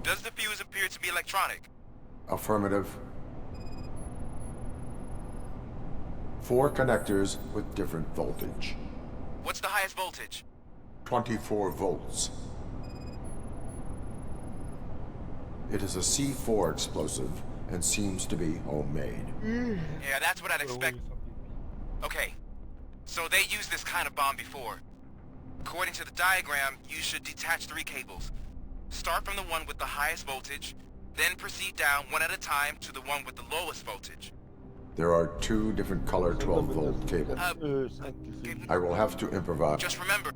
Does the fuse appear to be electronic? Affirmative. 4 connectors with different voltage. What's the highest voltage? 24 volts. It is a C4 explosive and seems to be homemade. Yeah, that's what I'd expect. Okay, so they used this kind of bomb before. According to the diagram, you should detach 3 cables. Start from the one with the highest voltage, then proceed down one at a time to the one with the lowest voltage. There are 2 different color 12-volt cables. I will have to improvise. Just remember.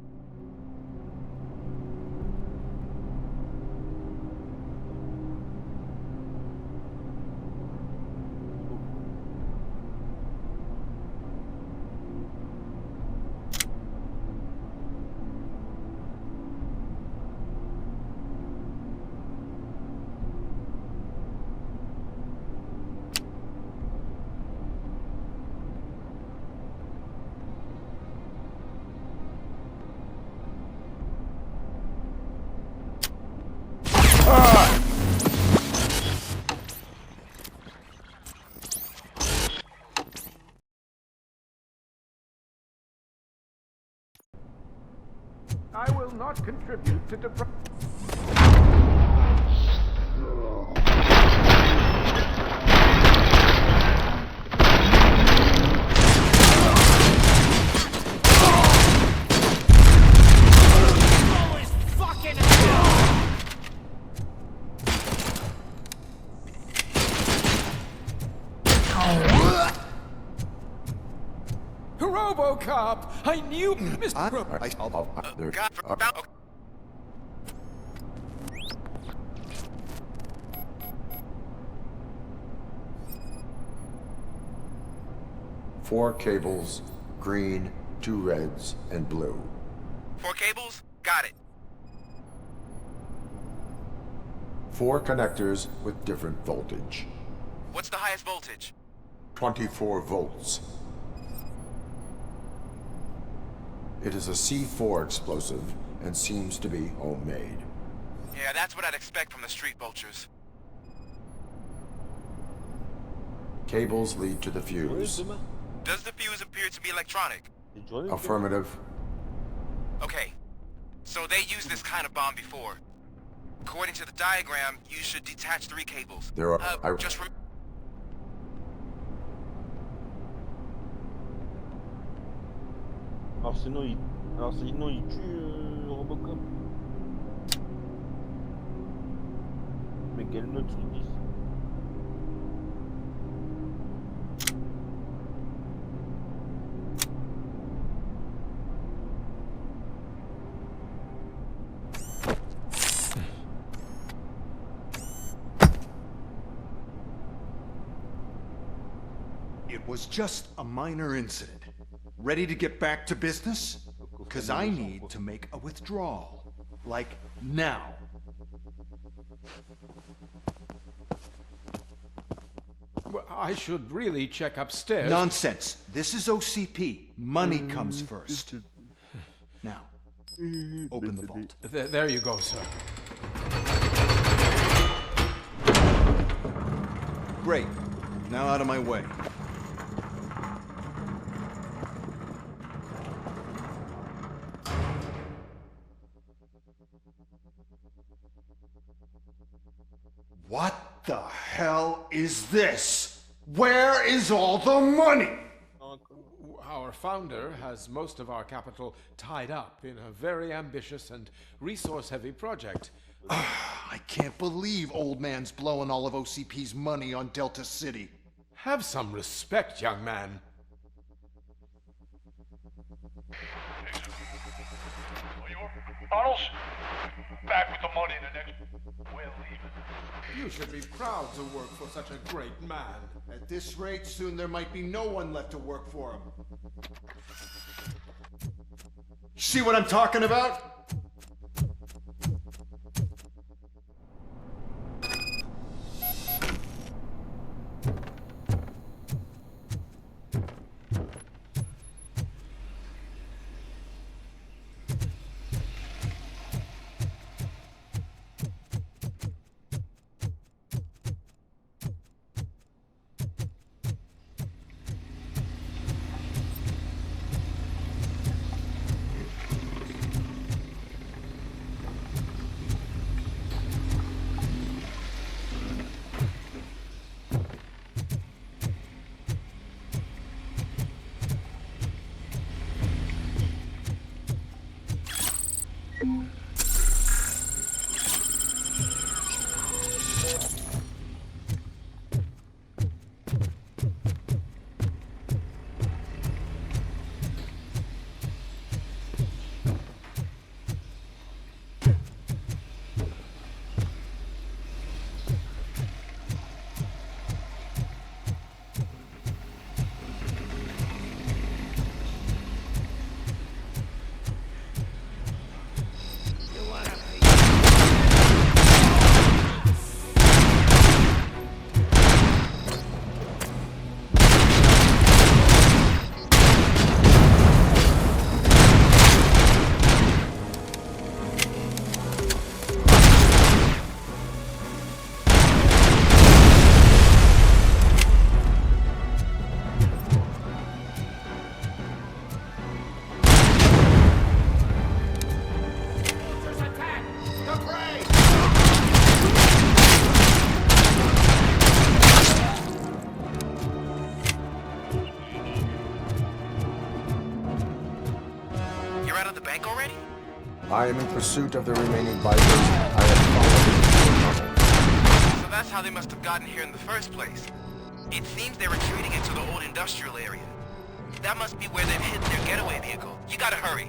I will not contribute to RoboCop! I knew Mr. Four cables, green, 2 reds, and blue. 4 cables? Got it. 4 connectors with different voltage. What's the highest voltage? 24 volts. It is a C4 explosive and seems to be homemade. Yeah, that's what I'd expect from the street vultures. Cables lead to the fuse. Does the fuse appear to be electronic? Affirmative. Okay, so they used this kind of bomb before. According to the diagram, you should detach 3 cables. There are... Just Alors sinon il tue Robocop. Mais quelle note sur 10? It was just a minor incident. Ready to get back to business? Because I need to make a withdrawal. Like, now. Well, I should really check upstairs. Nonsense. This is OCP. Money comes first. Now, open the vault. There you go, sir. Great. Now out of my way. What the hell is this? Where is all the money? Our founder has most of our capital tied up in a very ambitious and resource-heavy project. I can't believe old man's blowing all of OCP's money on Delta City. Have some respect, young man. Bottles? Back with the money in the next... We'll leave it. You should be proud to work for such a great man. At this rate, soon there might be no one left to work for him. See what I'm talking about? I am in pursuit of the remaining Vipers. I have followed. So that's how they must have gotten here in the first place. It seems they're retreating into the old industrial area. That must be where they've hidden their getaway vehicle. You gotta hurry.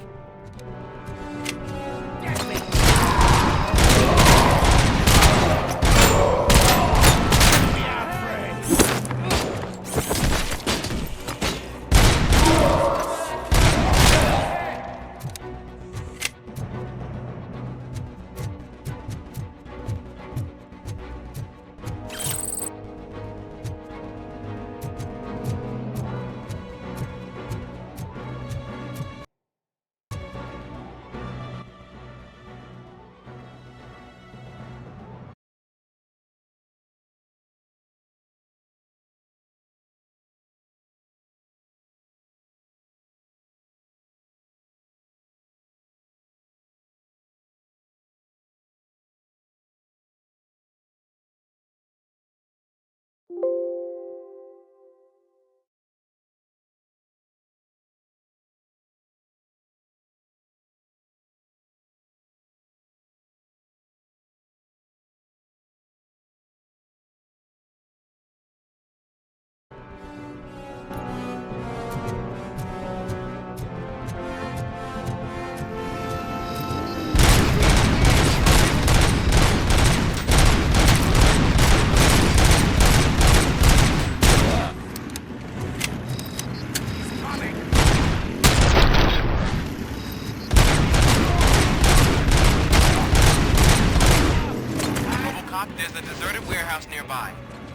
There's a deserted warehouse nearby.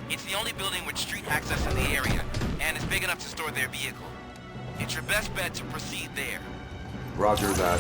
It's the only building with street access in the area, and it's big enough to store their vehicle. It's your best bet to proceed there. Roger that.